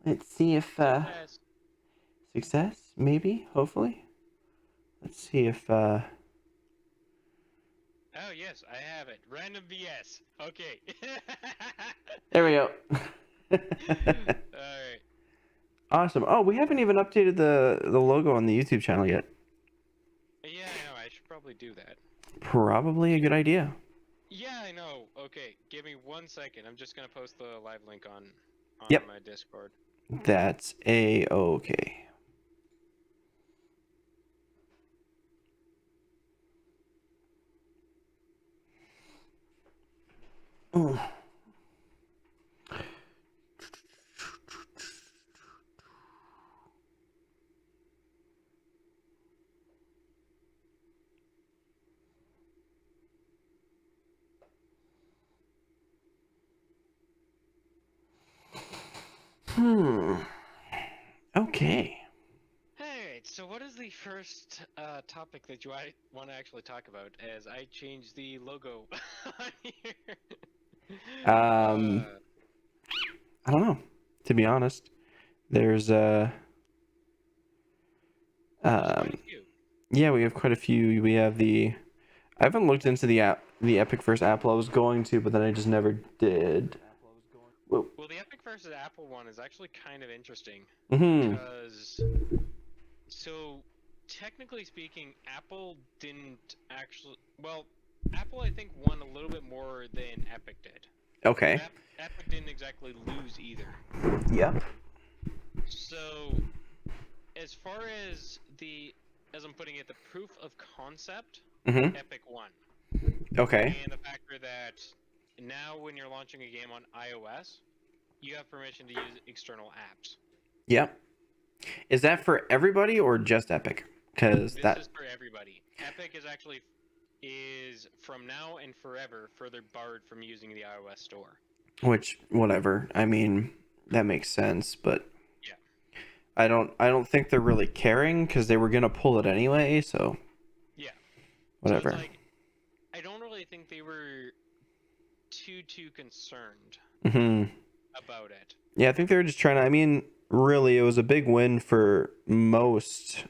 Let's see if Success. success, maybe, hopefully. Let's see if Oh yes, I have it. Random VS. Okay. there we go. Alright. Awesome. Oh, we haven't even updated the logo on the YouTube channel yet. Yeah, I know. I should probably do that. Probably a good idea. Yeah, I know. Okay, give me 1 second. I'm just gonna post the live link on Yep, my Discord. that's a-okay. Mm. Hmm. Okay. Alright, so what is the first topic that you want to actually talk about as I change the logo on here? Um, I don't know. To be honest, there's There's quite a um, few. yeah, we have quite a few. We have the. I haven't looked into the Epic versus Apple. I was going to, but then I just never did. Whoa. Well, the Epic versus Apple one is actually kind of interesting Mm-hmm. because, so technically speaking, Apple didn't actually. Well, Apple I think won a little bit more than Epic did, but Okay. Epic didn't exactly lose either. Yep. So as far as as I'm putting it, the proof of concept, Mm-hmm. Epic won. Okay. And the factor that now when you're launching a game on iOS, you have permission to use external apps. Yep. Is that for everybody or just Epic? Because This that, is for everybody. Epic is from now and forever further barred from using the iOS store. which whatever. I mean, that makes sense, but Yeah. I don't think they're really caring because they were gonna pull it anyway. So Yeah. So it's whatever. like I don't really think they were too concerned Mm-hmm. about it. Yeah, I think they were just trying to. I mean, really, it was a big win for most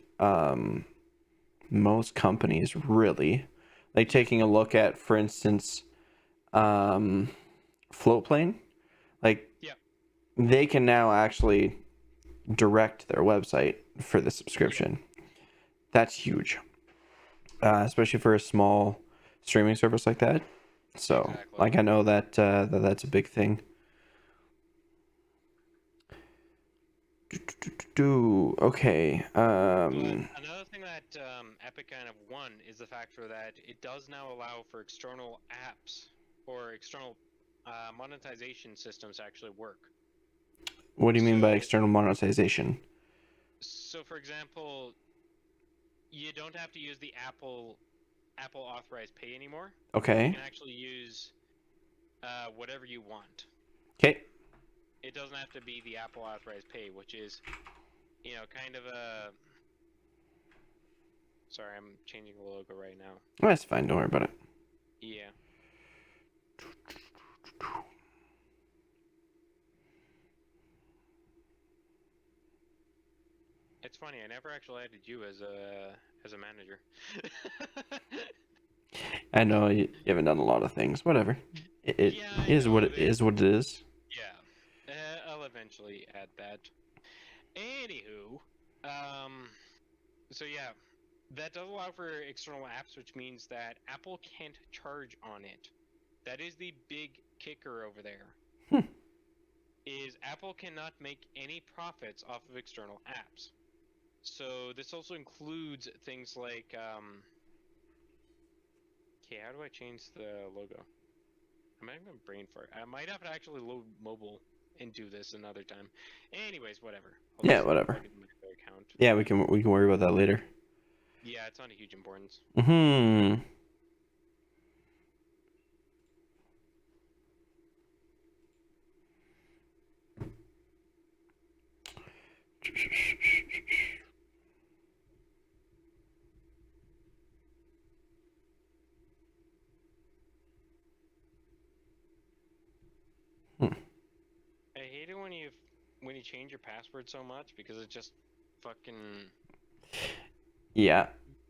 companies. Really, like Yeah. taking a look at, for instance, um, Floatplane. Like Yeah. they can now actually direct their website for the Yeah. subscription. That's huge, especially for a small streaming service like that. So, Exactly. like, I know that's a big thing. Okay. But another thing that Epic kind of won is the factor that it does now allow for external apps or external monetization systems to actually work. What do you mean by So, external monetization? so for example, you don't have to use the Apple authorized pay anymore. You Okay. can actually use whatever you want. Okay. It doesn't have to be the Apple authorized pay, which is, kind of a. Sorry, I'm changing the logo right now. Well, that's fine. Don't worry about it. Yeah. It's funny. I never actually added you as a manager. I know you haven't done a lot of things. Whatever. It Yeah, I is what know. it is. What it is. Yeah. I'll eventually add that. Anywho, um, so yeah, that does allow for external apps, which means that Apple can't charge on it. That is the big kicker over there. Hmm. Is Apple cannot make any profits off of external apps. So this also includes things like okay, how do I change the logo? I'm having a brain fart. I might have to actually load mobile and do this another time. Anyways, whatever. I'll Yeah. just Whatever. log into my other account. Yeah. We can worry about that later. Yeah, it's not a huge importance. Hmm. I hate it when you change your password so much because it's just fucking. Yeah.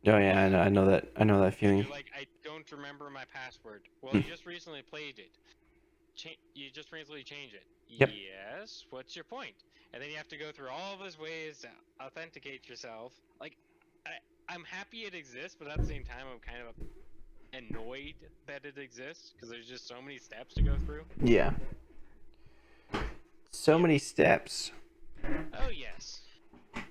Oh yeah, I know that. I know that feeling. You're like, I don't remember my password. Well, you just recently played it. You just recently changed it. Yep. Yes. What's your point? And then you have to go through all those ways to authenticate yourself. Like, I'm happy it exists, but at the same time, I'm kind of annoyed that it exists because there's just so many steps to go through. Yeah. So many steps. Oh yes.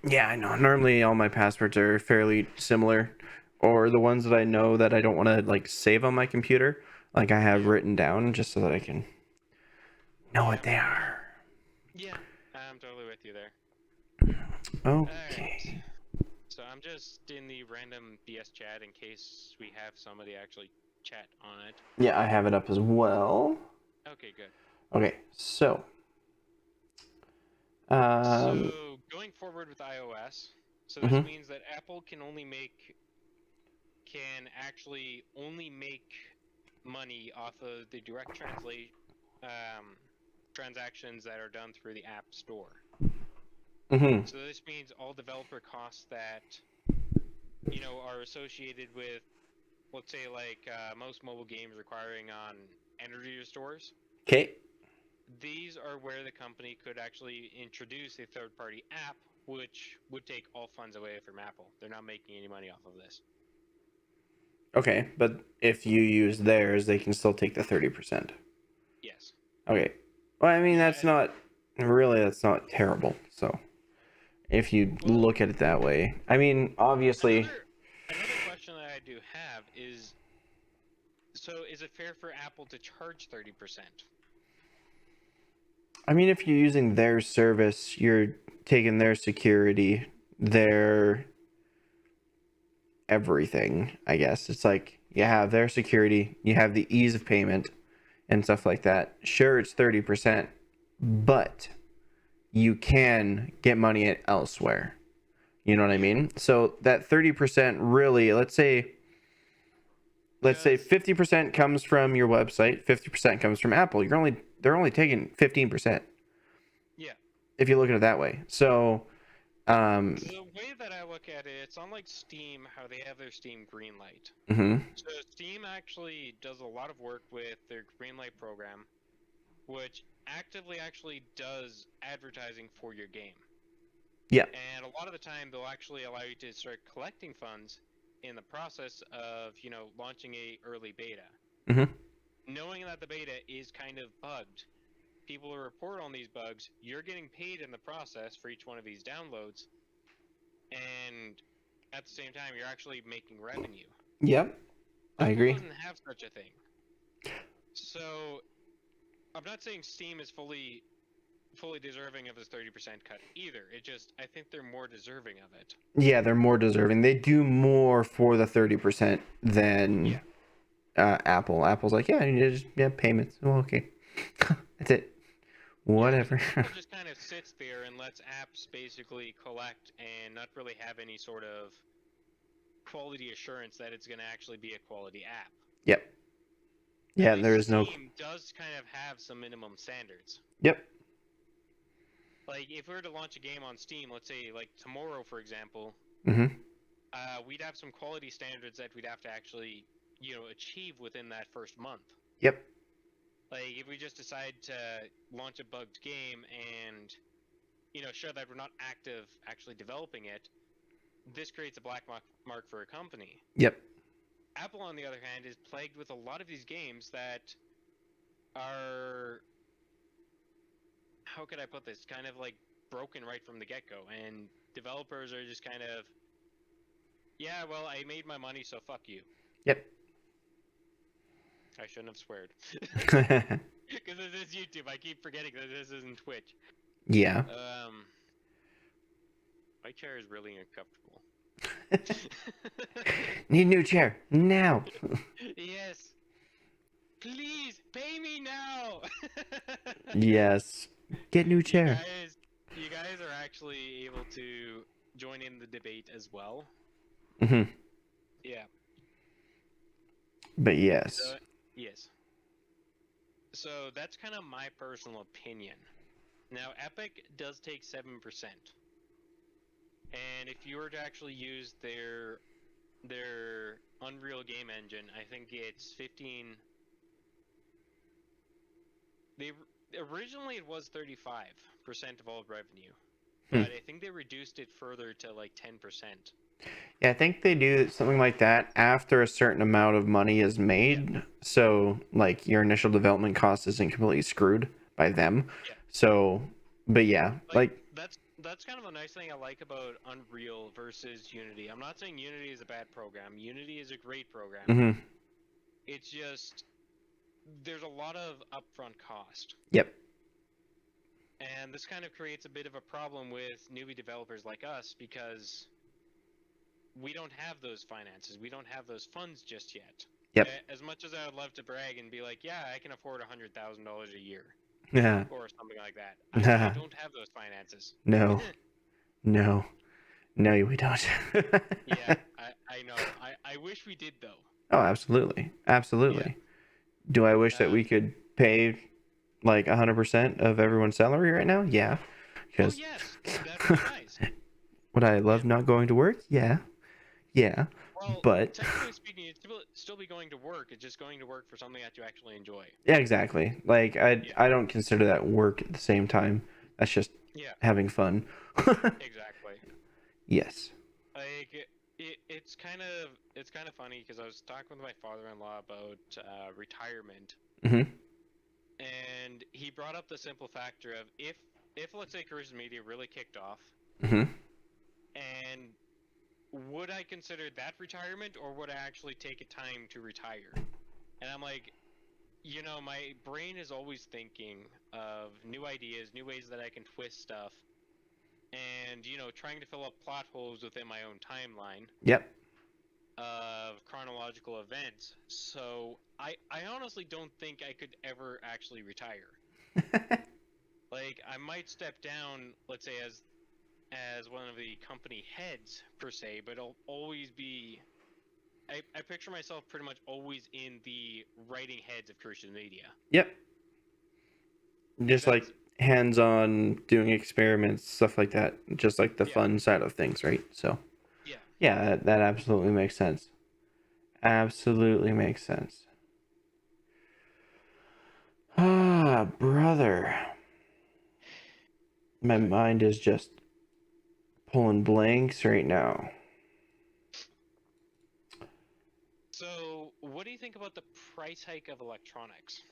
Yeah, I know. Normally, all my passwords are fairly similar, or the ones that I know that I don't want to like save on my computer, like I have written down just so that I can know what they are. Yeah, I'm totally with you there. Okay. So I'm just in the random BS chat in case we have somebody actually chat on it. Yeah, I have it up as well. Okay, good. Okay, so. So going forward with iOS, so this means that Apple can actually only make money off of the direct transactions that are done through the App Store. So this means all developer costs that are associated with, let's say, like most mobile games requiring on energy stores. Okay. These are where the company could actually introduce a third-party app, which would take all funds away from Apple. They're not making any money off of this. Okay, but if you use theirs, they can still take the 30%. Yes. Okay. Well, I mean, that's not terrible. So, if you look at it that way, I mean, obviously. Another question that I do have is, so is it fair for Apple to charge 30%? I mean, if you're using their service, you're taking their security, their everything, I guess. It's like you have their security, you have the ease of payment and stuff like that. Sure, it's 30%, but you can get money elsewhere. You know what I mean? So that 30% really, let's say 50% comes from your website, 50% comes from Apple. They're only taking 15%. Yeah. If you look at it that way. So the way that I look at it, it's unlike Steam, how they have their Steam Greenlight. So Steam actually does a lot of work with their Greenlight program, which actively actually does advertising for your game. Yeah. And a lot of the time, they'll actually allow you to start collecting funds in the process of, launching a early beta. Knowing that the beta is kind of bugged, people will report on these bugs. You're getting paid in the process for each one of these downloads, and at the same time, you're actually making revenue. Yep, I agree. Apple doesn't have such a thing. So, I'm not saying Steam is fully deserving of this 30% cut either. I think they're more deserving of it. Yeah, they're more deserving. They do more for the 30% than Apple. Apple's like, payments. Well, okay. That's it. Whatever. Apple just kind of sits there and lets apps basically collect and not really have any sort of quality assurance that it's going to actually be a quality app. Yep. Yeah, there is no. Steam does kind of have some minimum standards. Yep. Like, if we were to launch a game on Steam, let's say, like, tomorrow, for example, we'd have some quality standards that we'd have to actually, achieve within that first month. Yep. Like, if we just decide to launch a bugged game and, show that we're not actually developing it, this creates a black mark for a company. Yep. Apple, on the other hand, is plagued with a lot of these games that are, how could I put this, kind of like broken right from the get-go, and developers are just kind of, yeah, well, I made my money, so fuck you. Yep. I shouldn't have sweared. Because this is YouTube, I keep forgetting that this isn't Twitch. Yeah. My chair is really uncomfortable. Need a new chair now. Yes. Please pay me now. Yes. Get new chair. You guys are actually able to join in the debate as well. Yeah. But yes. Yes. So that's kind of my personal opinion. Now, Epic does take 7%. And if you were to actually use their Unreal game engine, I think it's 15. They originally it was 35% of all revenue, but I think they reduced it further to like 10%. Yeah, I think they do something like that after a certain amount of money is made. Yeah. So, like, your initial development cost isn't completely screwed by them. Yeah. So, but yeah, like, That's kind of a nice thing I like about Unreal versus Unity. I'm not saying Unity is a bad program. Unity is a great program. mm-hmm. It's just there's a lot of upfront cost. Yep. And this kind of creates a bit of a problem with newbie developers like us because we don't have those finances. We don't have those funds just yet. Yep. As much as I would love to brag and be like, yeah, I can afford $100,000 a year Yeah. or something like that. I don't have those finances. No. No. No, we don't. Yeah, I know. I wish we did though. Oh, absolutely. Absolutely. Yeah. Do I wish that we could pay like 100% of everyone's salary right now? Yeah. Oh yes, that'd be nice. Would I love not going to work? Yeah. Yeah. Well, But technically speaking, you'd still be going to work. It's just going to work for something that you actually enjoy. yeah, exactly. Like I don't consider that work at the same time. That's just having fun. Exactly. Yes. Like it's kind of funny because I was talking with my father-in-law about retirement, Mm-hmm. and he brought up the simple factor of if let's say Cruxious Media really kicked off, Mm-hmm. and would I consider that retirement or would I actually take a time to retire? And I'm like, my brain is always thinking of new ideas, new ways that I can twist stuff, and trying to fill up plot holes within my own timeline Yep. of chronological events. So I honestly don't think I could ever actually retire. Like I might step down, let's say as one of the company heads per se, but I'll always be. I picture myself pretty much always in the writing heads of Cruxious Media. Yep. Just like hands-on doing experiments, stuff like that. Just like the fun side of things, right? So yeah, that absolutely makes sense. Absolutely makes sense. Ah, brother. My mind is just pulling blanks right now. So, what do you think about the price hike of electronics?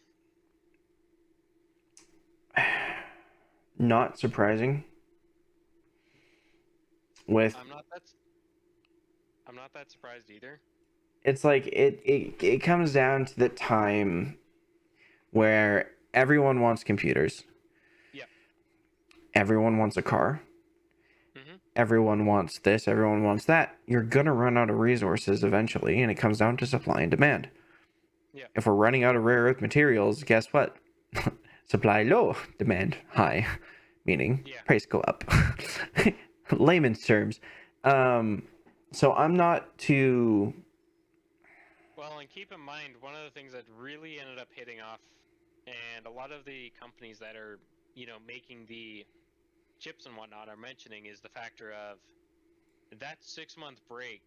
Not surprising. With I'm not that surprised either. it's like it comes down to the time where everyone wants computers. Yep. Everyone wants a car. Mm-hmm. Everyone wants this, everyone wants that. You're gonna run out of resources eventually, and it comes down to supply and demand. Yeah. If we're running out of rare earth materials, guess what? Supply low, demand high, meaning price go up. Layman's terms. So I'm not too. Well, and keep in mind, one of the things that really ended up hitting off, and a lot of the companies that are, making the chips and whatnot are mentioning, is the factor of that 6-month break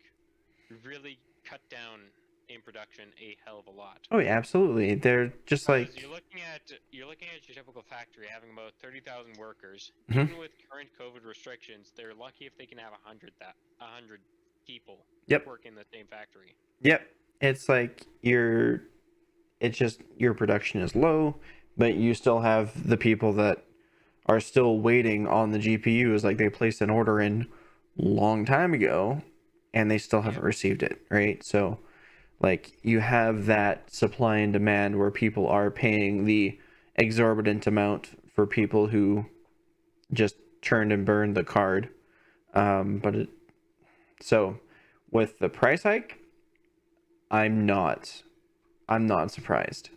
really cut down in production a hell of a lot. Oh yeah, absolutely. They're just like you're looking at your typical factory having about 30,000 workers. Mhm. Even with current COVID restrictions, they're lucky if they can have 100 people working in the same factory. Yep. It's like it's just your production is low, but you still have the people that are still waiting on the GPUs. Like they placed an order in long time ago and they still haven't received it, right? So like you have that supply and demand where people are paying the exorbitant amount for people who just churned and burned the card. So with the price hike, I'm not surprised.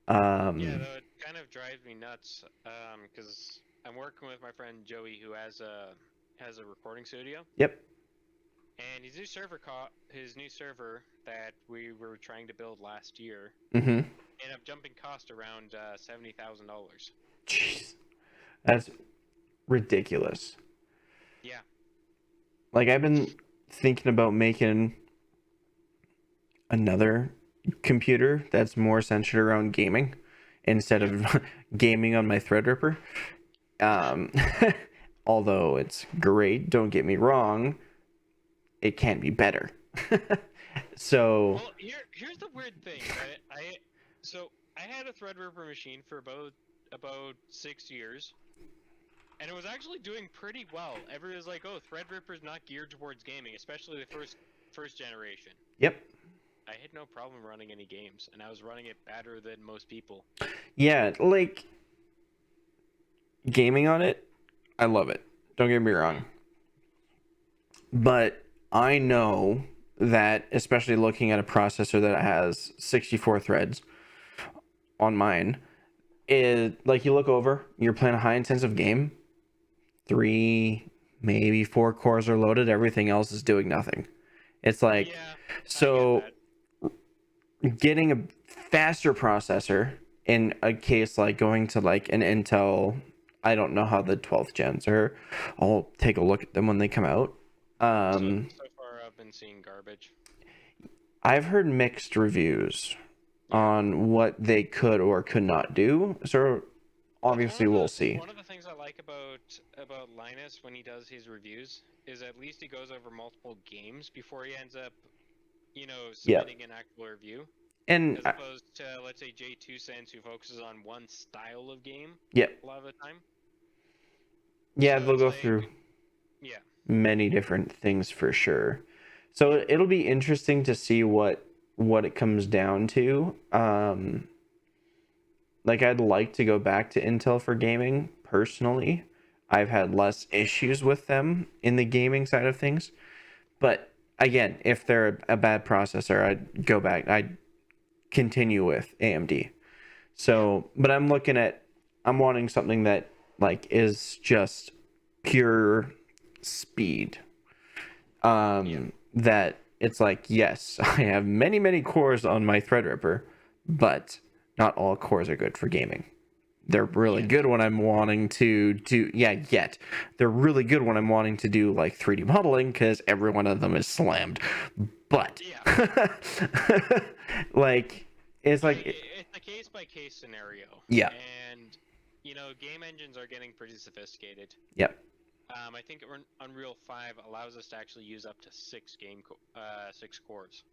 Yeah, though it kind of drives me nuts because I'm working with my friend Joey who has a recording studio. Yep. And his new server that we were trying to build last year Mm-hmm. ended up jumping cost around $70,000. Jeez. That's ridiculous. Yeah. Like, I've been thinking about making another computer that's more centered around gaming instead of gaming on my Threadripper. Um, although it's great, don't get me wrong, it can be better. So, Well, here's the weird thing, right? I had a Threadripper machine for about 6 years, and it was actually doing pretty well. Everyone was like, "Oh, Threadripper's not geared towards gaming, especially the first generation." yep. I had no problem running any games, and I was running it better than most people. Yeah, like gaming on it, I love it. Don't get me wrong. But I know that, especially looking at a processor that has 64 threads on mine, is like you look over, you're playing a high intensive game, 3, maybe 4 cores are loaded, everything else is doing nothing. It's like, Yeah, I get so that. getting a faster processor in a case like going to like an Intel, I don't know how the 12th gens are. I'll take a look at them when they come out. So far, I've been seeing garbage. I've heard mixed reviews Yeah. on what they could or could not do. So obviously we'll see. One of the things I like about Linus when he does his reviews is at least he goes over multiple games before he ends up, submitting an actual review. And As opposed to, let's say, J2 Sense, who focuses on one style of game yeah. a lot of the time. Yeah, So they'll it's go like, through yeah. many different things for sure. So it'll be interesting to see what it comes down to. Like I'd like to go back to Intel for gaming personally. I've had less issues with them in the gaming side of things. But again, if they're a bad processor, I'd go back. I'd continue with AMD. So, but I'm wanting something that like is just pure speed. That it's like, yes, I have many cores on my Threadripper, but not all cores are good for gaming. They're really good when I'm wanting to do they're really good when I'm wanting to do like 3D modeling because every one of them is slammed. But like it's like it's a case by case scenario. Yeah. And game engines are getting pretty sophisticated. Yep. I think Unreal 5 allows us to actually use up to 6 cores.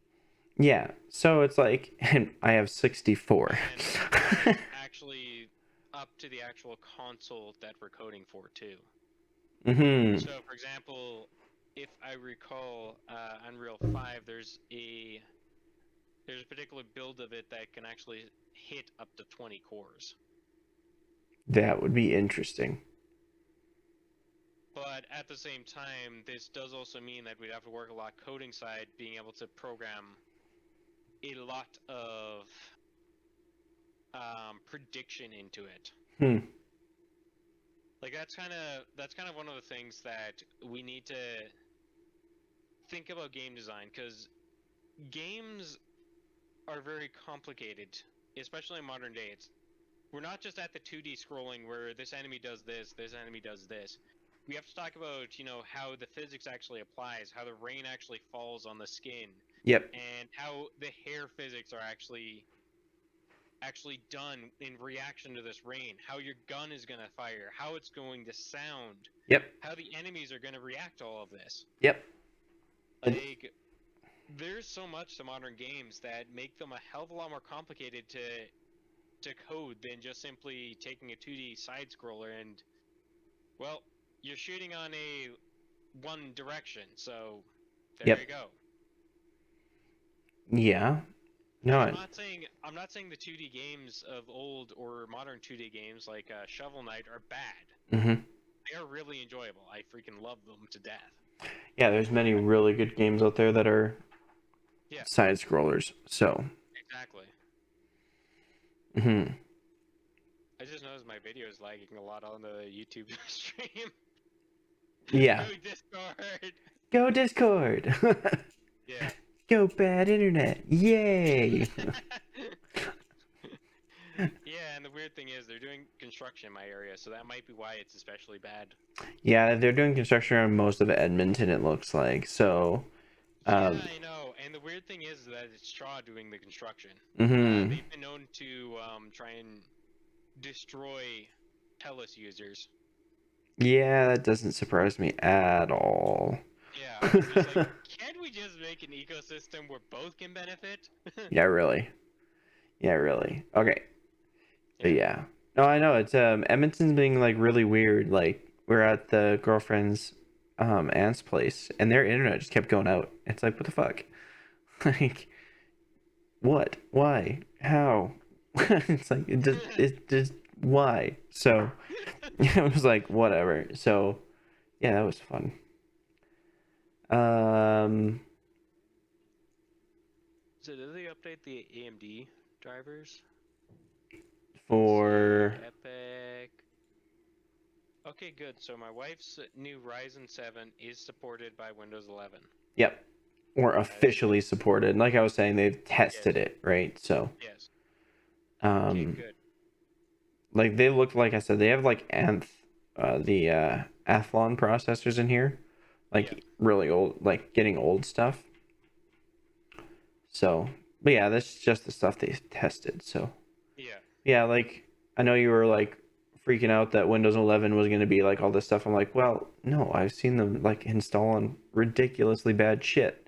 Yeah. So it's like, and I have 64. And actually up to the actual console that we're coding for too. Mm-hmm. So, for example, if I recall, Unreal 5, there's a particular build of it that can actually hit up to 20 cores. That would be interesting. But at the same time, this does also mean that we'd have to work a lot coding side, being able to program a lot of prediction into it. Like that's kind of one of the things that we need to think about game design, because games are very complicated, especially in modern day. We're not just at the 2D scrolling where this enemy does this enemy does this. We have to talk about, how the physics actually applies, how the rain actually falls on the skin. Yep. And how the hair physics are actually done in reaction to this rain, how your gun is going to fire, how it's going to sound. Yep. How the enemies are going to react to all of this. Yep. Like, there's so much to modern games that make them a hell of a lot more complicated to code than just simply taking a 2D side scroller and, well, you're shooting on a one direction, so there you go. Yeah. No, I'm not saying the 2D games of old or modern 2D games like Shovel Knight are bad. Mm-hmm. They are really enjoyable. I freaking love them to death. Yeah, there's many really good games out there that are side scrollers. So exactly. Mm-hmm. I just noticed my video is lagging a lot on the YouTube stream. Yeah. Go Discord. Go Discord. Yeah. Go bad internet. Yay. Yeah, and the weird thing is they're doing construction in my area, so that might be why it's especially bad. Yeah, they're doing construction on most of Edmonton, it looks like. So, Yeah, I know. And the weird thing is that it's Shaw doing the construction. mm-hmm. They've been known to try and destroy TELUS users. Yeah, that doesn't surprise me at all. Yeah, I'm just like, can't we just make an ecosystem where both can benefit? Yeah, really. Yeah, really. Okay. But Yeah. yeah. No, I know. It's Edmonton's being like really weird. Like we're at the girlfriend's aunt's place and their internet just kept going out. It's like, what the fuck? Like what? Why? How? It's like it just why? So it was like whatever. So yeah, that was fun. Um So did they update the AMD drivers? for Epic. Okay, good. So my wife's new Ryzen 7 is supported by Windows 11. yep. Or officially supported. Like I was saying, they've tested Yes. it, right? So Yes. Okay, good. like they look like I said, they have like the Athlon processors in here. Like Yeah. really old, like getting old stuff. So but yeah, that's just the stuff they tested. So Yeah. yeah, like I know you were like freaking out that Windows 11 was going to be like all this stuff. I'm like, well, no, I've seen them like install on ridiculously bad shit.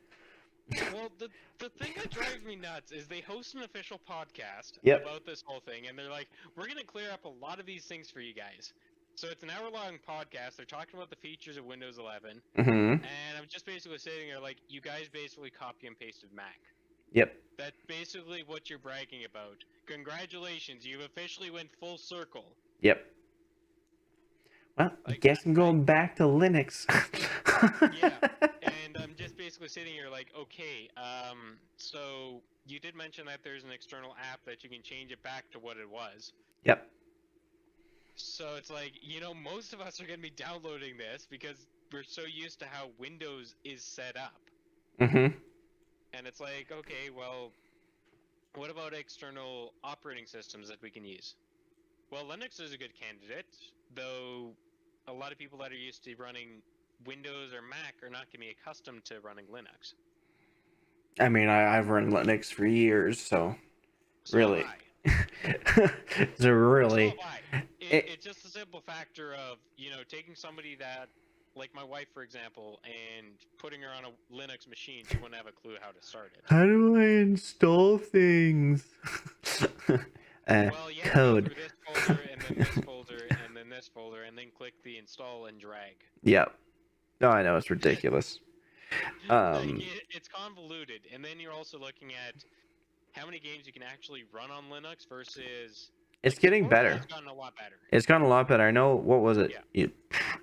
Well, the thing that drives me nuts is they host an official podcast Yep. about this whole thing, and they're like, we're going to clear up a lot of these things for you guys. So it's an hour-long podcast. They're talking about the features of Windows 11, Mm-hmm. and I'm just basically sitting there like, you guys basically copy and pasted Mac. Yep. That's basically what you're bragging about. Congratulations, you've officially went full circle. Yep. Well, I Like, guess I'm going back to Linux. Yeah, and I'm just basically sitting here like, okay, so you did mention that there's an external app that you can change it back to what it was. Yep. So it's like, most of us are going to be downloading this because we're so used to how Windows is set up. Mm-hmm. And it's like, okay, well, what about external operating systems that we can use? Well, Linux is a good candidate, though a lot of people that are used to running Windows or Mac are not going to be accustomed to running Linux. I mean, I've run Linux for years, so really. So really. So have I. It's just a simple factor of, taking somebody that, like my wife, for example, and putting her on a Linux machine, she wouldn't have a clue how to start it. How do I install things? Well, you have Code. to go through this folder, and then this folder, and then this folder, and then click the install and drag. Yep. No, I know, it's ridiculous. It's convoluted, and then you're also looking at how many games you can actually run on Linux versus... It's getting better. It's gotten a lot better. It's gotten a lot better. I know, what was it? Yeah.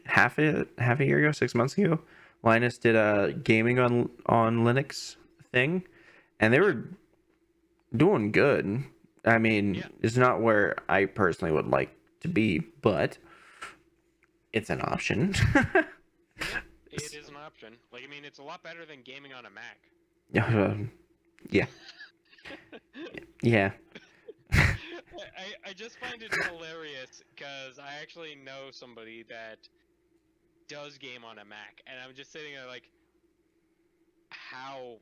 Half a year ago, 6 months ago, Linus did a gaming on Linux thing, and they were doing good. I mean, it's not where I personally would like to be, but it's an option. It is an option. Like, I mean, it's a lot better than gaming on a Mac. Yeah. Yeah. I just find it hilarious because I actually know somebody that does game on a Mac, and I'm just sitting there like, how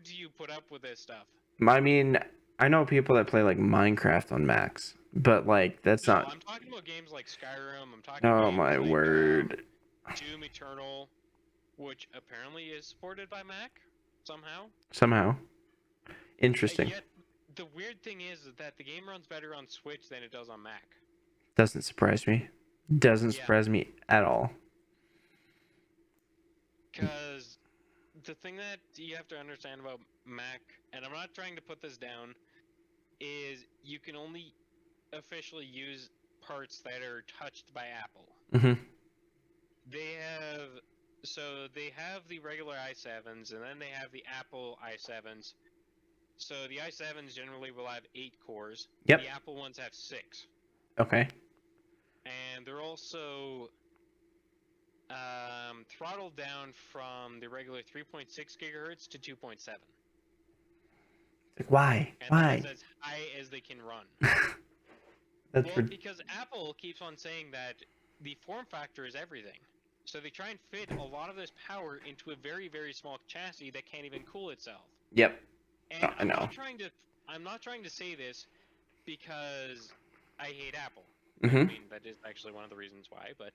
do you put up with this stuff? I mean, I know people that play like Minecraft on Macs, but like that's not. I'm talking about games like Skyrim. I'm talking. Oh games my like, word. Doom Eternal, which apparently is supported by Mac Somehow. Interesting. Yet the weird thing is that the game runs better on Switch than it does on Mac. Doesn't surprise me. Doesn't surprise me at all. Because the thing that you have to understand about Mac, and I'm not trying to put this down, is you can only officially use parts that are touched by Apple. Mm-hmm. They have the regular i7s, and then they have the Apple i7s. So the i7s generally will have 8 cores. Yep. The Apple ones have 6. Okay. And they're also throttled down from the regular 3.6 gigahertz to 2.7. Like, why? And Why? that's as high as they can run. That's Well, for because Apple keeps on saying that the form factor is everything. So they try and fit a lot of this power into a very, very small chassis that can't even cool itself. yep. And I know. I'm not trying to say this because I hate Apple. I Mhm. mean, that is actually one of the reasons why, but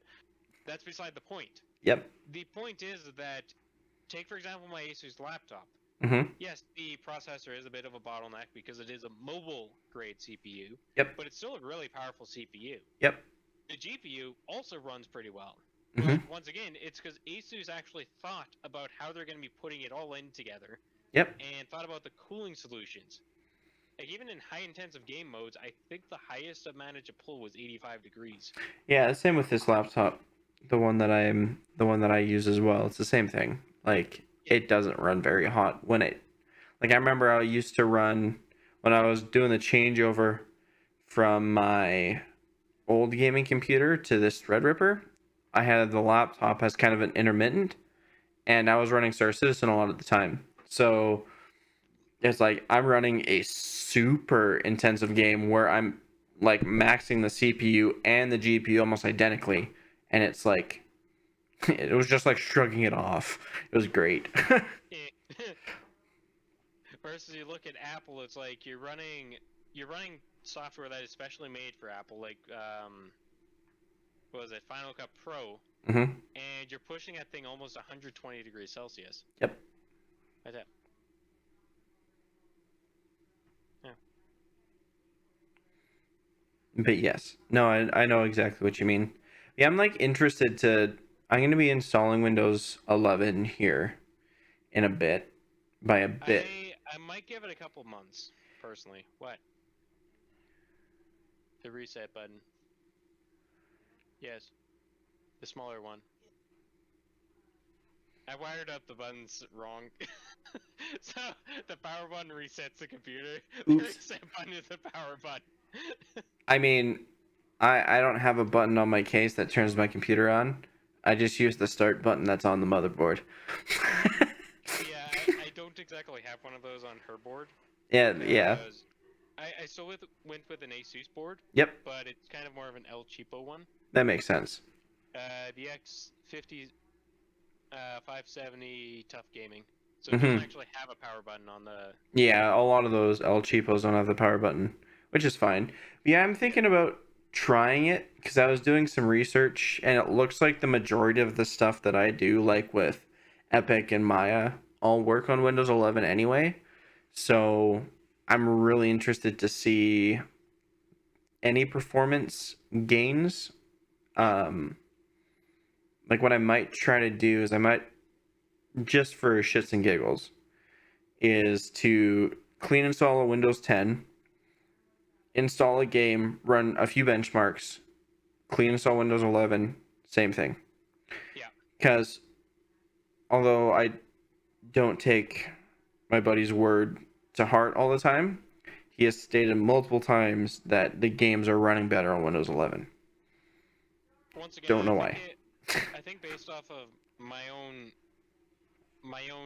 that's beside the point. Yep. The point is that, take for example my Asus laptop. Mhm. Yes, the processor is a bit of a bottleneck because it is a mobile grade CPU, Yep. but it's still a really powerful CPU. Yep. The GPU also runs pretty well. But Mhm. once again, it's because Asus actually thought about how they're going to be putting it all in together Yep. and thought about the cooling solutions. Like even in high intensive game modes, I think the highest I've managed to pull was 85 degrees. Yeah, same with this laptop. The one that I use as well. It's the same thing. Like Yeah. it doesn't run very hot when it like I remember I used to run when I was doing the changeover from my old gaming computer to this Threadripper. I had the laptop as kind of an intermittent and I was running Star Citizen a lot at the time. So it's like I'm running a super intensive game where I'm like maxing the CPU and the GPU almost identically, and it's like it was just like shrugging it off. It was great. Versus you look at Apple, it's like you're running software that is specially made for Apple, like what was it, Final Cut Pro, hmm and you're pushing that thing almost 120 degrees Celsius. Yep. Like that. Yeah. But yes, no, I know exactly what you mean. Yeah, I'm like interested to. I'm gonna be installing Windows 11 here in a bit, by a bit. I might give it a couple months, personally. What? The reset button. Yes. The smaller one. I wired up the buttons wrong. So the power button resets the computer. The Oops. reset button is the power button. I mean, I don't have a button on my case that turns my computer on. I just use the start button that's on the motherboard. Yeah, I don't exactly have one of those on her board Yeah, yeah. because I still went with an Asus board, Yep, but it's kind of more of an El Cheapo one. that makes sense. The X50 570 Tough Gaming. So it doesn't hmm actually have a power button on the. Yeah, a lot of those El Cheapos don't have the power button, which is fine. Yeah, I'm Yeah. thinking about trying it because I was doing some research and it looks like the majority of the stuff that I do, like with Epic and Maya, all work on Windows 11 anyway. So I'm really interested to see any performance gains. Um, like what I might try to do is I might just for shits and giggles is to clean install a Windows 10, install a game, run a few benchmarks, clean install Windows 11, same thing. Yeah. Because although I don't take my buddy's word to heart all the time, he has stated multiple times that the games are running better on Windows 11. Once again, Don't know why. I think based off of my own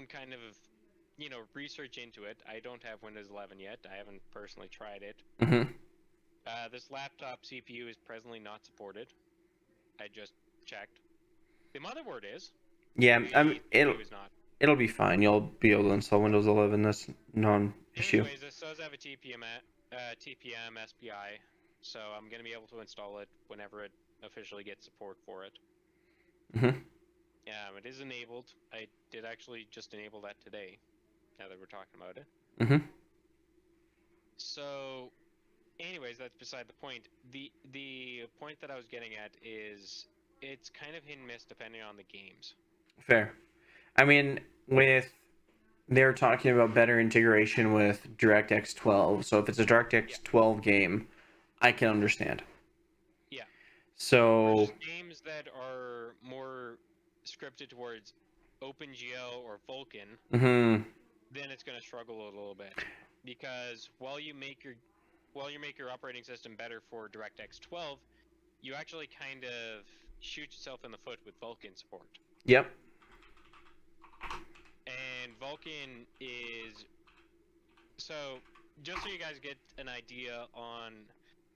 kind of research into it. I don't have Windows 11 yet. I haven't personally tried it. hmm This laptop CPU is presently not supported. I just checked. The motherboard is. Yeah, The CPU is not. it'll be fine. You'll be able to install Windows 11. That's non-issue. Anyways, this does have a TPM SPI, so I'm gonna be able to install it whenever it officially gets support for it. hmm It is enabled. I did actually just enable that today. Now that we're talking about it. hmm So, anyways, that's beside the point. The point that I was getting at is it's kind of hit and miss depending on the games. Fair. I mean, with they're talking about better integration with DirectX 12. So if it's a Yeah. DirectX 12 game, I can understand. Yeah. So, Versus games that are more scripted towards OpenGL or Vulkan, hmm then it's going to struggle a little bit because while you make your operating system better for DirectX 12, you actually kind of shoot yourself in the foot with Vulkan support. yep. And Vulkan is so just so you guys get an idea on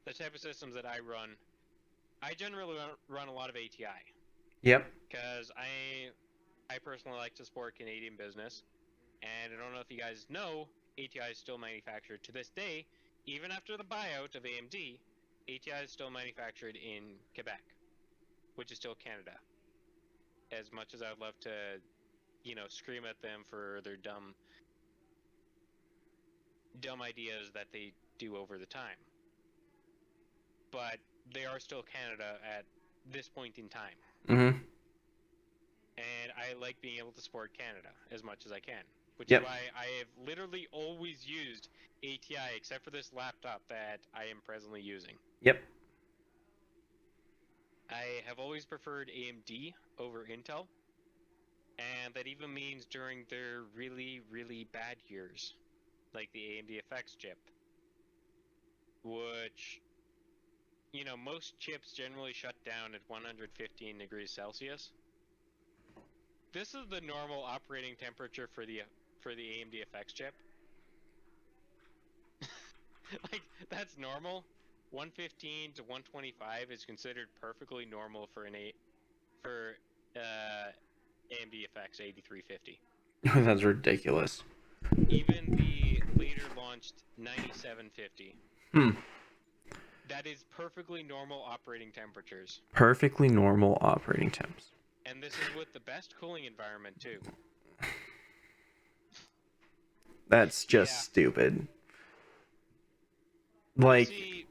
the type of systems that I run, I generally run a lot of ATI Yep. because I personally like to support Canadian business, and I don't know if you guys know, ATI is still manufactured to this day, even after the buyout of AMD. ATI is still manufactured in Quebec, which is still Canada. As much as I'd love to, scream at them for their dumb ideas that they do over the time. But they are still Canada at this point in time. Mm-hmm. And I like being able to support Canada as much as I can, which Yep. is why I have literally always used ATI except for this laptop that I am presently using. Yep. I have always preferred AMD over Intel, and that even means during their really, really bad years, like the AMD FX chip, which, most chips generally shut down at 115 degrees Celsius. This is the normal operating temperature for the AMD FX chip. Like, that's normal. 115 to 125 is considered perfectly normal for AMD FX 8350. That's ridiculous. Even the later launched 9750. That is perfectly normal operating temperatures. Perfectly normal operating temps. And this is with the best cooling environment too. That's just stupid. Like, see,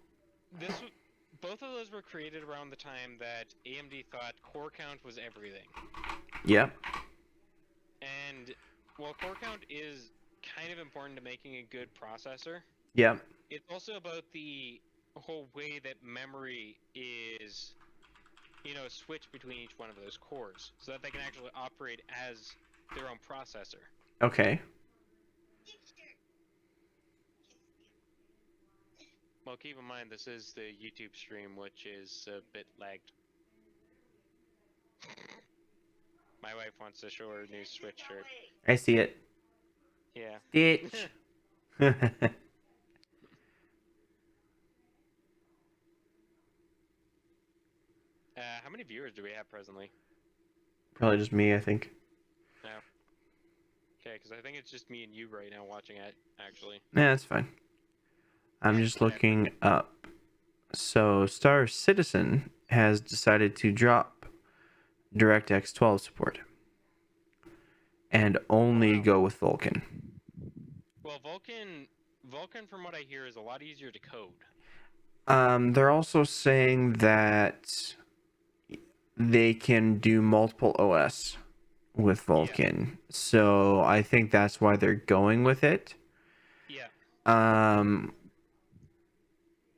both of those were created around the time that AMD thought core count was everything. Yep. And while core count is kind of important to making a good processor, Yep. it's also about the whole way that memory is, switched between each one of those cores, so that they can actually operate as their own processor. Okay. Well, keep in mind, this is the YouTube stream, which is a bit lagged. My wife wants to show her new Switch shirt. I see it. Yeah. Bitch. How many viewers do we have presently? Probably just me, I think. No. Okay, because I think it's just me and you right now watching it, actually. Yeah, that's fine. I'm just looking up. So, Star Citizen has decided to drop DirectX 12 support and only go with Vulkan. Well, Vulkan, from what I hear, is a lot easier to code. They're also saying that they can do multiple OS with Vulkan. Yeah. So I think that's why they're going with it. Yeah.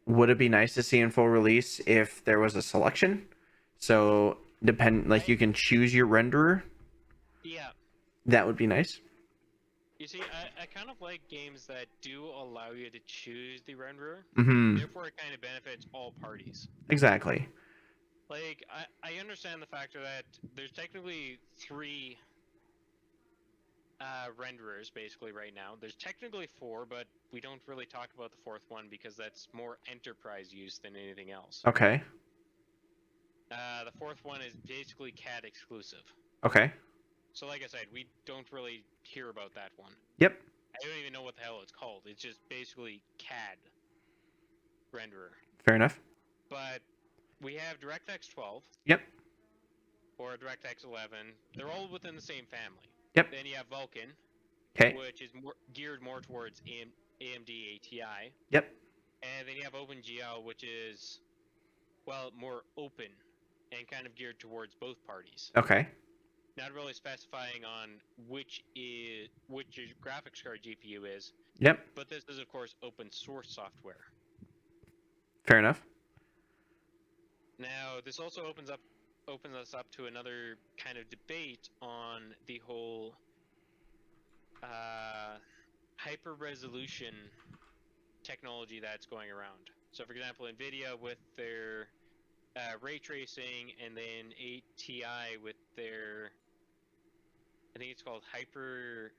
Would it be nice to see in full release if there was a selection? So you can choose your renderer? Yeah. That would be nice. You see, I kind of like games that do allow you to choose the renderer. Mm-hmm. Therefore, it kind of benefits all parties. Exactly. Like, I understand the factor that there's technically 3 renderers, basically, right now. There's technically 4, but we don't really talk about the 4th one because that's more enterprise use than anything else. Okay. The 4th one is basically CAD exclusive. Okay. So like I said, we don't really hear about that one. Yep. I don't even know what the hell it's called. It's just basically CAD renderer. Fair enough. But we have DirectX 12. Yep. Or DirectX 11. They're all within the same family. Yep. Then you have Vulkan. Okay. Which is geared more towards AMD ATI. Yep. And then you have OpenGL, which is, well, more open and kind of geared towards both parties. Okay. Not really specifying on which your graphics card GPU is. Yep. But this is, of course, open source software. Fair enough. Now, this also opens us up to another kind of debate on the whole hyper-resolution technology that's going around. So, for example, NVIDIA with their ray tracing, and then ATI with their, I think it's called hyper.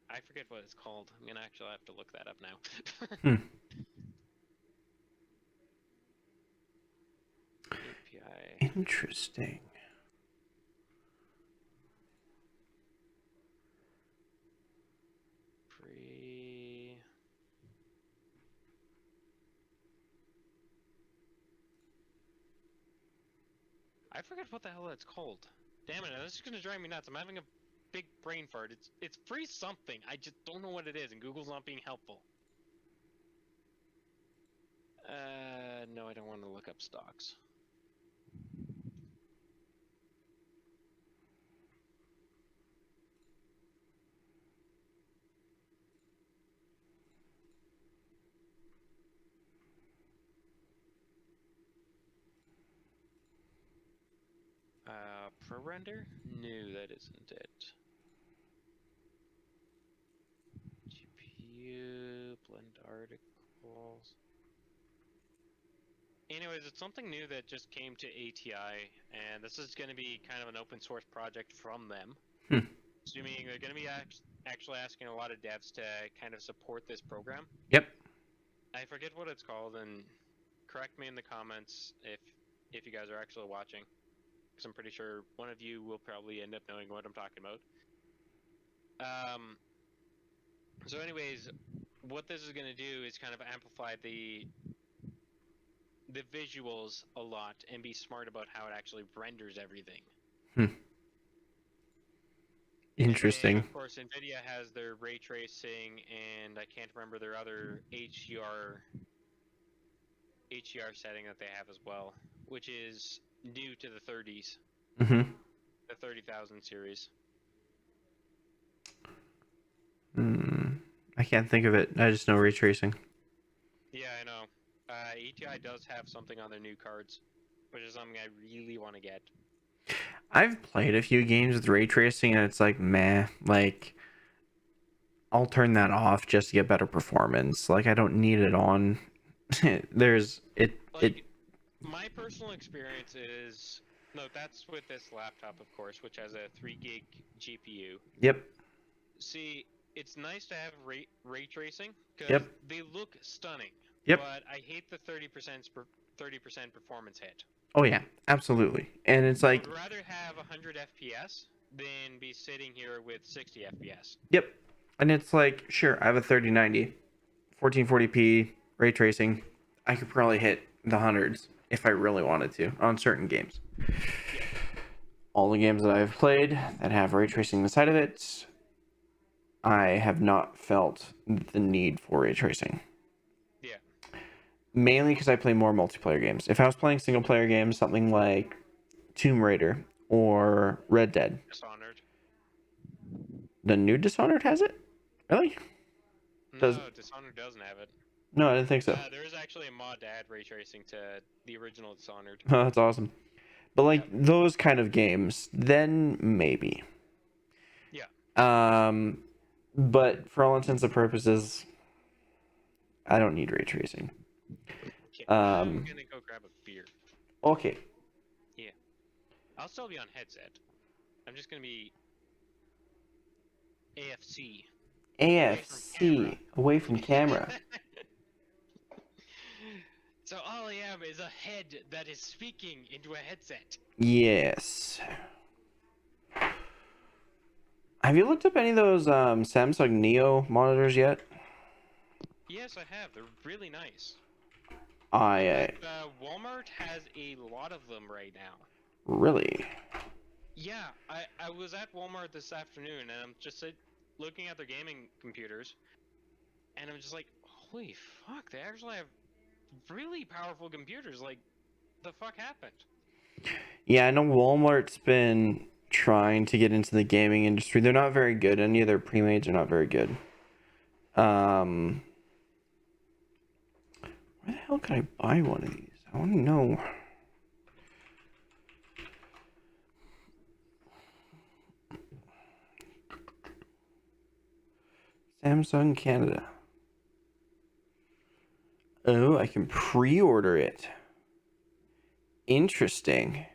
I forget what it's called. I'm gonna actually have to look that up now. API. Interesting. Free. I forget what the hell it's called. Damn it, this is gonna drive me nuts. I'm having a big brain fart. It's free something. I just don't know what it is, and Google's not being helpful. No, I don't want to look up stocks. ProRender? No, that isn't it. GPU, blend articles. Anyways, it's something new that just came to ATI, and this is going to be kind of an open source project from them. Assuming they're going to be actually asking a lot of devs to kind of support this program. Yep. I forget what it's called, and correct me in the comments if you guys are actually watching, because I'm pretty sure one of you will probably end up knowing what I'm talking about. So anyways, what this is going to do is kind of amplify the visuals a lot and be smart about how it actually renders everything. Interesting. And of course, NVIDIA has their ray tracing, and I can't remember their other HDR setting that they have as well, which is new to the 30s. The 30,000 series. I can't think of it. I just know ray tracing. Yeah, I know. ATI does have something on their new cards, which is something I really want to get. I've played a few games with ray tracing, and it's like, meh. Like, I'll turn that off just to get better performance. Like, I don't need it on. My personal experience is that's with this laptop, of course, which has a 3 gig GPU. Yep. See, it's nice to have ray tracing because they look stunning. Yep. But I hate the 30% performance hit. Oh yeah, absolutely. And it's like, I'd rather have 100 FPS than be sitting here with 60 FPS. Yep. And it's like, sure, I have a 3090, 1440p ray tracing. I could probably hit the hundreds if I really wanted to on certain games. Yeah. All the games that I've played that have ray tracing inside of it, I have not felt the need for ray tracing. Yeah. Mainly because I play more multiplayer games. If I was playing single player games, something like Tomb Raider or Red Dead. Dishonored. The new Dishonored has it? Really? No, Dishonored doesn't have it. No, I didn't think so. There is actually a mod to add ray tracing to the original Dishonored. Oh, that's awesome. But like those kind of games, then maybe. Yeah. But for all intents and purposes, I don't need ray tracing. Okay, I'm gonna go grab a beer. Okay. Yeah. I'll still be on headset. I'm just gonna be AFC. AFC, away from camera. So all I am is a head that is speaking into a headset. Yes. Have you looked up any of those Samsung Neo monitors yet? Yes, I have. They're really nice. Walmart has a lot of them right now. Really? Yeah, I was at Walmart this afternoon, and I'm just looking at their gaming computers, and I'm just like, holy fuck, they actually have really powerful computers. Like, the fuck happened? Yeah, I know Walmart's been trying to get into the gaming industry. They're not very good. Any of their pre-mades are not very good. Where the hell could I buy one of these? I want to know. Samsung Canada. Oh, I can pre-order it. Interesting.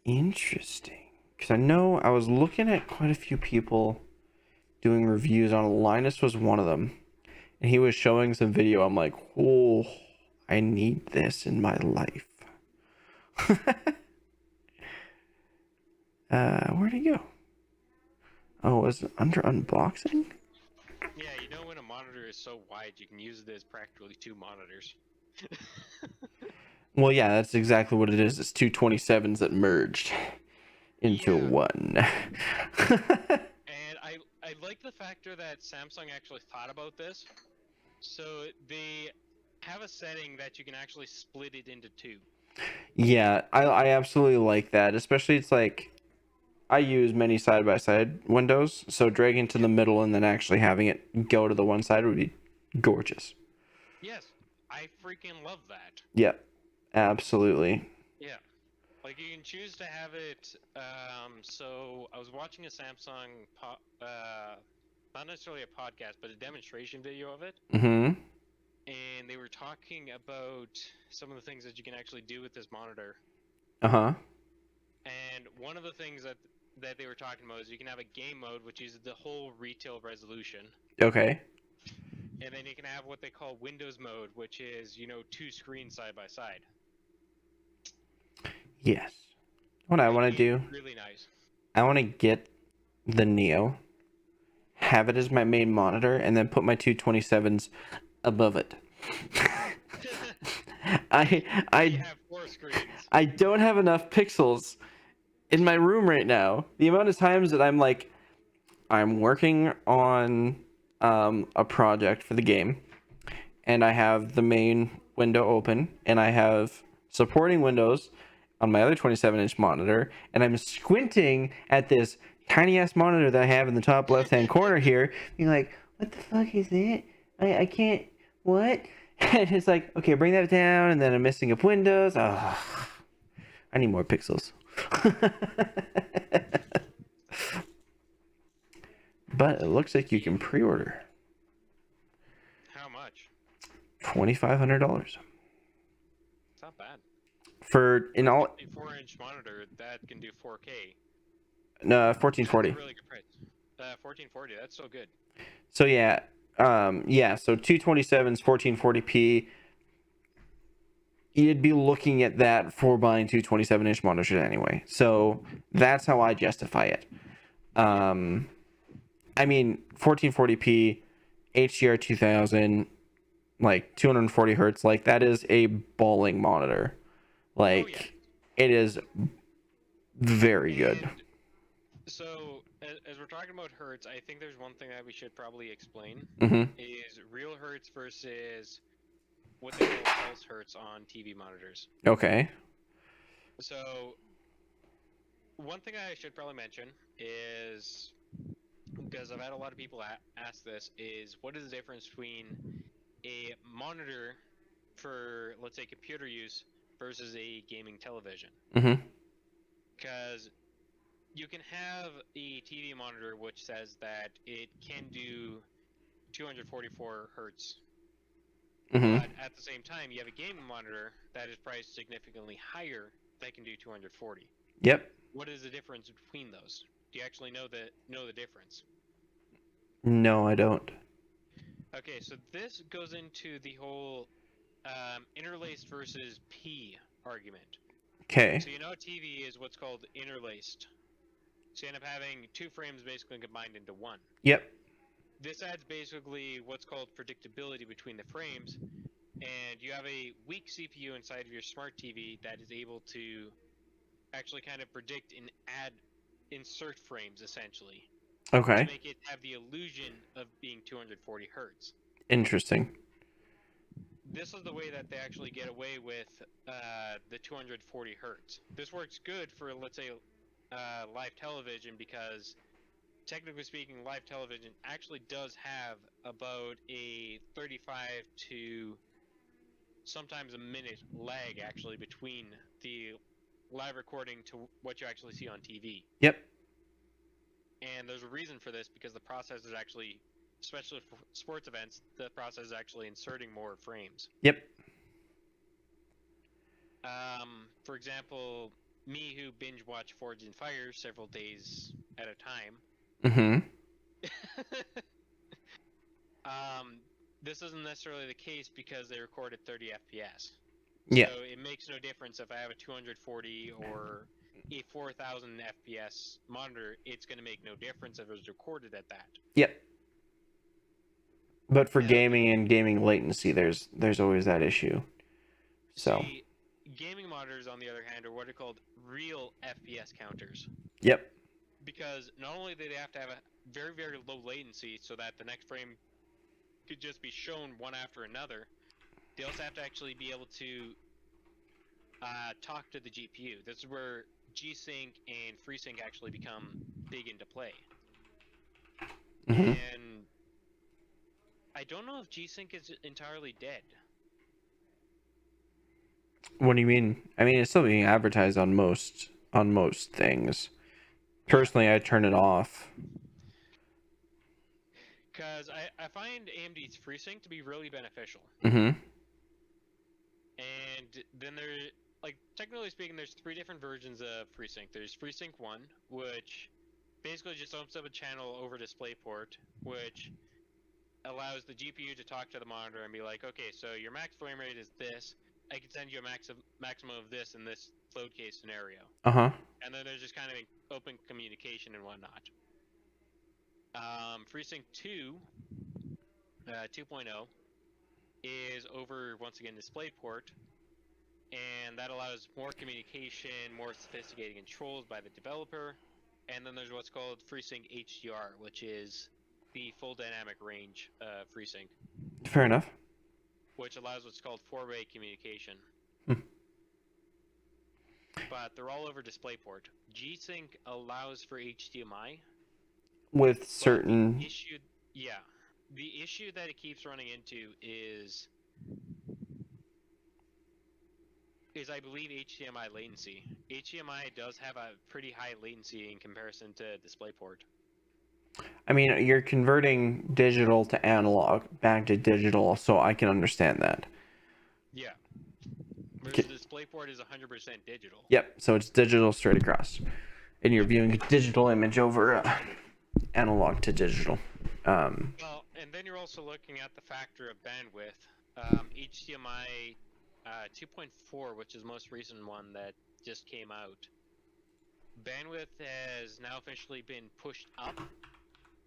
Because I know I was looking at quite a few people doing reviews on it. Linus was one of them. And he was showing some video. I'm like, oh, I need this in my life. Where'd he go? Oh, was it under unboxing? Yeah, you know when a monitor is so wide, you can use it as practically 2 monitors. Well, yeah, that's exactly what it is. It's two 27s that merged into Yeah. one. And I like the factor that Samsung actually thought about this. So they have a setting that you can actually split it into 2. Yeah, I absolutely like that. Especially it's like I use many side by side windows, so dragging to the middle and then actually having it go to the one side would be gorgeous. Yes, I freaking love that. Yep, absolutely. Yeah. Like you can choose to have it. So I was watching a Samsung, not necessarily a podcast, but a demonstration video of it, Mm-hmm. and they were talking about some of the things that you can actually do with this monitor. Uh-huh. And one of the things that they were talking about is you can have a game mode, which is the whole retail resolution, Okay. and then you can have what they call Windows mode, which is 2 screens side by side. Yes. What I want to do, Really nice. I want to get the Neo, have it as my main monitor, and then put my two 27s above it. I You have 4 screens. I don't have enough pixels in my room right now. The amount of times that I'm working on a project for the game, and I have the main window open, and I have supporting windows on my other 27-inch monitor, and I'm squinting at this tiny ass monitor that I have in the top left hand corner here, being like, "What the fuck is it? I can't. What?" And it's like, okay, bring that down, and then I'm messing up windows. Oh, I need more pixels. But it looks like you can pre-order How much? $2,500 It's not bad. for in all 4-inch monitor that can do 4K. no That's 1440. a really good price. 1440. That's so good. So yeah, so 227s 1440p. You'd be looking at that for buying two 27-inch monitors anyway. So that's how I justify it. I mean 1440p, HDR 2000, like 240 hertz, like that is a balling monitor. Like it is very good. And so, as we're talking about hertz, I think there's one thing that we should probably explain is real hertz versus what they call pulse hertz on TV monitors. Okay. So, one thing I should probably mention is, because I've had a lot of people ask this, is what is the difference between a monitor for, let's say, computer use versus a gaming television? Because you can have a TV monitor which says that it can do 244 hertz. But at the same time, you have a gaming monitor that is priced significantly higher that can do 240. Yep. What is the difference between those? Do you actually know the difference? No, I don't. Okay, so this goes into the whole interlaced versus P argument. Okay. So TV is what's called interlaced. So you end up having 2 frames basically combined into 1. Yep. This adds basically what's called predictability between the frames, and you have a weak CPU inside of your smart TV that is able to actually kind of predict and insert frames essentially. Okay. To make it have the illusion of being 240 hertz. Interesting. This is the way that they actually get away with the 240 hertz. This works good for, let's say, live television because, technically speaking, live television actually does have about a 35 to sometimes a minute lag actually between the live recording to what you actually see on TV. Yep. And there's a reason for this because the process is actually, especially for sports events, the process is actually inserting more frames. Yep. For example, me who binge watch Forged in Fire several days at a time. this isn't necessarily the case because they record at 30 FPS. Yeah. So it makes no difference if I have a 240 or a 4000 FPS monitor. It's going to make no difference if it was recorded at that. Yep. But for And gaming and gaming latency, there's always that issue. So. See, gaming monitors, on the other hand, are what are called real FPS counters. Yep. Because not only do they have to have a very, very low latency so that the next frame could just be shown one after another, they also have to actually be able to talk to the GPU. This is where G-Sync and FreeSync actually become big into play. Mm-hmm. And I don't know if G-Sync is entirely dead. What do you mean? I mean, it's still being advertised on most things. Personally, I turn it off. Because I find AMD's FreeSync to be really beneficial. Mm-hmm. And then technically speaking, there's 3 different versions of FreeSync. There's FreeSync 1, which basically just opens up a channel over DisplayPort, which allows the GPU to talk to the monitor and be like, okay, so your max frame rate is this. I can send you a maximum of this in this load case scenario. Uh-huh. And then there's just kind of open communication and whatnot. FreeSync 2, 2.0, is over, once again, DisplayPort, and that allows more communication, more sophisticated controls by the developer. And then there's what's called FreeSync HDR, which is the full dynamic range FreeSync. Fair enough. Which allows what's called 4-way communication. But they're all over DisplayPort. G-Sync allows for HDMI. With certain... The issue that it keeps running into is I believe HDMI latency. HDMI does have a pretty high latency in comparison to DisplayPort. I mean, you're converting digital to analog back to digital, so I can understand that. Yeah. Whereas DisplayPort is 100% digital. Yep, so it's digital straight across. And you're viewing a digital image over analog to digital. Well, and then you're also looking at the factor of bandwidth. HDMI 2.4, which is the most recent one that just came out. Bandwidth has now officially been pushed up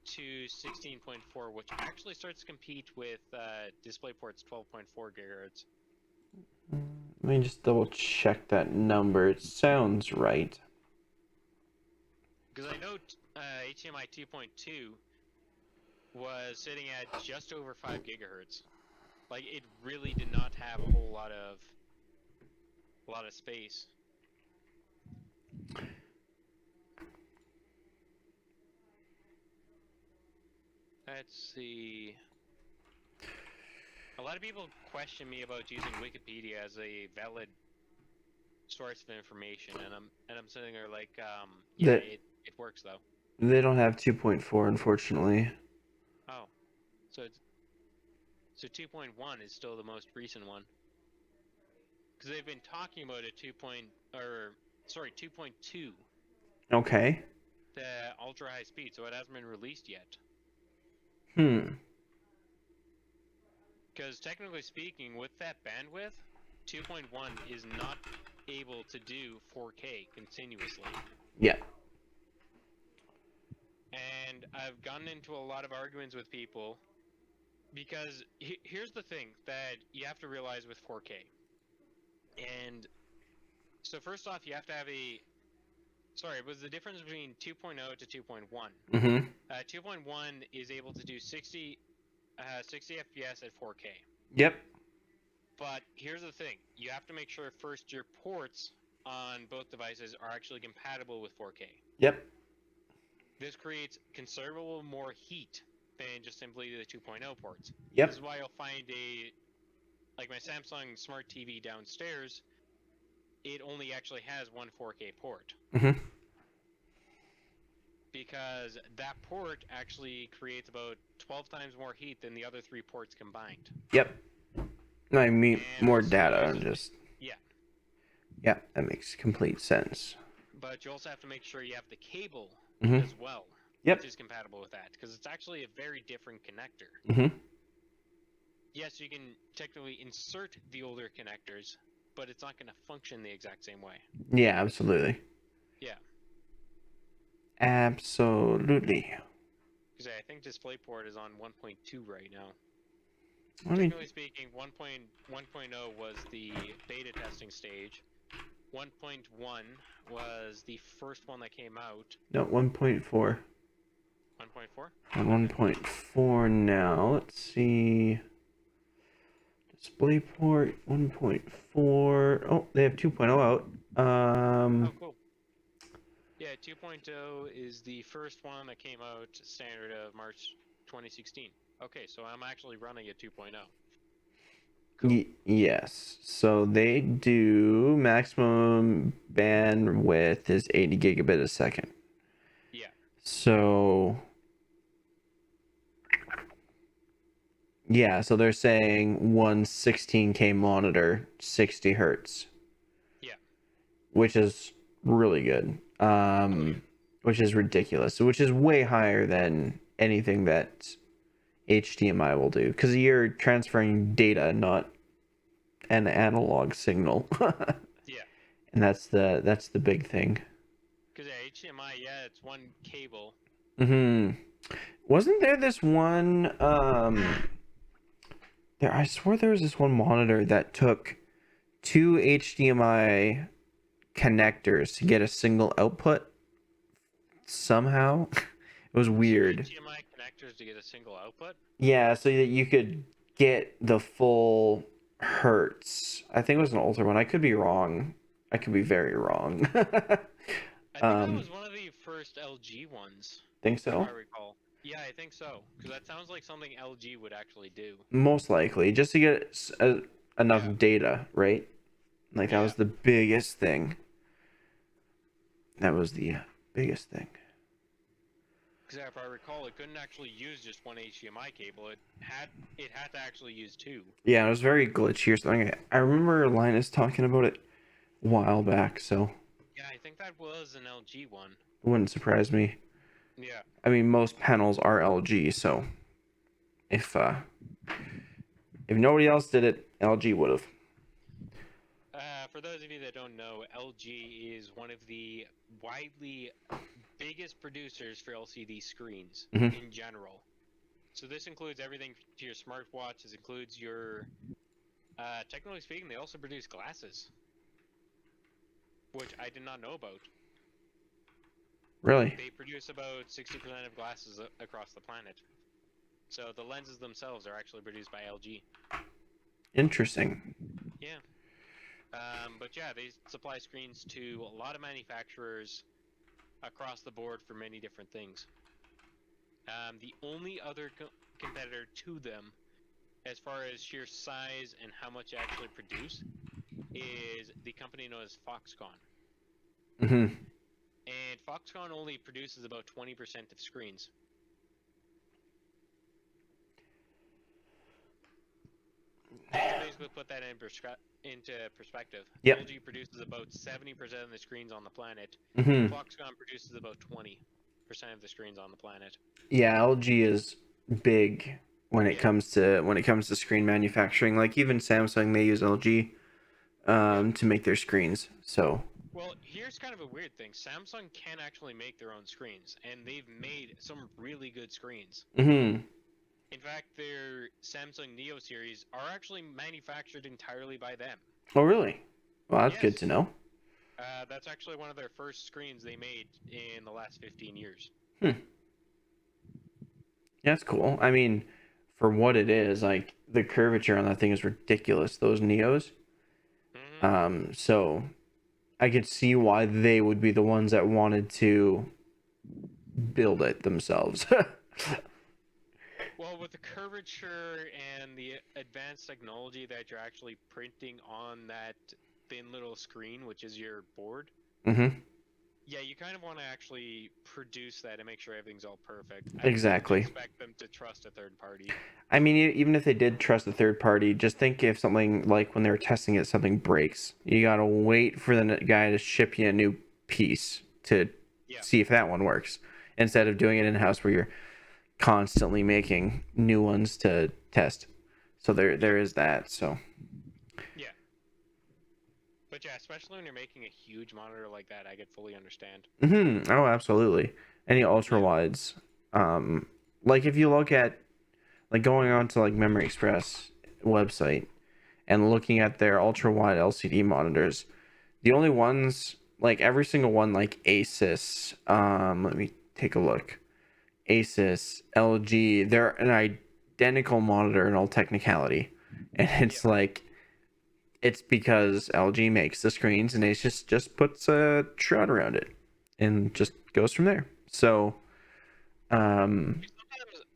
to 16.4, which actually starts to compete with DisplayPort's 12.4 gigahertz. Let me just double check that number. It sounds right. Because I know HDMI 2.2 was sitting at just over 5 gigahertz. Like, it really did not have a whole lot of space. Let's see. A lot of people question me about using Wikipedia as a valid source of information, and I'm sitting there like, it works though. They don't have 2.4, unfortunately. Oh, so 2.1 is still the most recent one. Because they've been talking about a 2.2. Okay. The ultra high speed, so it hasn't been released yet. Because technically speaking, with that bandwidth, 2.1 is not able to do 4K continuously. Yeah. And I've gotten into a lot of arguments with people because here's the thing that you have to realize with 4K. And so first off, you have to have it was the difference between 2.0 to 2.1. 2.1 is able to do 60 FPS at 4K. Yep. But here's the thing. You have to make sure first your ports on both devices are actually compatible with 4K. Yep. This creates considerable more heat than just simply the 2.0 ports. Yep. This is why you'll find like my Samsung Smart TV downstairs, it only actually has one 4K port. Because that port actually creates about 12 times more heat than the other 3 ports combined. Yep. I mean, And more also data, and just... Yeah. Yeah, that makes complete sense. But you also have to make sure you have the cable as well. Yep. Which is compatible with that, because it's actually a very different connector. yes, you can technically insert the older connectors, but it's not going to function the exact same way. Yeah, absolutely. Yeah. Absolutely. Because I think DisplayPort is on 1.2 right now. I mean, Technically speaking, 1.0 was the beta testing stage. 1.1 was the first one that came out. no, 1.4. 1.4? On 1.4 now. Let's see. DisplayPort 1.4. Oh, they have 2.0 out. Oh, cool. Yeah, 2.0 is the first one that came out standard of March 2016. Okay, so I'm actually running a 2.0. Cool. Yes. So they do maximum bandwidth is 80 gigabit a second. Yeah. So yeah, so they're saying one 16K monitor, 60 hertz. Yeah. Which is really good. Which is ridiculous. Which is way higher than anything that HDMI will do, because you're transferring data, not an analog signal. Yeah. And that's the big thing. Because HDMI, yeah, it's one cable. Wasn't there this one there, I swear there was this one monitor that took two HDMI connectors to get a single output somehow. It was weird. HDMI connectors to get a single output? Yeah, so that you could get the full hertz. I think it was an older one. I could be wrong. I could be very wrong. I think that was one of the first LG ones, Think if so? I recall. Yeah, I think so. Because that sounds like something LG would actually do. Most likely, just to get enough Yeah. data, right? Like that Yeah. was the biggest thing. That was the biggest thing. Because if I recall, it couldn't actually use just one HDMI cable. It had to actually use two. Yeah, it was very glitchy or something. I remember Linus talking about it a while back, so Yeah, I think that was an LG one. it wouldn't surprise me. Yeah. I mean, most panels are LG, so if nobody else did it, LG would have. For those of you that don't know, LG is one of the widely biggest producers for LCD screens in general. So this includes everything to your smartwatch. This includes your, technically speaking, they also produce glasses, which I did not know about. Really? They produce about 60% of glasses across the planet. So the lenses themselves are actually produced by LG. Interesting. Yeah. But yeah, they supply screens to a lot of manufacturers across the board for many different things. The only other competitor to them, as far as sheer size and how much they actually produce, is the company known as Foxconn. And Foxconn only produces about 20% of screens. Just to basically put that into perspective, Yep. LG produces about 70% of the screens on the planet. Mm-hmm. Foxconn produces about 20% of the screens on the planet. Yeah, LG is big when it comes to screen manufacturing. Like even Samsung, they use LG to make their screens. So well, here's kind of a weird thing. Samsung can actually make their own screens, and they've made some really good screens. In fact, their Samsung Neo series are actually manufactured entirely by them. Oh, really? Well, that's good to know. That's actually one of their first screens they made in the last 15 years. That's cool. I mean, for what it is, like the curvature on that thing is ridiculous. Those Neos. So I could see why they would be the ones that wanted to build it themselves. Well, with the curvature and the advanced technology that you're actually printing on that thin little screen, which is your board, yeah, you kind of want to actually produce that and make sure everything's all perfect. Exactly. I wouldn't expect them to trust a third party. I mean, even if they did trust a third party, just think if something, like when they were testing it, something breaks. You gotta wait for the guy to ship you a new piece to see if that one works, instead of doing it in-house where you're constantly making new ones to test. So there is that. So Yeah. But yeah, especially when you're making a huge monitor like that, I could fully understand. oh, absolutely. Any ultra Yeah. wides, like if you look at like going on to like Memory Express website and looking at their ultra wide LCD monitors, the only ones like every single one like Asus, let me take a look. Asus, LG, they're an identical monitor in all technicality. And Yeah. it's like it's because LG makes the screens and just puts a shroud around it and just goes from there. So, um,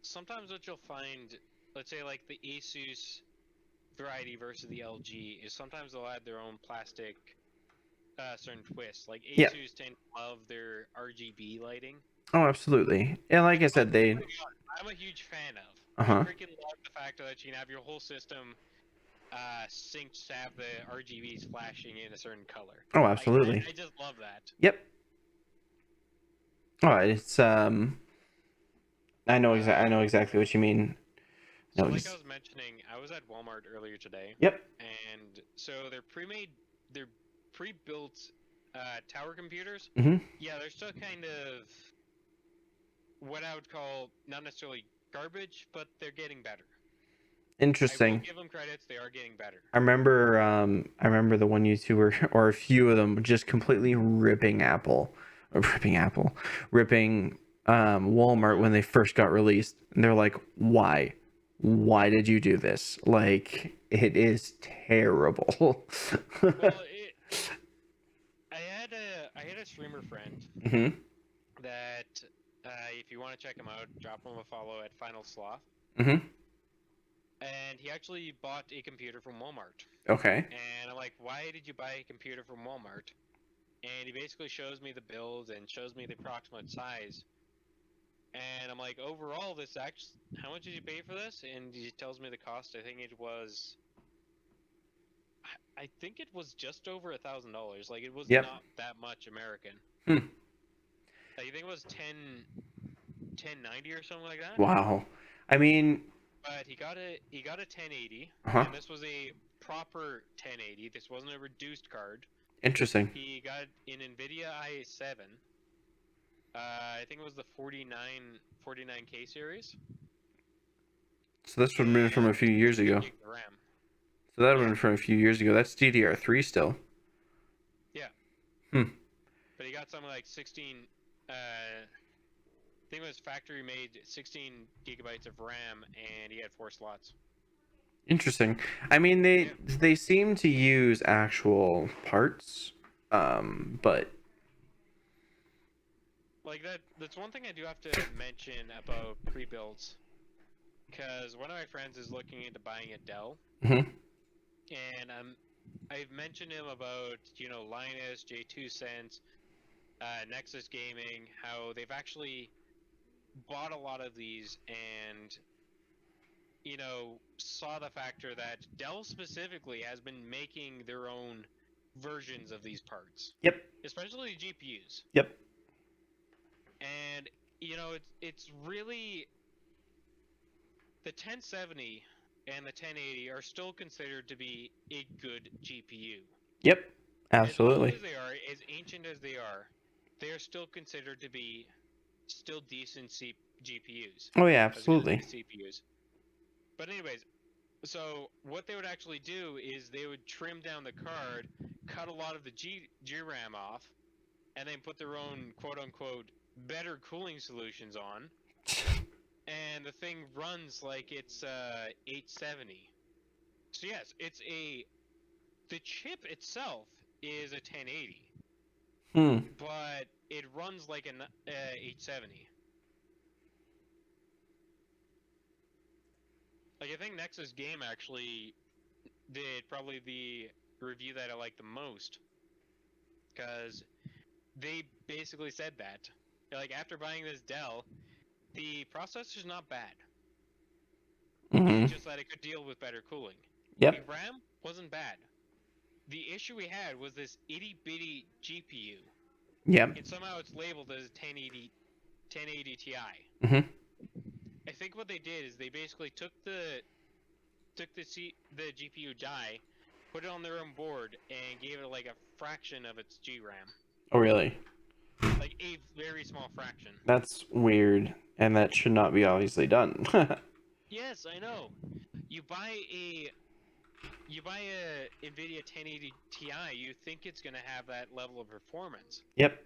Sometimes what you'll find, let's say like the Asus variety versus the LG, is sometimes they'll add their own plastic certain twists. Like yeah. Asus tend to love their RGB lighting. Oh, absolutely. And like I Oh said, they my god, I'm a huge fan of. I uh-huh. freaking love the fact that you can have your whole system synced to have the RGBs flashing in a certain color. Oh, Like absolutely. I just love that. Yep. Oh, it's I know Um, exactly what you mean. so No, like I just was mentioning, I was at Walmart earlier today, yep. and so they're pre-built tower computers. Mhm. Yeah, they're still kind of what I would call not necessarily garbage, but they're getting better. I will Interesting. give them credits; they are getting better. I remember the one YouTuber or a few of them just completely ripping Apple or ripping Walmart when they first got released. And they're like, "Why? Why did you do this? Like it is terrible." Well, I had a streamer friend Mhm. that if you want to check him out, drop him a follow at Final Sloth. Mhm. And he actually bought a computer from Walmart. Okay. And I'm like, why did you buy a computer from Walmart? And he basically shows me the build and shows me the approximate size. And I'm like, overall, this actually, how much did you pay for this? And he tells me the cost. I think it was just over $1,000. Like it was Yep. not that much American. Hmm. Like, I think it was 1090 or something like that. Wow. I mean, But he got a 1080, huh. and this was a proper 1080. This wasn't a reduced card. Interesting. He got an NVIDIA i7. I think it was the 49K series, So this would have been from a and few years 16 ago. gigs of RAM. So that would have Yeah, been from a few years ago. That's DDR3 still. yeah. Hmm. But he got something like 16. I think it was factory made 16 gigabytes of RAM, and he had 4 slots. Interesting. I mean, Yeah. they seem to use actual parts, but Like that's one thing I do have to mention about pre-builds, because one of my friends is looking into buying a Dell, mhm. and I've mentioned him about Linus, J2 Sense, Nexus Gaming, how they've actually bought a lot of these and saw the factor that Dell specifically has been making their own versions of these parts, Yep. especially GPUs, Yep. and it's really the 1070 and the 1080 are still considered to be a good GPU. Yep. As old Absolutely. as they are, as ancient as they are still considered to be still decent GPUs. Oh yeah, I was gonna absolutely. say CPUs. But anyways, so what they would actually do is they would trim down the card, cut a lot of the GRAM off, and then put their own quote unquote better cooling solutions on, and the thing runs like it's 870. So yes, the chip itself is a 1080, Hmm. but it runs like an 870. Like I think Nexus Game actually did probably the review that I like the most, because they basically said that like after buying this Dell, the processor's not bad. It's Mhm. just that it could deal with better cooling. The Yep. RAM wasn't bad. The issue we had was this itty bitty GPU, Yep. and somehow it's labeled as 1080 Ti. Mhm. I think what they did is they basically took the took the GPU die, put it on their own board, and gave it like a fraction of its GRAM. Oh, really? Like a very small fraction. That's weird, and that should not be obviously done. Yes, I know. You buy a NVIDIA 1080 Ti, you think it's going to have that level of performance. Yep.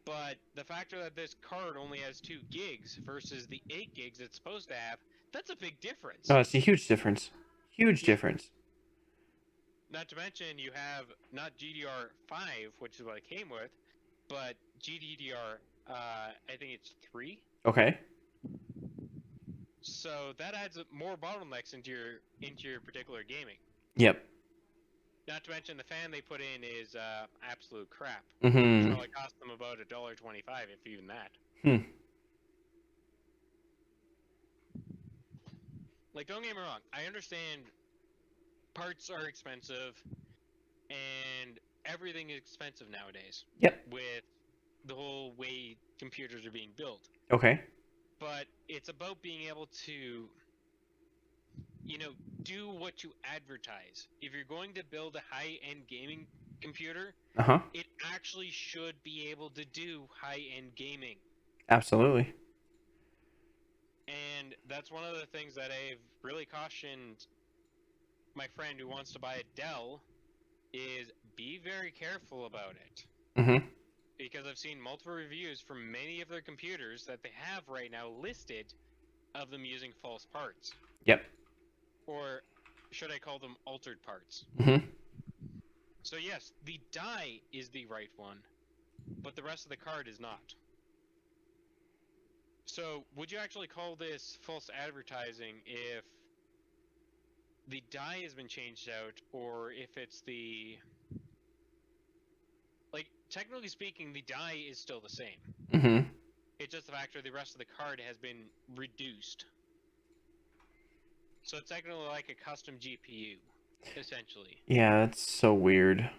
But the factor that this card only has 2 gigs versus the 8 gigs it's supposed to have, that's a big difference. Oh, it's a huge difference. Huge difference. Not to mention you have not GDR5, which is what it came with, but GDDR, I think it's 3. Okay. So that adds more bottlenecks into your particular gaming. Yep. Not to mention the fan they put in is absolute crap. Mm-hmm. It probably cost them about $1.25, if even that. Like, don't get me wrong, I understand parts are expensive and everything is expensive nowadays. Yep. With the whole way computers are being built. Okay. But it's about being able to, do what you advertise. If you're going to build a high-end gaming computer, it actually should be able to do high-end gaming. Absolutely. And that's one of the things that I've really cautioned my friend who wants to buy a Dell is be very careful about it. Mm-hmm. Because I've seen multiple reviews from many of their computers that they have right now listed of them using false parts. Yep. Or should I call them altered parts? Mm-hmm. So yes, the die is the right one, but the rest of the card is not. So would you actually call this false advertising if the die has been changed out, or if it's the... Like, technically speaking, the die is still the same. Mm-hmm. It's just the fact that the rest of the card has been reduced. So it's technically like a custom GPU, essentially. Yeah, that's so weird.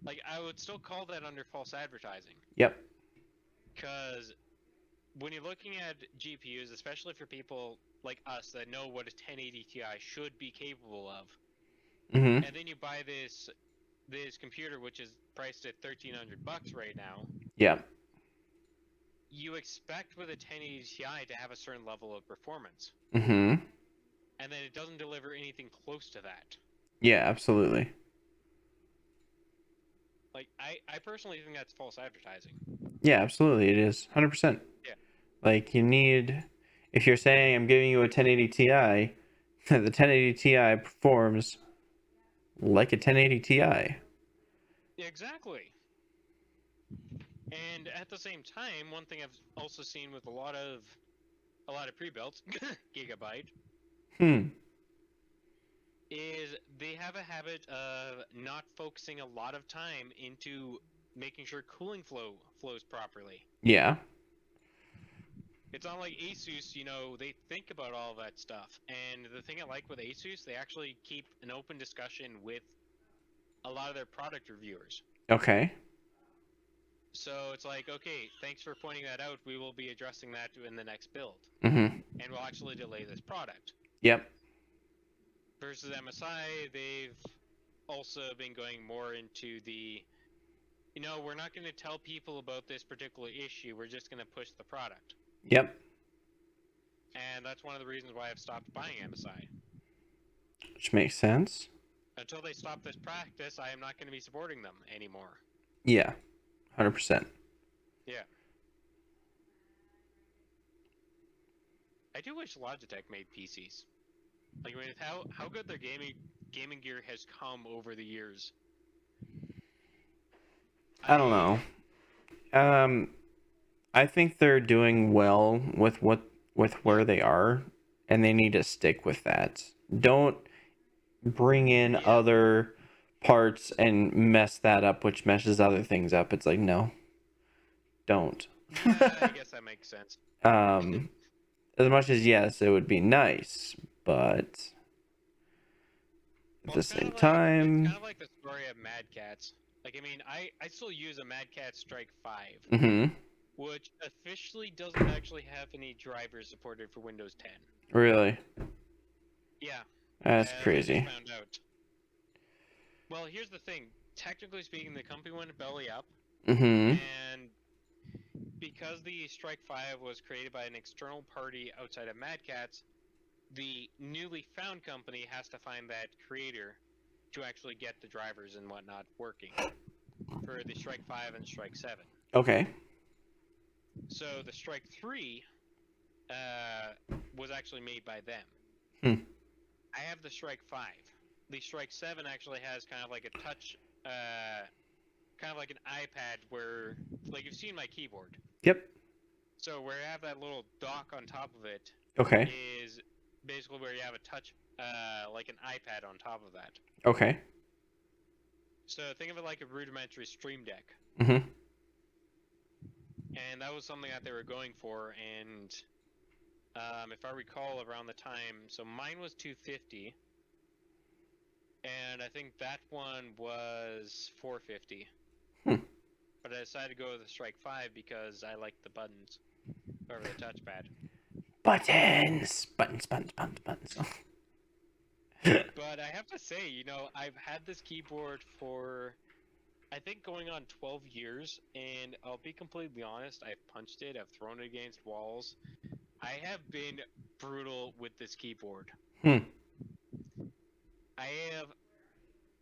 Like, I would still call that under false advertising. Yep. Because when you're looking at GPUs, especially for people like us that know what a 1080 Ti should be capable of, Mm-hmm. and then you buy this computer which is priced at $1,300 right now. Yeah. You expect with a 1080 Ti to have a certain level of performance. Mm-hmm. And then it doesn't deliver anything close to that. Yeah, absolutely. Like, I personally think that's false advertising. Yeah, absolutely. It is 100%. Yeah. Like, you need, if you're saying I'm giving you a 1080 Ti, the 1080 Ti performs like a 1080 Ti. Exactly. And at the same time, one thing I've also seen with a lot of pre-built Gigabyte is they have a habit of not focusing a lot of time into making sure cooling flows properly. Yeah. It's not like Asus, they think about all that stuff. And the thing I like with Asus, they actually keep an open discussion with a lot of their product reviewers. Okay. So it's like, okay, thanks for pointing that out. We will be addressing that in the next build. Mm-hmm. And we'll actually delay this product. Yep. Versus MSI, they've also been going more into the, we're not going to tell people about this particular issue. We're just going to push the product. Yep. And that's one of the reasons why I've stopped buying MSI. Which makes sense. Until they stop this practice, I am not going to be supporting them anymore. Yeah. 100%. Yeah. I do wish Logitech made PCs. Like, I mean, how good their gaming gear has come over the years. I don't know. I think they're doing well with where they are, and they need to stick with that. Don't bring in other parts and mess that up, which meshes other things up. It's like, no, don't. I guess that makes sense. As much as yes, it would be nice, but at the same time, it's kind of like the story of Mad Catz. Like, I mean, I still use a Mad Catz Strike 5, mm-hmm. which officially doesn't actually have any drivers supported for Windows 10. Really? Yeah, Yeah. That's They just crazy. found out. Well, here's the thing. Technically speaking, the company went belly up, Mm-hmm. and because the Strike 5 was created by an external party outside of Mad Catz, the newly found company has to find that creator to actually get the drivers and whatnot working for the Strike 5 and Strike 7. Okay. So the Strike 3 was actually made by them. Hmm. I have the Strike 5. The Strike 7 actually has kind of like a touch, kind of like an iPad where, like you've seen my keyboard. Yep. So where I have that little dock on top of it Okay. is basically where you have a touch, like an iPad on top of that. Okay. So think of it like a rudimentary Stream Deck. Mm-hmm. And that was something that they were going for, and if I recall around the time, so mine was 250, and I think that one was 450. Hmm. But I decided to go with the Strike 5 because I like the buttons over the touchpad. Buttons. Buttons. But I have to say, you know, I've had this keyboard for, I think, going on 12 years, and I'll be completely honest, I've punched it, I've thrown it against walls. I have been brutal with this keyboard. Hmm.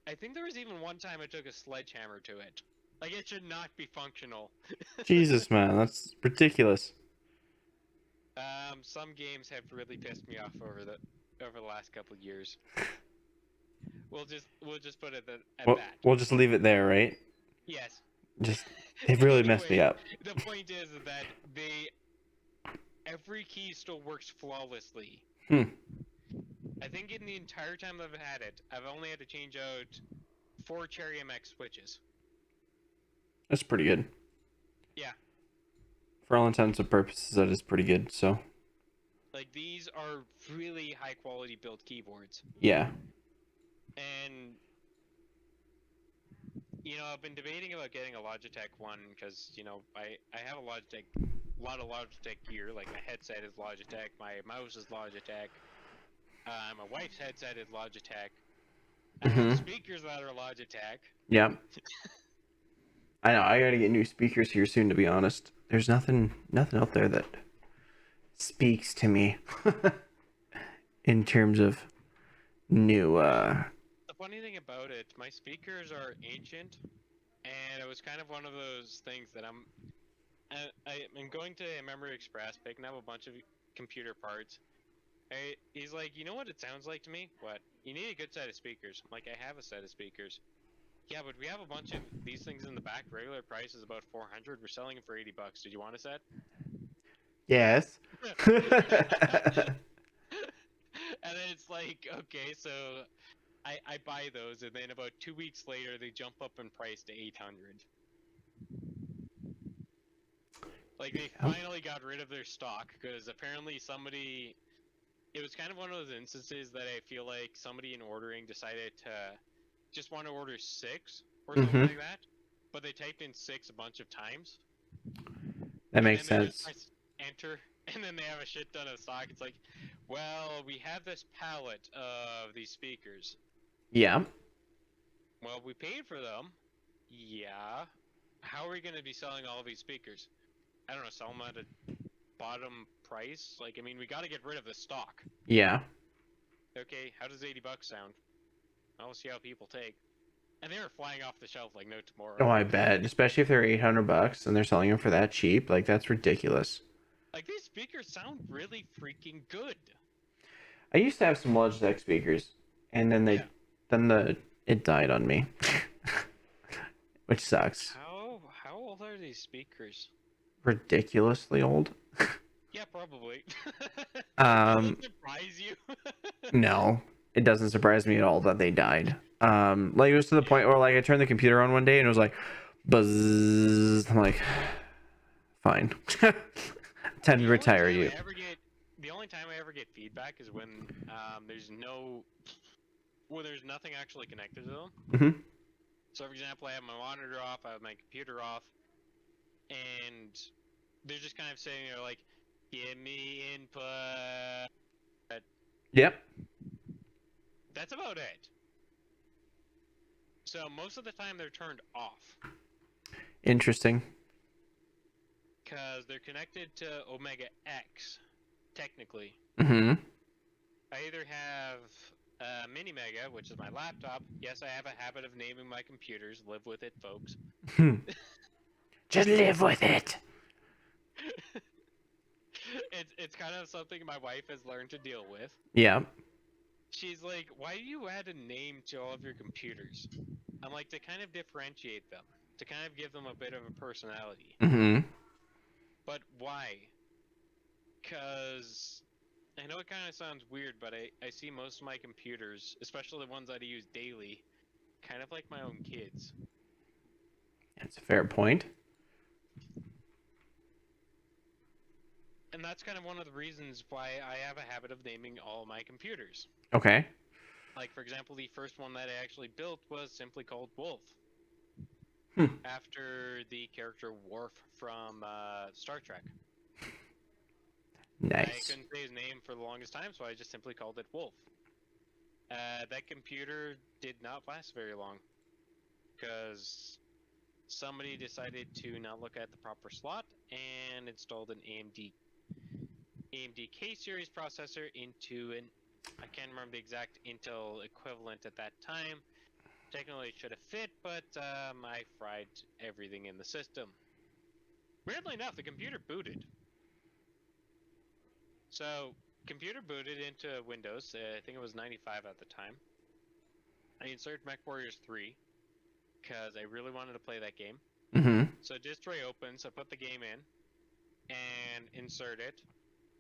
I think there was even one time I took a sledgehammer to it. Like, it should not be functional. Jesus, man, that's ridiculous. Some games have really pissed me off over the last couple of years. We'll just put it at that. We'll just leave it there, right? Yes. Just they've really messed me Anyway, up. The point is that every key still works flawlessly. Hmm. I think in the entire time I've had it, I've only had to change out 4 Cherry MX switches. That's pretty good. Yeah. For all intents and purposes, that is pretty good. So. Like, these are really high quality built keyboards. Yeah. And you know, I've been debating about getting a Logitech one because, you know, I have a lot of Logitech gear. Like, my headset is Logitech, my mouse is Logitech, my wife's headset is Logitech. I have speakers that are Logitech. Yeah. I know. I gotta get new speakers here soon. To be honest, there's nothing out there that speaks to me in terms of new. The funny thing about it, my speakers are ancient, and it was kind of one of those things that I'm going to Memory Express, picking up a bunch of computer parts. He's like, you know what it sounds like to me? What? You need a good set of speakers. I'm like, I have a set of speakers. Yeah, but we have a bunch of these things in the back. Regular price is about 400. We're selling them for $80. Did you want a set? Yes. And then it's like, okay, so I buy those, and then about 2 weeks later, they jump up in price to 800. Like, they finally got rid of their stock, because apparently somebody... It was kind of one of those instances that I feel like somebody in ordering decided to just want to order 6 or something like that, but they typed in 6 a bunch of times. That makes sense. Press enter, and then they have a shit ton of stock. It's like, well, we have this palette of these speakers. Yeah. Well, we paid for them. Yeah. How are we going to be selling all of these speakers? I don't know, sell them at a bottom price? Like, I mean, we got to get rid of the stock. Yeah. Okay, how does $80 sound? I'll see how people take. And they were flying off the shelf like no tomorrow. Oh, I bet. Especially if they're $800 and they're selling them for that cheap. Like, that's ridiculous. Like, these speakers sound really freaking good. I used to have some Logitech speakers, and then it died on me, which sucks. How old are these speakers? Ridiculously old. Yeah, probably. Does that surprise you? No, it doesn't surprise me at all that they died. Like, it was to the point where, like, I turned the computer on one day and it was like, buzz. I'm like, fine. Time to retire you. The only time I ever get feedback is when there's nothing actually connected to them. Mm-hmm. So, for example, I have my monitor off, I have my computer off, and they're just kind of sitting there like, give me input. Yep. That's about it. So most of the time they're turned off Interesting. because they're connected to Omega X, technically. Mm-hmm. I either have Mini Mega, which is my laptop. Yes, I have a habit of naming my computers. Live with it, folks. Just live with it. It's kind of something my wife has learned to deal with. Yeah. She's like, why do you add a name to all of your computers? I'm like, to kind of differentiate them, to kind of give them a bit of a personality. Mm-hmm. But why? Because I know it kind of sounds weird, but I see most of my computers, especially the ones that I use daily, kind of like my own kids. That's a fair point. And that's kind of one of the reasons why I have a habit of naming all my computers. Okay. Like, for example, the first one that I actually built was simply called Wolf. After the character Worf from Star Trek. Nice. I couldn't say his name for the longest time, so I just simply called it Wolf. That computer did not last very long. Because somebody decided to not look at the proper slot and installed an AMD K-series processor into an, I can't remember the exact Intel equivalent at that time. Technically it should have fit, but I fried everything in the system. Weirdly enough, the computer booted. So, computer booted into Windows, I think it was 95 at the time. I inserted MechWarriors 3, because I really wanted to play that game. Mm-hmm. So disk tray opens, I put the game in, and insert it.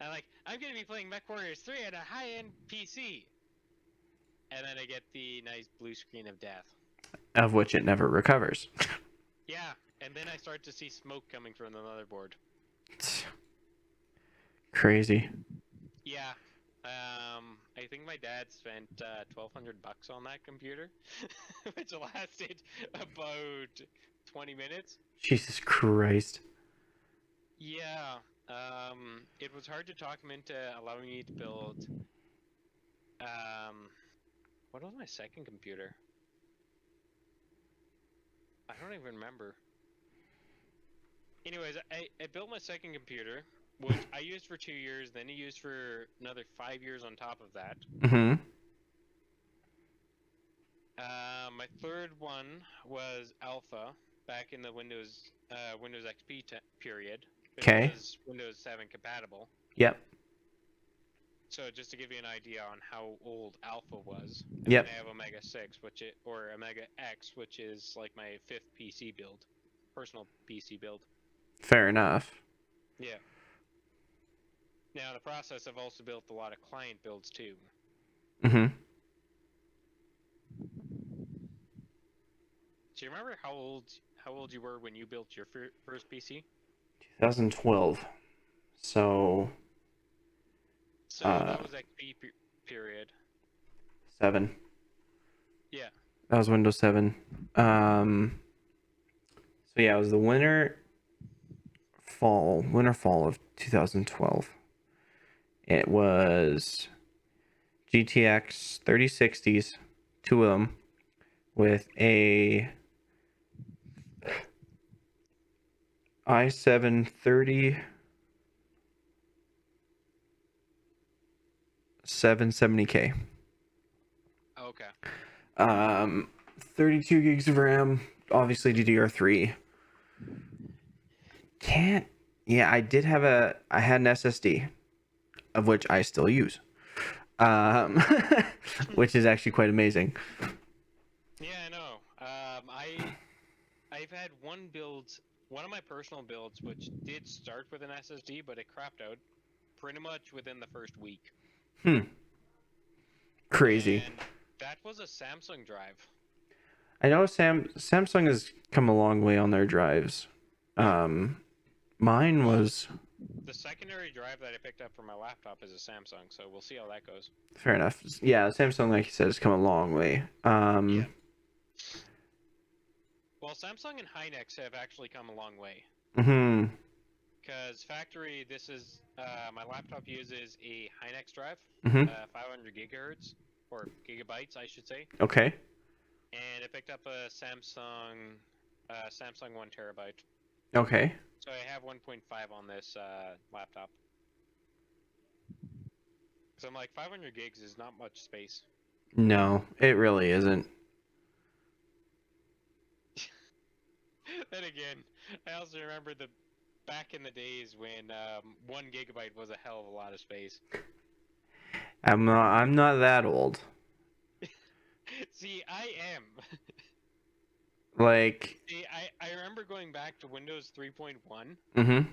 I'm like, I'm going to be playing MechWarriors 3 at a high-end PC! And then I get the nice blue screen of death. Of which it never recovers. Yeah, and then I start to see smoke coming from the motherboard. Crazy. Yeah. I think my dad spent $1,200 on that computer, which lasted about 20 minutes. Jesus Christ. Yeah. It was hard to talk him into allowing me to build. What was my second computer? I don't even remember. Anyways, I built my second computer, which I used for 2 years, then I used for another 5 years on top of that. Mm-hmm. My third one was Alpha, back in the Windows XP period. Okay. It was Windows 7 compatible. Yep. So just to give you an idea on how old Alpha was, Yep. I have Omega 6, or Omega X, which is like my 5th PC build, personal PC build. Fair enough. Yeah. Now in the process, I've also built a lot of client builds too. Mm-hmm. Do you remember how old you were when you built your first PC? 2012. So That was XP period. 7. Yeah. That was Windows 7. So yeah, it was the winter fall of 2012. It was GTX 3060s, 2 of them, with a i7 770K. Okay. 32 gigs of RAM, obviously DDR3. I had an SSD, of which I still use, which is actually quite amazing. Yeah, I know. I've had one of my personal builds, which did start with an SSD, but it crapped out pretty much within the first week. Crazy. And that was a Samsung drive. I know Samsung has come a long way on their drives. Mine was... The secondary drive that I picked up for my laptop is a Samsung, so we'll see how that goes. Fair enough. Yeah, Samsung, like you said, has come a long way. Yeah. Well, Samsung and Hynix have actually come a long way. Mm-hmm. Because factory, this is my laptop uses a Hynix drive, Mm-hmm. 500 gigahertz. or gigabytes, I should say. Okay. And it picked up a Samsung 1 terabyte. Okay. So I have 1.5 on this laptop. So I'm like, 500 gigs is not much space. No, it really isn't. Then again, I also remember the back in the days when 1 gigabyte was a hell of a lot of space. I'm not that old. See, I am. Like, See, I remember going back to Windows 3.1. mm-hmm.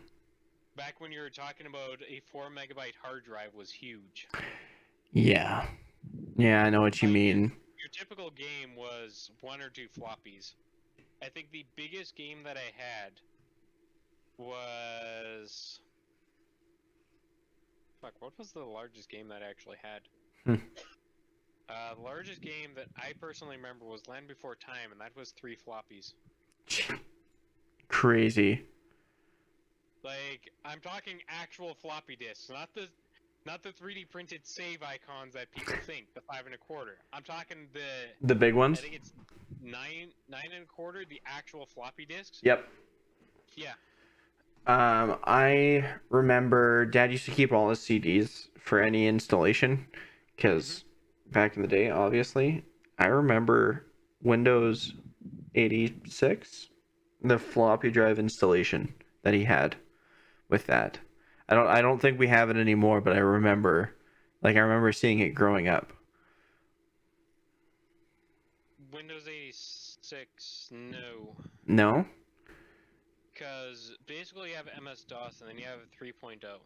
Back when you were talking about a 4 megabyte hard drive was huge. Yeah. Yeah, I know what you Like, mean. your typical game was 1 or 2 floppies. I think the biggest game that I had was... Fuck, what was the largest game that I actually had? Hmm. The largest game that I personally remember was Land Before Time, and that was 3 floppies. Crazy. Like, I'm talking actual floppy disks, not the 3D printed save icons that people think, the 5 1/4. I'm talking The big I ones? think it's 9 1/4, the actual floppy disks. Yep. Yeah. I remember Dad used to keep all his CDs for any installation, because back in the day, obviously, I remember Windows 86, the floppy drive installation that he had with that. I don't think we have it anymore, but I remember seeing it growing up. Windows 86, no. No? Because basically you have MS-DOS and then you have 3.0,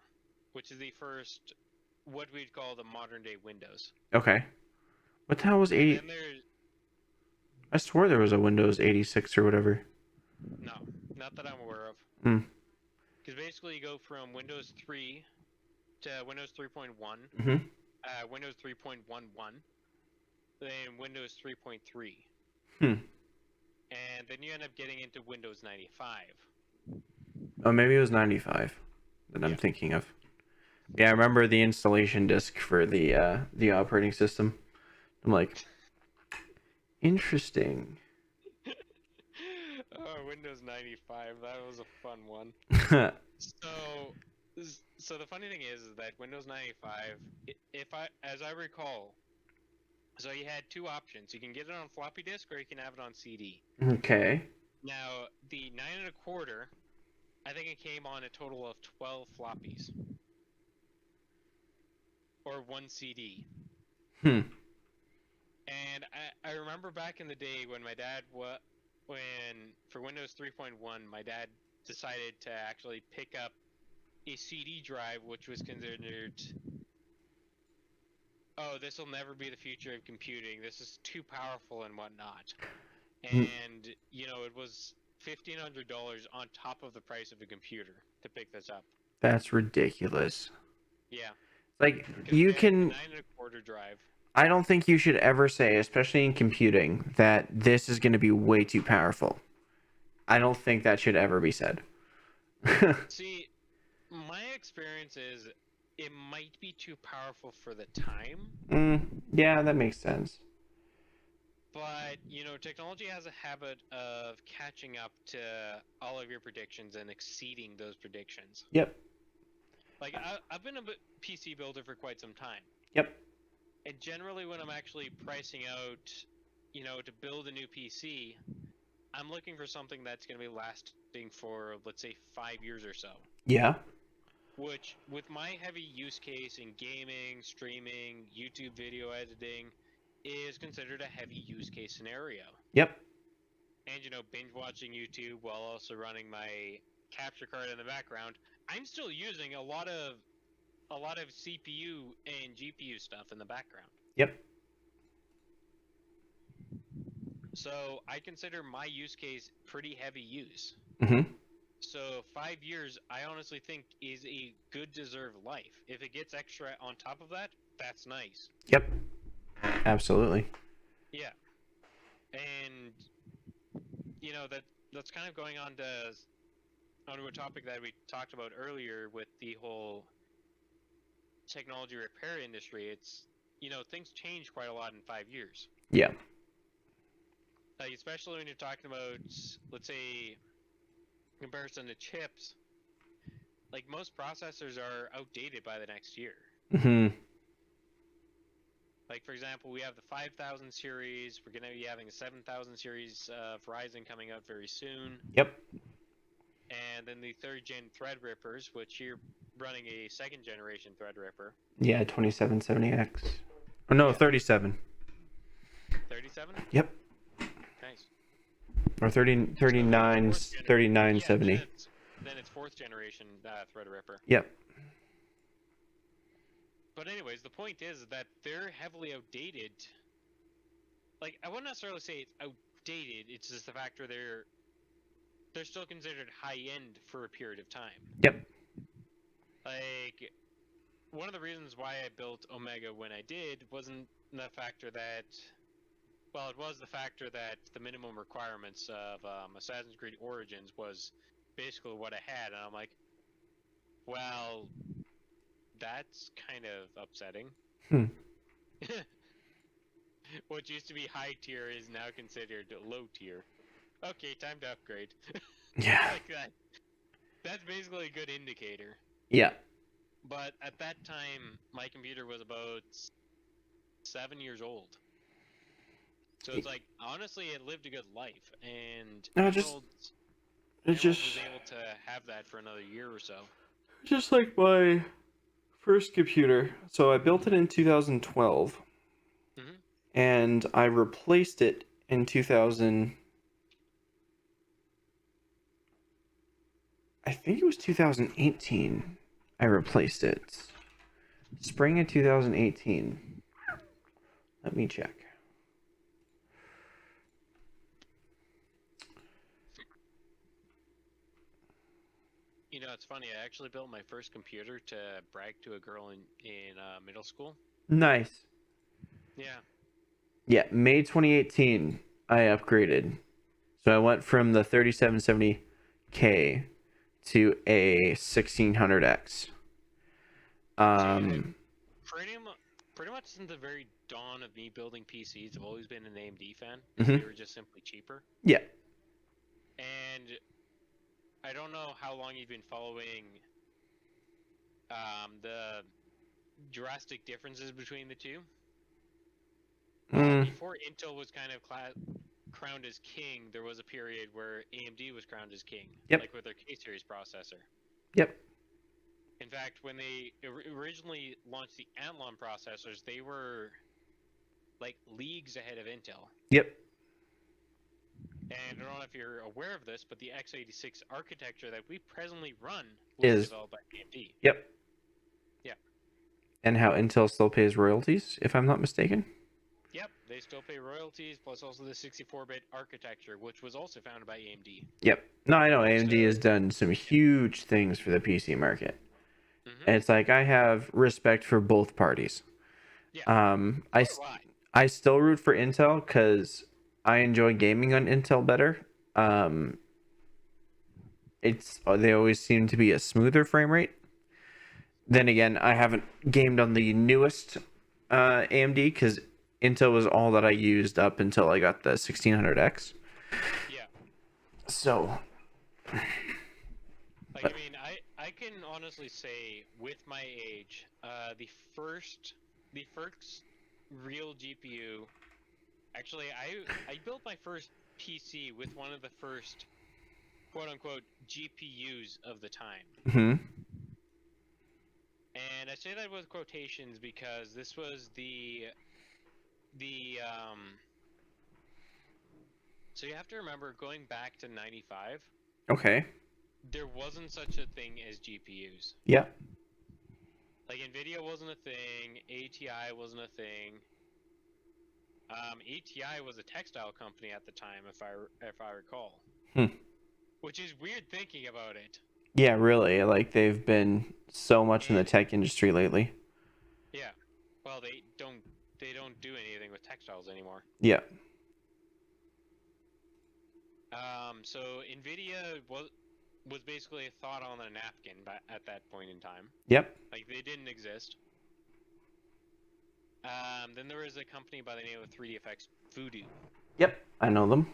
which is the first, what we'd call the modern day Windows. Okay. What the hell was And 80? then there's, I swore there was a Windows 86 or whatever. no, not that I'm aware of. Hmm. Because basically you go from Windows 3 to Windows 3.1, Mm-hmm. Windows 3.11, then Windows 3.3. Hmm. And then you end up getting into Windows 95. Oh, maybe it was 95 that I'm Yeah. thinking of. Yeah, I remember the installation disk for the operating system. I'm like, interesting. Oh, Windows 95, that was a fun one. So the funny thing is that Windows 95, as I recall, so you had 2 options. You can get it on floppy disk or you can have it on CD. Okay. Now, the 9 1/4, I think it came on a total of 12 floppies. Or 1 CD. Hmm. And I remember back in the day when my dad for Windows 3.1, my dad decided to actually pick up a CD drive, which was considered, oh, this will never be the future of computing. This is too powerful and whatnot. And, it was $1,500 on top of the price of a computer to pick this up. That's ridiculous. Yeah. Like, you can... 9 1/4 drive. I don't think you should ever say, especially in computing, that this is going to be way too powerful. I don't think that should ever be said. See, my experience is it might be too powerful for the time. Yeah, that makes sense. But, technology has a habit of catching up to all of your predictions and exceeding those predictions. Yep. Like, I've been a PC builder for quite some time. Yep. And generally when I'm actually pricing out, to build a new PC, I'm looking for something that's going to be lasting for, let's say, 5 years or so. Yeah. Which, with my heavy use case in gaming, streaming, YouTube video editing, is considered a heavy use case scenario. Yep. And, binge watching YouTube while also running my capture card in the background, I'm still using a lot of CPU and GPU stuff in the background. Yep. So I consider my use case pretty heavy use. Mm-hmm. So 5 years, I honestly think, is a good deserved life. If it gets extra on top of that, that's nice. Yep. Absolutely. Yeah. And, that's kind of going on onto a topic that we talked about earlier with the whole technology repair industry. It's things change quite a lot in 5 years. Yeah. Like, especially when you're talking about, let's say, comparison to chips. Like, most processors are outdated by the next year. Hmm. Like, for example, we have the 5000 series. We're going to be having a 7000 series of Ryzen coming out very soon. Yep. And then the 3rd gen Threadrippers, which you're running a 2nd generation Threadripper. Yeah, 2770X. Oh, no, Yeah. 37. 37? Yep. Nice. Or 3970. Yeah, then it's 4th generation Threadripper. Yep. But anyways, the point is that they're heavily outdated. Like, I wouldn't necessarily say it's outdated. It's just the fact that they're still considered high end for a period of time. Yep. Like, one of the reasons why I built Omega when I did wasn't the factor that, well, it was the factor that the minimum requirements of Assassin's Creed Origins was basically what I had, and I'm like, well, that's kind of upsetting. What used to be high tier is now considered low tier. Okay, time to upgrade. Yeah. Like that. That's basically a good indicator. Yeah. But at that time, my computer was about 7 years old. So it's like, honestly, it lived a good life, and Emerald was able to have that for another year or so. Just like my first computer. So I built it in 2012. Mm-hmm. And I replaced it in 2000. I think it was 2018. I replaced it. Spring of 2018. Let me check. It's funny. I actually built my first computer to brag to a girl in middle school. Nice. Yeah. Yeah, May 2018, I upgraded. So I went from the 3770K to a 1600X. Pretty much since the very dawn of me building PCs, I've always been an AMD fan. Mm-hmm. They were just simply cheaper. Yeah. And I don't know how long you've been following the drastic differences between the two. Before Intel was kind of crowned as king, there was a period where AMD was crowned as king. Yep. Like with their K-series processor. Yep. In fact, when they originally launched the Athlon processors, they were like leagues ahead of Intel. Yep. And I don't know if you're aware of this, but the x86 architecture that we presently run was developed by AMD. Yep. Yeah. And how Intel still pays royalties, if I'm not mistaken. Yep, they still pay royalties, plus also the 64-bit architecture, which was also founded by AMD. Yep. No, I know AMD has done some huge things for the PC market. Mm-hmm. And it's like I have respect for both parties. Yeah. I still root for Intel because I enjoy gaming on Intel better. They always seem to be a smoother frame rate. Then again, I haven't gamed on the newest AMD because Intel was all that I used up until I got the 1600X. Yeah. So. I mean, I can honestly say, with my age, the first real GPU. Actually, I built my first PC with one of the first quote-unquote GPUs of the time. Mm-hmm. And I say that with quotations because this was so you have to remember, going back to 95. Okay. There wasn't such a thing as GPUs. Yeah. Like, NVIDIA wasn't a thing, ATI wasn't a thing. ATI was a textile company at the time, if I recall. Which is weird thinking about it. Yeah, really. Like, they've been so much in the tech industry lately. Yeah. Well, they don't do anything with textiles anymore. Yeah. So NVIDIA was basically a thought on a napkin at that point in time. Yep. Like, they didn't exist. Then there was a company by the name of 3D Effects Voodoo. Yep, I know them.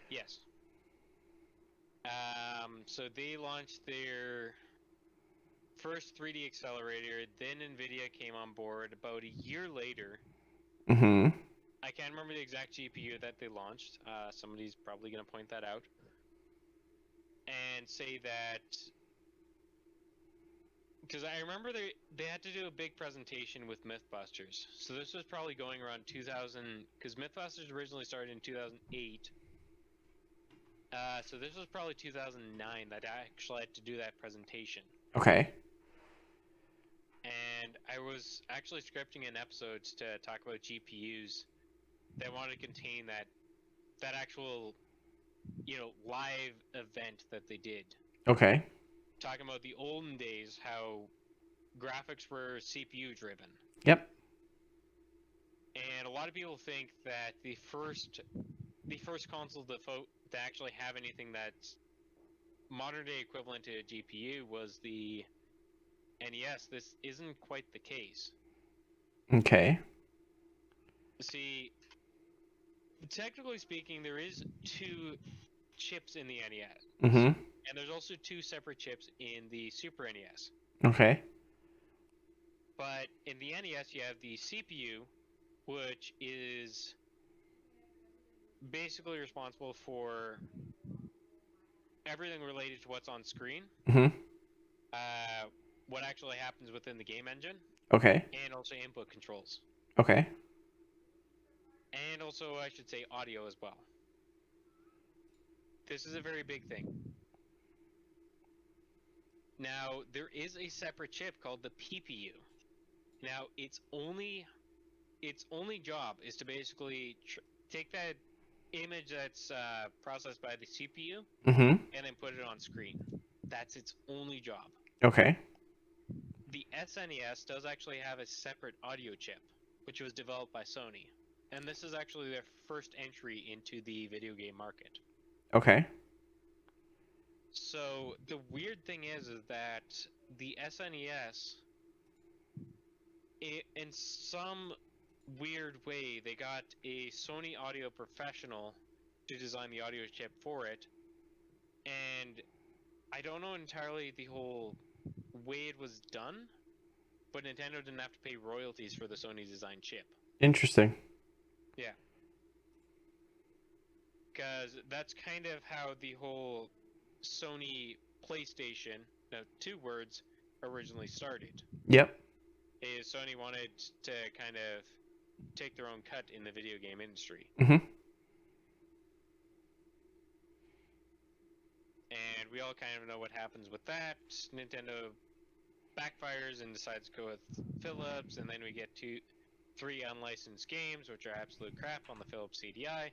Yes. So they launched their first 3D accelerator. Then NVIDIA came on board about a year later. Mm-hmm. I can't remember the exact GPU that they launched. Somebody's probably going to point that out. And say that... Because I remember they had to do a big presentation with Mythbusters. So this was probably going around 2000... Because Mythbusters originally started in 2008. So this was probably 2009 that I actually had to do that presentation. Okay. And I was actually scripting an episode to talk about GPUs that wanted to contain that actual, live event that they did. Okay. Talking about the olden days, how graphics were CPU driven. Yep. And a lot of people think that the first console to actually have anything that's modern day equivalent to a GPU was the NES. This isn't quite the case. Okay. See, technically speaking, there is 2 chips in the NES. Mm-hmm. And there's also 2 separate chips in the Super NES. Okay. But in the NES, you have the CPU, which is basically responsible for everything related to what's on screen. Mm-hmm. What actually happens within the game engine. Okay. And also input controls. Okay. And also, I should say, audio as well. This is a very big thing. Now, there is a separate chip called the PPU. Now, its only job is to basically take that image that's processed by the CPU Mm-hmm. and then put it on screen. That's its only job. Okay. The SNES does actually have a separate audio chip, which was developed by Sony. And this is actually their first entry into the video game market. Okay. So the weird thing is that the SNES, in some weird way, they got a Sony audio professional to design the audio chip for it, and I don't know entirely the whole way it was done, but Nintendo didn't have to pay royalties for the Sony designed chip. Interesting. Yeah. Because that's kind of how the whole Sony PlayStation, now 2 words, originally started. Yep. Is Sony wanted to kind of take their own cut in the video game industry. Mm-hmm. And we all kind of know what happens with that. Nintendo backfires and decides to go with Philips, and then we get 3 unlicensed games, which are absolute crap on the Philips CDI.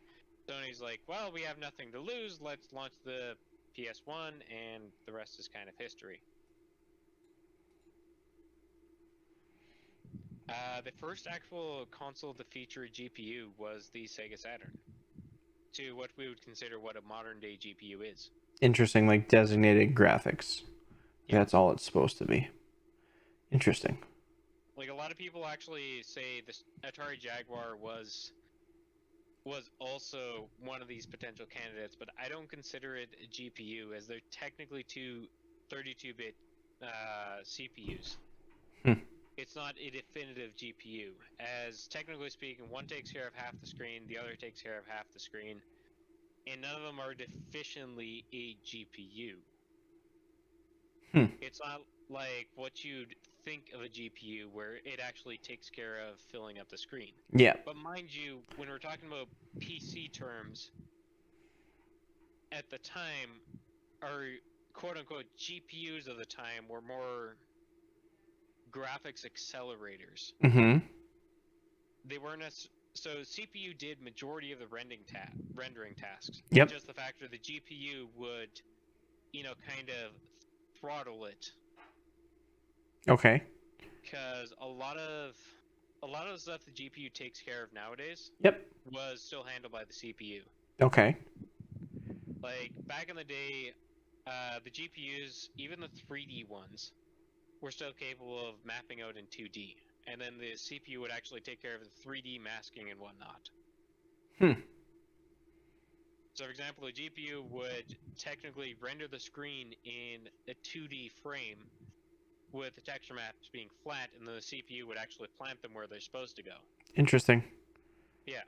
Sony's like, well, we have nothing to lose, let's launch the PS1, and the rest is kind of history. The first actual console to feature a GPU was the Sega Saturn, to what we would consider what a modern-day GPU is. Interesting, like designated graphics. Yeah. That's all it's supposed to be. Interesting. Like, a lot of people actually say the Atari Jaguar was also one of these potential candidates, but I don't consider it a GPU, as they're technically 2 32-bit CPUs. It's not a definitive GPU, as technically speaking, one takes care of half the screen, the other takes care of half the screen, and none of them are deficiently a GPU. It's not like what you'd think of a GPU, where it actually takes care of filling up the screen. Yeah. But mind you, when we're talking about PC terms, at the time, our quote-unquote GPUs of the time were more graphics accelerators. Mm-hmm. They weren't so CPU did majority of the rendering tasks. Yep. Just the fact that the GPU would, kind of throttle it. Okay. Because a lot of the stuff the GPU takes care of nowadays. Yep. Was still handled by the CPU. Okay. Like, back in the day, the GPUs, even the 3D ones, were still capable of mapping out in 2D. and then the CPU would actually take care of the 3D masking and whatnot. Hmm. So, for example, the GPU would technically render the screen in a 2D frame with the texture maps being flat, and then the CPU would actually plant them where they're supposed to go. Interesting. Yeah.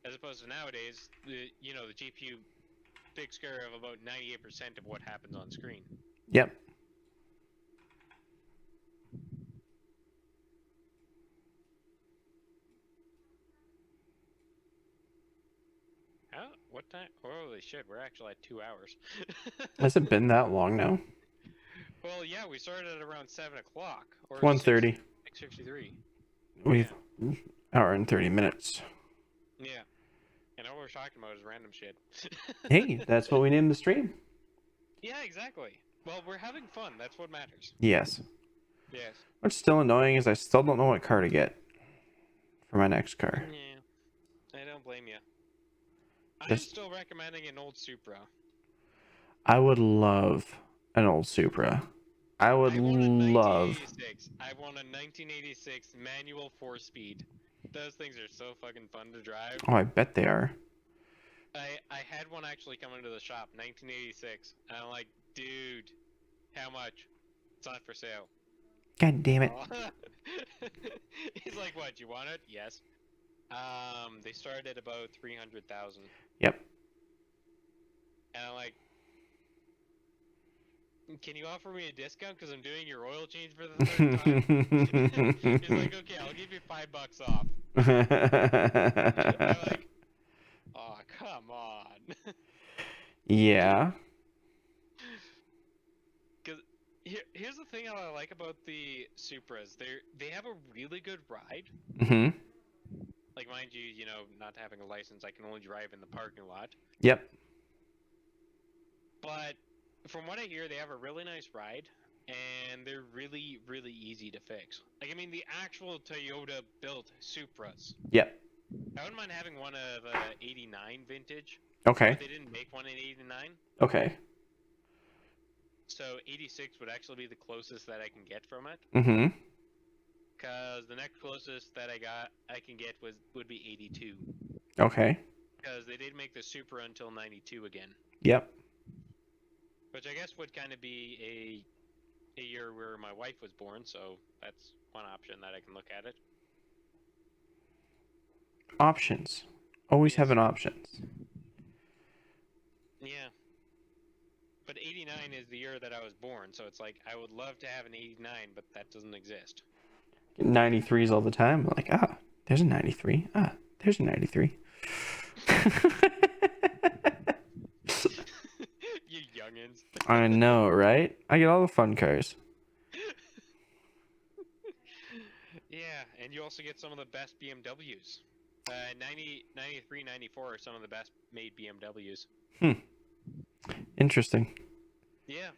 As opposed to nowadays, the GPU takes care of about 98% of what happens on screen. Yep. What time? Holy shit, we're actually at 2 hours. Has it been that long now? Well, yeah, we started at around 7 o'clock. Or 1:30. 6:53. We've hour and 30 minutes. Yeah. And all we're talking about is random shit. Hey, that's what we named the stream. Yeah, exactly. Well, we're having fun. That's what matters. Yes. Yes. What's still annoying is I still don't know what car to get for my next car. Yeah. I don't blame you. I'm Just- still recommending an old Supra. I would love an old Supra. I would I want a love. 1986. I want a 1986 manual 4-speed. Those things are so fucking fun to drive. Oh, I bet they are. I had one actually come into the shop, 1986, and I'm like, dude, how much? It's not for sale. God damn it. He's like, what? You want it? Yes. They started at about 300,000, Yep. and I'm like, can you offer me a discount because I'm doing your oil change for the third time? He's like, okay, I'll give you $5 off. I'm like, oh, come on. Yeah. Because here's the thing I like about the Supras. They have a really good ride. Hmm. Like, mind you, not having a license, I can only drive in the parking lot. Yep. But from what I hear, they have a really nice ride, and they're really, really easy to fix. Like, I mean, the actual Toyota-built Supras. Yep. I wouldn't mind having one of 89 vintage. Okay. But they didn't make one in 89. Okay. So 86 would actually be the closest that I can get from it. Mm-hmm. Because the next closest that I can get would be 82. Okay. Because they did make the Supra until 92 again. Yep. Which I guess would kind of be a year where my wife was born, so that's one option that I can look at it. Options. Always having options. Yeah. But 89 is the year that I was born, so it's like, I would love to have an 89, but that doesn't exist. 93s all the time. Like, there's a 93. There's a 93. You youngins. I know, right? I get all the fun cars. Yeah, and you also get some of the best BMWs. 93, 94 are some of the best made BMWs. Interesting. Yeah.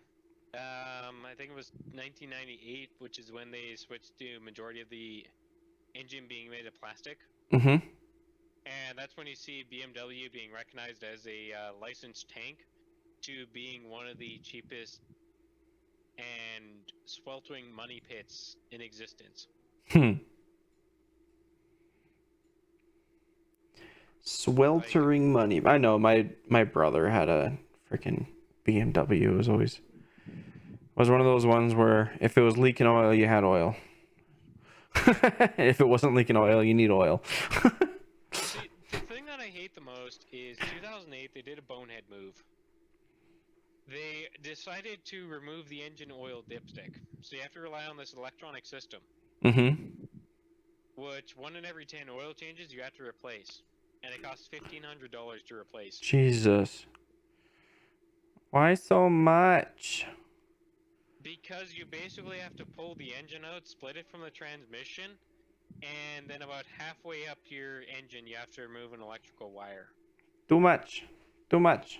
I think it was 1998, which is when they switched to majority of the engine being made of plastic. Mm-hmm. And that's when you see BMW being recognized as a licensed tank to being one of the cheapest and sweltering money pits in existence. Sweltering money. I know my brother had a freaking BMW. It was one of those ones where if it was leaking oil, you had oil. If it wasn't leaking oil, you need oil. See, the thing that I hate the most is 2008, they did a bonehead move. They decided to remove the engine oil dipstick, so you have to rely on this electronic system, Mm-hmm. which 1 in every 10 oil changes you have to replace, and it costs $1,500 to replace. Jesus. Why so much? Because you basically have to pull the engine out, split it from the transmission, and then about halfway up your engine, you have to remove an electrical wire. Too much. Too much.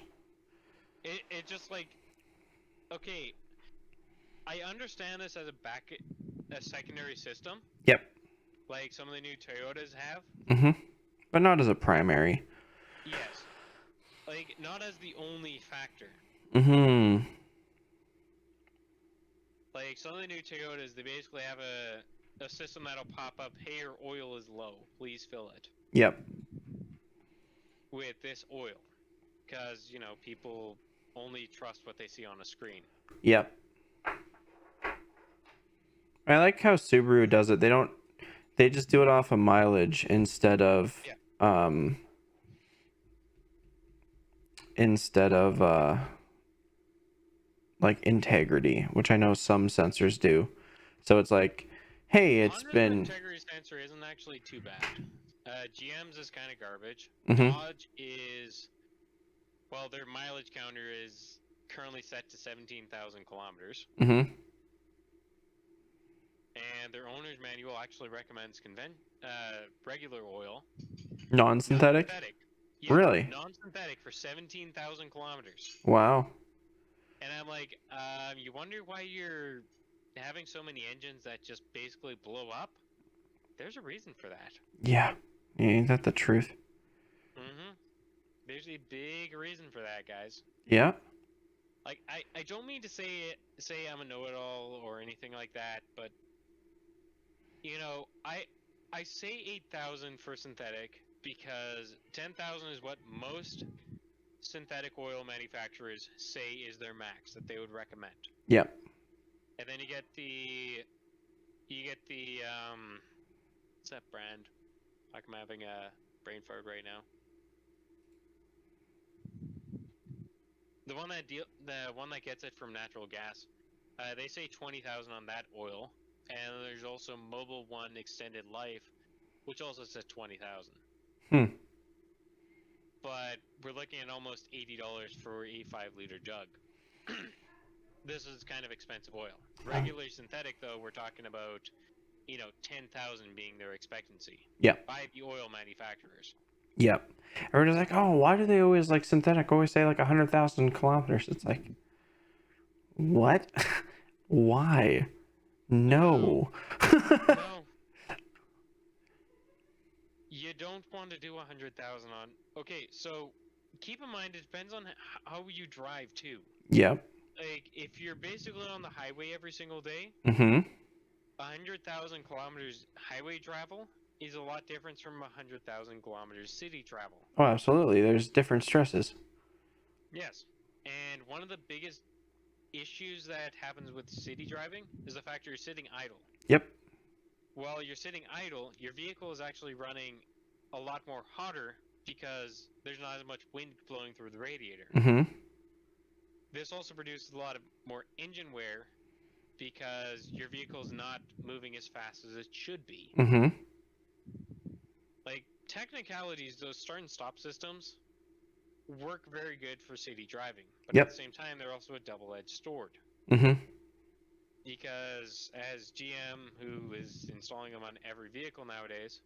It just like, okay, I understand this as a secondary system, Yep. like some of the new Toyotas have. Mm-hmm. But not as a primary. Yes. Like, not as the only factor. Mm-hmm. Like, some of the new Toyotas, they basically have a system that'll pop up, hey, your oil is low, please fill it Yep. with this oil, because people only trust what they see on a screen. Yep. I like how Subaru does it. They just do it off of mileage instead of like integrity, which I know some sensors do. So it's like, hey, it's Honda's been integrity sensor isn't actually too bad. GM's is kind of garbage. Mhm. Dodge is, well, their mileage counter is currently set to 17,000 kilometers. Mhm. And their owner's manual actually recommends regular oil. Non-synthetic? Non-synthetic. Yeah, Really? non-synthetic for 17,000 kilometers. Wow. And I'm like, you wonder why you're having so many engines that just basically blow up? There's a reason for that. Yeah. Ain't that the truth? Mm-hmm. There's a big reason for that, guys. Yeah. Like, I don't mean to say I'm a know-it-all or anything like that, but I say 8,000 for synthetic because 10,000 is what most synthetic oil manufacturers say is their max that they would recommend. Yep. And then you get the what's that brand? Like, I'm having a brain fart right now. The one that gets it from natural gas. They say 20,000 on that oil, and there's also Mobil 1 Extended Life, which also says 20,000. But we're looking at almost $80 for a 5-liter jug. This is kind of expensive oil. Regular synthetic, though, we're talking about 10,000 being their expectancy. Yep. By the oil manufacturers. Yep. Everybody's like, oh, why do they always like synthetic always say like 100,000 kilometers? It's like, what? Why? No. No. You don't want to do 100,000 on. Okay, so keep in mind it depends on how you drive too. Yep. Like, if you're basically on the highway every single day, Mhm. 100,000 kilometers highway travel is a lot different from 100,000 kilometers city travel. Oh, absolutely. There's different stresses. Yes, and one of the biggest issues that happens with city driving is the fact you're sitting idle. Yep. While you're sitting idle, your vehicle is actually running a lot more hotter because there's not as much wind blowing through the radiator. Mhm. This also produces a lot of more engine wear because your vehicle is not moving as fast as it should be. Mhm. Like, technicalities, those start and stop systems work very good for city driving, but Yep. at the same time, they're also a double-edged sword. Mhm. Because as GM, who is installing them on every vehicle nowadays,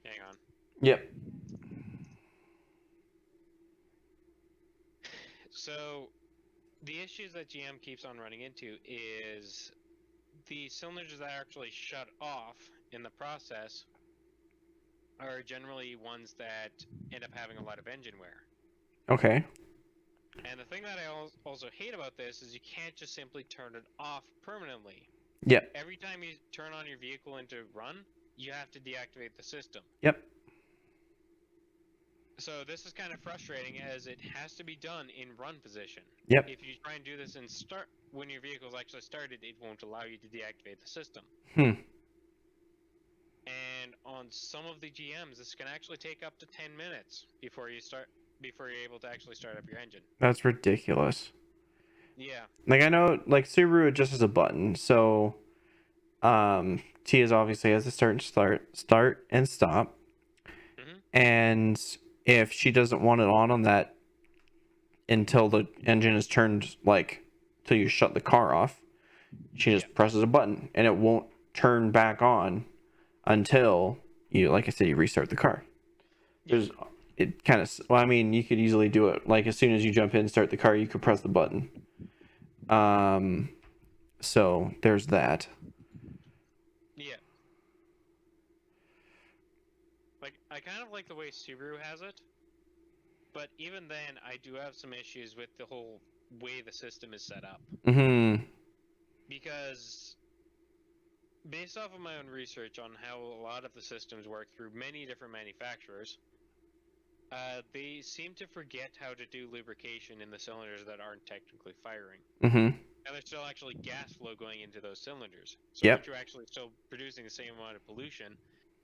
hang on. Yep. So the issues that GM keeps on running into is the cylinders that actually shut off in the process are generally ones that end up having a lot of engine wear. Okay. And the thing that I also hate about this is you can't just simply turn it off permanently. Yep. Every time you turn on your vehicle into run, you have to deactivate the system. Yep. So this is kind of frustrating as it has to be done in run position. Yep. If you try and do this in start when your vehicle's actually started, it won't allow you to deactivate the system. And on some of the GMs, this can actually take up to 10 minutes before you're able to actually start up your engine. That's ridiculous. Yeah. Like, I know, like, Subaru just has a button, so Tia's obviously has to start and stop. Mm-hmm. And if she doesn't want it on that until the engine is turned, like, till you shut the car off, she just presses a button, and it won't turn back on until you, like I said, you restart the car. There's it kind of, well, I mean, you could easily do it like as soon as you jump in and start the car, you could press the button. So there's that. Yeah. Like, I kind of like the way Subaru has it, but even then, I do have some issues with the whole way the system is set up. Mm-hmm. Because based off of my own research on how a lot of the systems work through many different manufacturers, they seem to forget how to do lubrication in the cylinders that aren't technically firing. Mm-hmm. And there's still actually gas flow going into those cylinders. So Yep. aren't you actually still producing the same amount of pollution?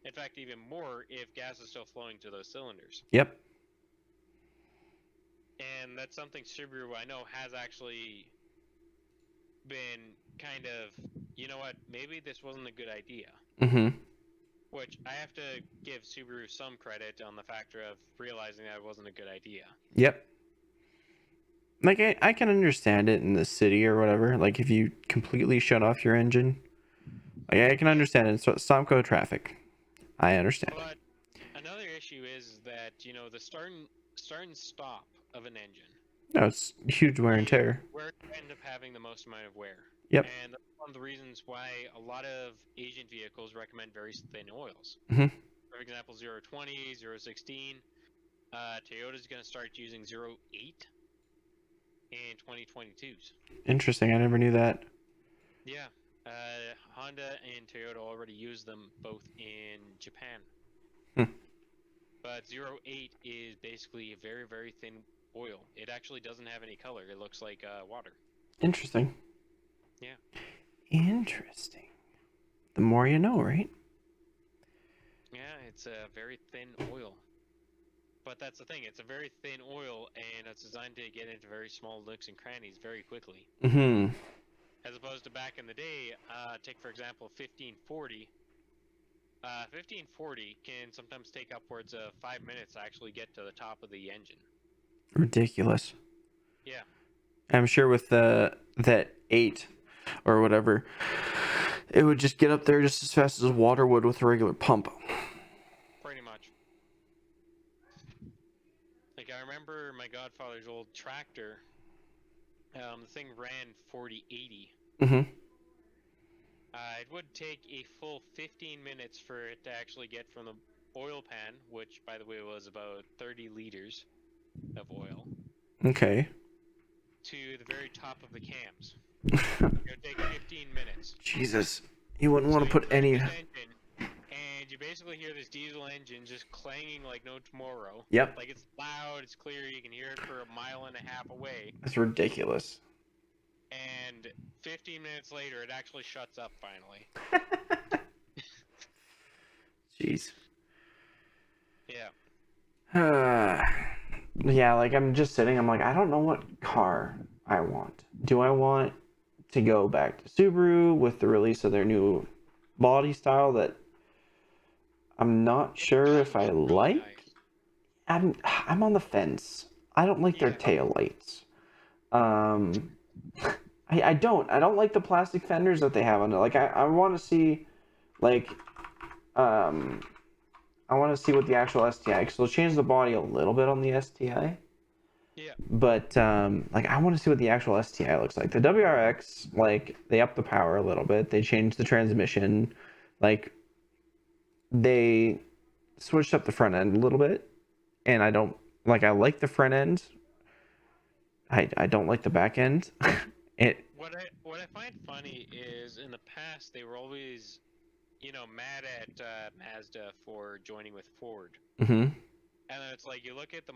In fact, even more if gas is still flowing to those cylinders. Yep. And that's something Subaru, I know, has actually been kind of, you know what, maybe this wasn't a good idea. Mm-hmm. Which I have to give Subaru some credit on the factor of realizing that it wasn't a good idea. Yep. Like, I can understand it in the city or whatever. Like, if you completely shut off your engine, like, I can understand it. So, stop-go traffic. I understand. But another issue is that, you know, the start and stop of an engine. No, it's huge wear and tear. Where you end up having the most amount of wear. Yep. And that's one of the reasons why a lot of Asian vehicles recommend very thin oils. Mm-hmm. For example, 020, 016. Toyota's going to start using 08 in 2022s. Interesting. I never knew that. Yeah. Honda and Toyota already use them both in Japan. But 08 is basically a very, very thin oil. It actually doesn't have any color. It looks like water. Interesting. Yeah. Interesting. The more you know, right? Yeah, it's a very thin oil. But that's the thing. It's a very thin oil, and it's designed to get into very small nooks and crannies very quickly. Mm-hmm. As opposed to back in the day, take for example 1540. 1540 can sometimes take upwards of 5 minutes to actually get to the top of the engine. Ridiculous. Yeah. I'm sure with that 8 or whatever, it would just get up there just as fast as water would with a regular pump. Pretty much. Like, I remember my godfather's old tractor. The thing ran 4080. Mm-hmm. It would take a full 15 minutes for it to actually get from the oil pan, which, by the way, was about 30 liters of oil, Okay. to the very top of the cams. It would take 15 minutes. Jesus. You wouldn't want to put any... Engine, and you basically hear this diesel engine just clanging like no tomorrow. Yep. Like, it's loud, it's clear, you can hear it for a mile and a half away. That's ridiculous. And 15 minutes later, it actually shuts up finally. Jeez. Yeah. Yeah, like, I'm just sitting, I'm like, I don't know what car I want. Do I want to go back to Subaru with the release of their new body style that I'm not sure if I like? Nice. I'm on the fence. I don't like their taillights. I don't like the plastic fenders that they have on it. Like, I want to see, like, I want to see what the actual STI, because they'll change the body a little bit on the STI. Yeah. But, like, I want to see what the actual STI looks like. The WRX, like, they upped the power a little bit. They changed the transmission. Like, they switched up the front end a little bit. And I like the front end. I don't like the back end. What I find funny is in the past they were always, you know, mad at Mazda for joining with Ford. Mm-hmm. And then it's like you look at the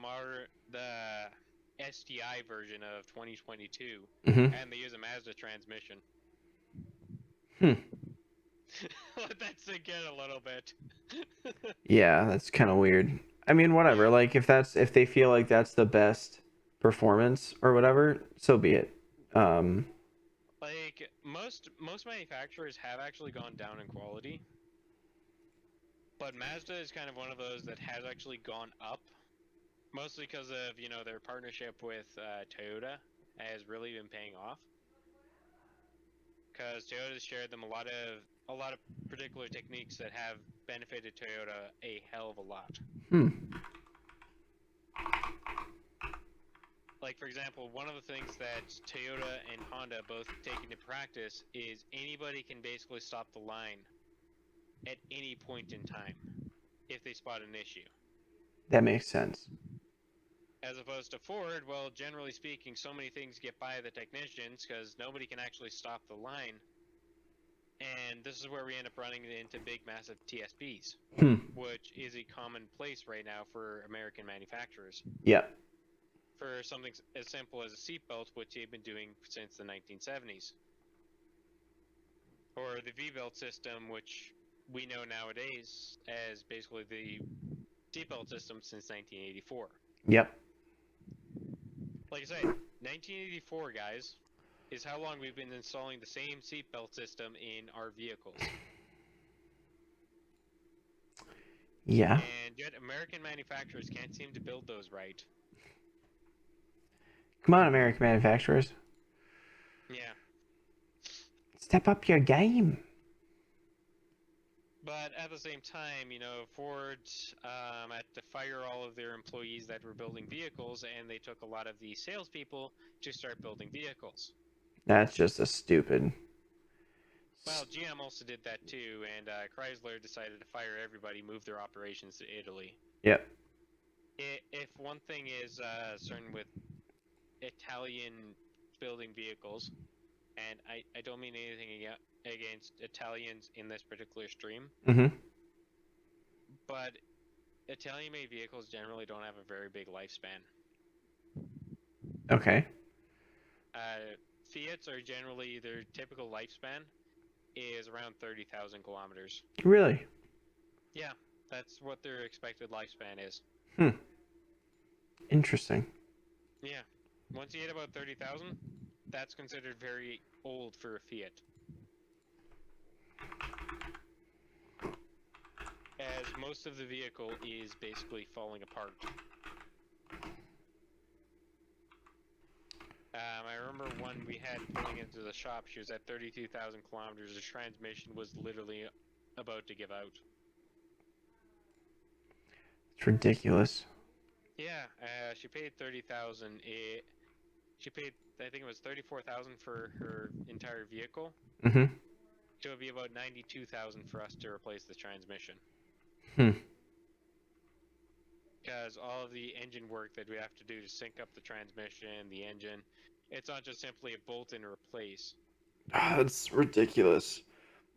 STI version of 2022, Mm-hmm. and they use a Mazda transmission. Let that sink in a little bit. Yeah, that's kind of weird. I mean, whatever. Like, if they feel like that's the best performance or whatever, so be it. Like most manufacturers have actually gone down in quality, but Mazda is kind of one of those that has actually gone up, mostly because of, you know, their partnership with Toyota has really been paying off. Because Toyota's shared them a lot of particular techniques that have benefited Toyota a hell of a lot. Like, for example, one of the things that Toyota and Honda both take into practice is anybody can basically stop the line at any point in time. if they spot an issue. That makes sense. As opposed to Ford, well, generally speaking, so many things get by the technicians because nobody can actually stop the line. And this is where we end up running into big, massive TSPs, which is a commonplace right now for American manufacturers. Yeah. For something as simple as a seatbelt, which they've been doing since the 1970s. Or the V-belt system, which we know nowadays as basically the seatbelt system since 1984. Yep. Like I say, 1984, guys, is how long we've been installing the same seatbelt system in our vehicles. Yeah. And yet American manufacturers can't seem to build those right. Come on, American manufacturers. Yeah. Step up your game. But at the same time, Ford had to fire all of their employees that were building vehicles, and they took a lot of the salespeople to start building vehicles. That's just a stupid. Well, GM also did that too, and Chrysler decided to fire everybody, move their operations to Italy. Yep. If one thing is certain with Italian building vehicles, and I don't mean anything against Italians in this particular stream, but Italian-made vehicles generally don't have a very big lifespan. Okay. Fiats are generally, their typical lifespan is around 30,000 kilometers. Really? Yeah, that's what their expected lifespan is. Interesting. Yeah. Once you hit about 30,000, that's considered very old for a Fiat. As most of the vehicle is basically falling apart. I remember one we had pulling into the shop, she was at 32,000 kilometers, the transmission was literally about to give out. It's ridiculous. Yeah, she paid 30,000. She paid, I think it was 34,000 for her entire vehicle. So it would be about 92,000 for us to replace the transmission. Because all of the engine work that we have to do to sync up the transmission, the engine, it's not just simply a bolt and replace. That's ridiculous.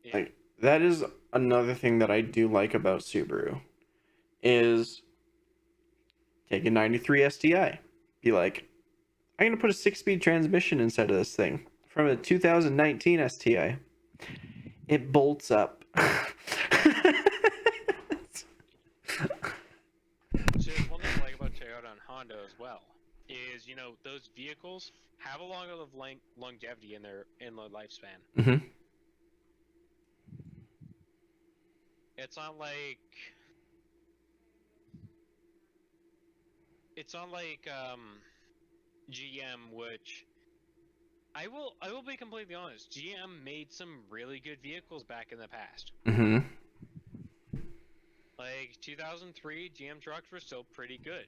Yeah. Like, that is another thing that I do like about Subaru is take a 93 STI. Be like, I'm going to put a 6-speed transmission inside of this thing from a 2019 STI. It bolts up. So one thing I like about Toyota and Honda as well is, those vehicles have a long of longevity in their lifespan. It's not like GM, which I will be completely honest. GM made some really good vehicles back in the past. Like 2003, GM trucks were still pretty good.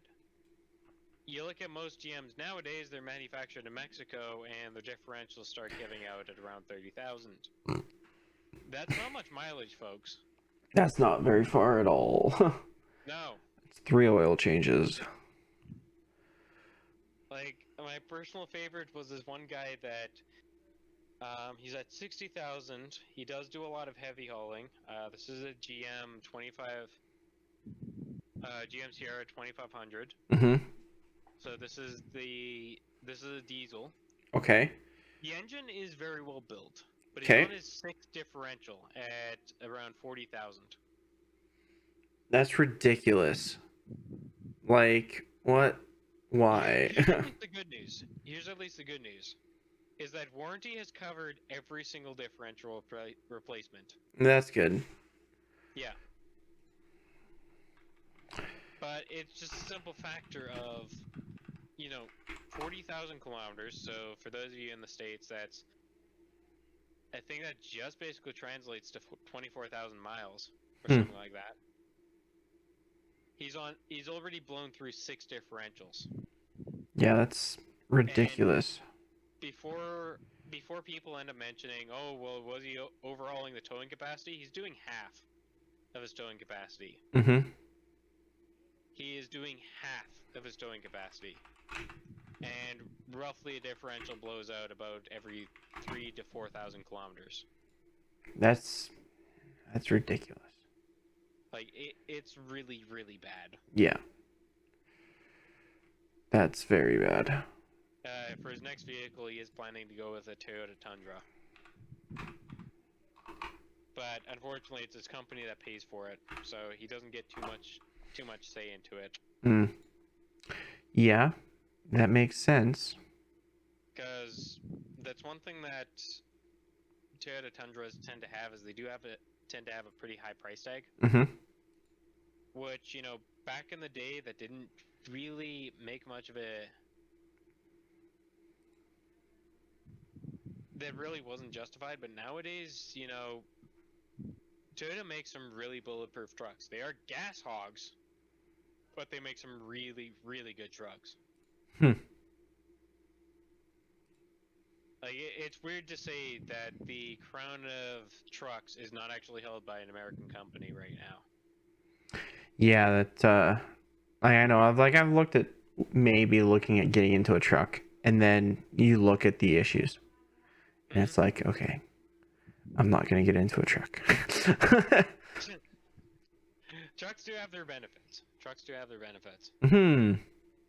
You look at most GMs nowadays; they're manufactured in Mexico, and the differentials start giving out at around 30,000. That's not much mileage, folks. That's not very far at all. No. It's 3 oil changes. Like, my personal favorite was this one guy that he's at 60,000. He does do a lot of heavy hauling. This is a GM 25, GM Sierra 2500. So this is a diesel. Okay. The engine is very well built, but he's on his 6th differential at around 40,000. That's ridiculous. Like, what? Why? Here's at least the good news. Is that warranty has covered every single differential replacement. That's good. Yeah. But it's just a simple factor of, 40,000 kilometers. So for those of you in the States, I think that just basically translates to 24,000 miles or something like that. He's already blown through 6 differentials. Yeah, that's ridiculous. And before people end up mentioning, oh, well, was he overhauling the towing capacity? He's doing half. of his towing capacity. Mm-hmm. He is doing half of his towing capacity. And roughly a differential blows out about every 3 to 4,000 kilometers. That's ridiculous. Like, it's really, really bad. Yeah. That's very bad. For his next vehicle, he is planning to go with a Toyota Tundra. But unfortunately, it's his company that pays for it, so he doesn't get too much say into it. Mm. Yeah, that makes sense. Because that's one thing that Toyota Tundras tend to have is they tend to have a pretty high price tag. Mm-hmm. Which, you know, back in the day, that didn't really make much of a... That really wasn't justified, but nowadays, you know, Toyota makes some really bulletproof trucks. They are gas hogs, but they make some really, really good trucks. Like, it's weird to say that the crown of trucks is not actually held by an American company right now. Yeah, that I know. I've looked at maybe looking at getting into a truck, and then you look at the issues, and it's like, okay, I'm not gonna get into a truck. Trucks do have their benefits. Hmm.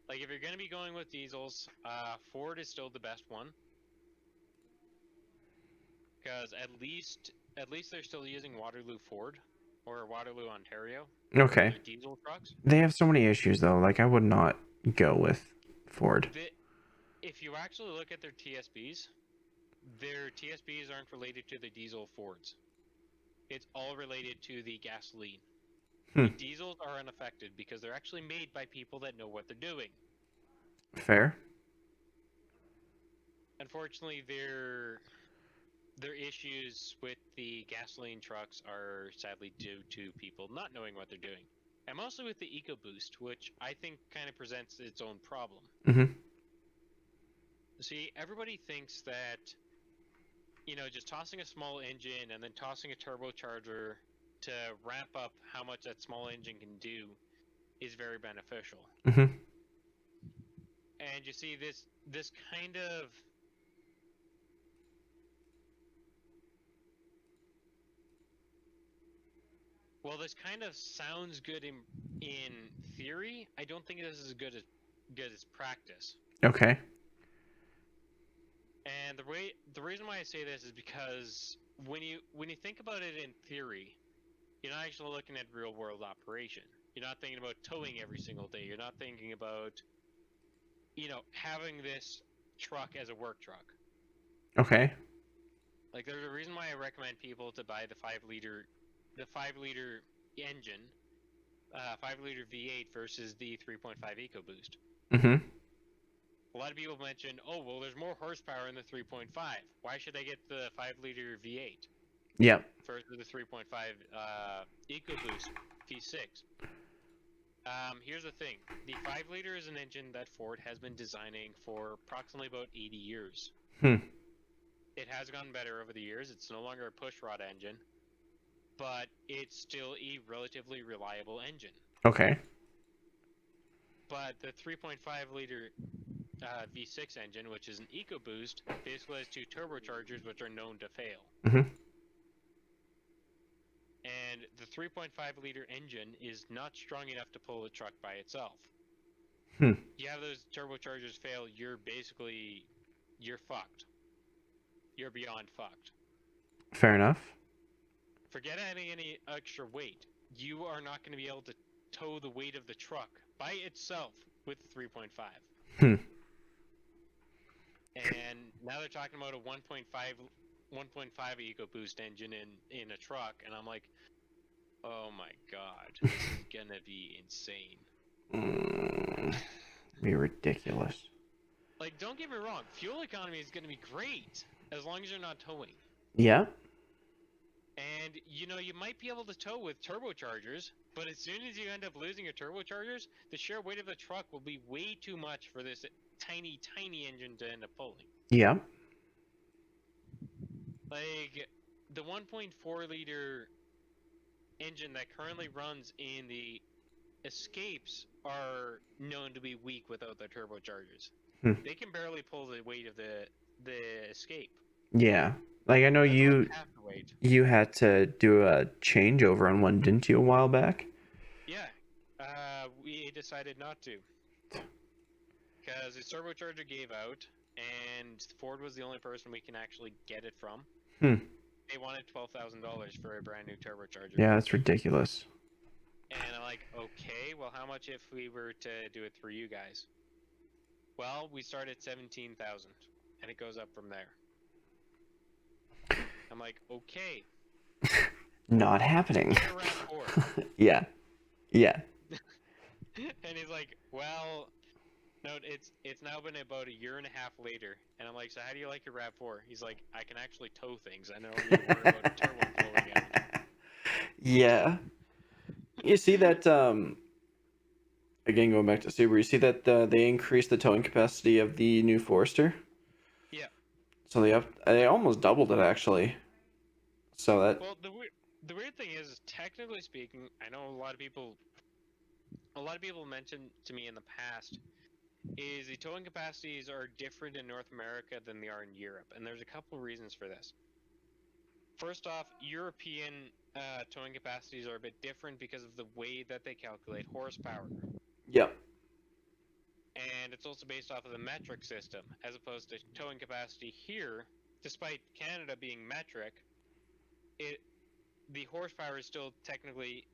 Like, if you're going to be going with diesels, Ford is still the best one. Because at least they're still using Waterloo Ford or Waterloo, Ontario. Okay. For diesel trucks. They have so many issues though. Like I would not go with Ford. If you actually look at their TSBs aren't related to the diesel Fords. It's all related to the gasoline. The diesels are unaffected because they're actually made by people that know what they're doing. Fair. Unfortunately, their issues with the gasoline trucks are sadly due to people not knowing what they're doing. And mostly with the EcoBoost, which I think kind of presents its own problem. Mm-hmm. See, everybody thinks that, you know, just tossing a small engine and then tossing a turbocharger to ramp up how much that small engine can do is very beneficial. Mm-hmm. And you see, this kind of... Well, this kind of sounds good in theory. I don't think it is as good as practice. Okay. And the reason why I say this is because when you think about it in theory, you're not actually looking at real world operation. You're not thinking about towing every single day. You're not thinking about, you know, having this truck as a work truck. Okay. Like, there's a reason why I recommend people to buy the 5-liter engine, 5-liter V8 versus the 3.5 EcoBoost. Mm-hmm. A lot of people mention, oh, well, there's more horsepower in the 3.5. Why should I get the 5-liter V8? Yep. Versus the 3.5 EcoBoost V6. Here's the thing. The 5-liter is an engine that Ford has been designing for approximately about 80 years. It has gotten better over the years. It's no longer a push-rod engine, but it's still a relatively reliable engine. Okay. But the 3.5-liter V6 engine, which is an EcoBoost, basically has 2 turbochargers which are known to fail. Mm-hmm. And the 3.5-liter engine is not strong enough to pull a truck by itself. You have those turbochargers fail, you're fucked. You're beyond fucked. Fair enough. Forget adding any extra weight. You are not going to be able to tow the weight of the truck by itself with the 3.5. And now they're talking about a 1.5 EcoBoost engine in a truck, and I'm like, oh my god, this is gonna be insane. Be ridiculous. Like, don't get me wrong, fuel economy is gonna be great as long as you're not towing. Yeah. And you know, you might be able to tow with turbochargers, but as soon as you end up losing your turbochargers, the sheer weight of the truck will be way too much for this tiny engine to end up pulling. Yeah. Like, the 1.4 liter engine that currently runs in the Escapes are known to be weak without their turbochargers. They can barely pull the weight of the Escape. Yeah. Like I know That's like half the weight. you had to do a changeover on one, didn't you, a while back? Yeah. We decided not to. Because the turbocharger gave out, and Ford was the only person we can actually get it from. They wanted $12,000 for a brand new turbocharger. Yeah, that's ridiculous. And I'm like, okay, well, how much if we were to do it through you guys? Well, we start at 17,000, and it goes up from there. I'm like, okay. Not happening. Get a RAV4. Yeah. Yeah. And he's like, well, no, it's now been about a year and a half later, and I'm like, so how do you like your RAV4? He's like, I can actually tow things. I don't need to worry about a turbo blowing out. Yeah. You see that, again, going back to Subaru, you see that they increased the towing capacity of the new Forester? Yeah. So they almost doubled it, actually. So that... Well, the weird thing is, technically speaking, I know a lot of people mentioned to me in the past, is the towing capacities are different in North America than they are in Europe, and there's a couple of reasons for this. First off, European towing capacities are a bit different because of the way that they calculate horsepower. Yep. And it's also based off of the metric system, as opposed to towing capacity here, despite Canada being metric, the horsepower is still technically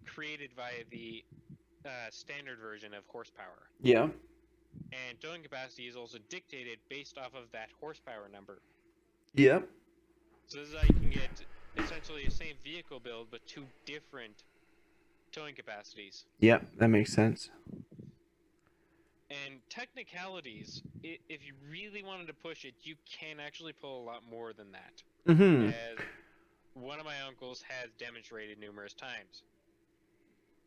created via the standard version of horsepower. Yeah. And towing capacity is also dictated based off of that horsepower number. Yep. So this is how you can get essentially the same vehicle build, but two different towing capacities. Yep, that makes sense. And technicalities, if you really wanted to push it, you can actually pull a lot more than that. Mm-hmm. As one of my uncles has demonstrated numerous times.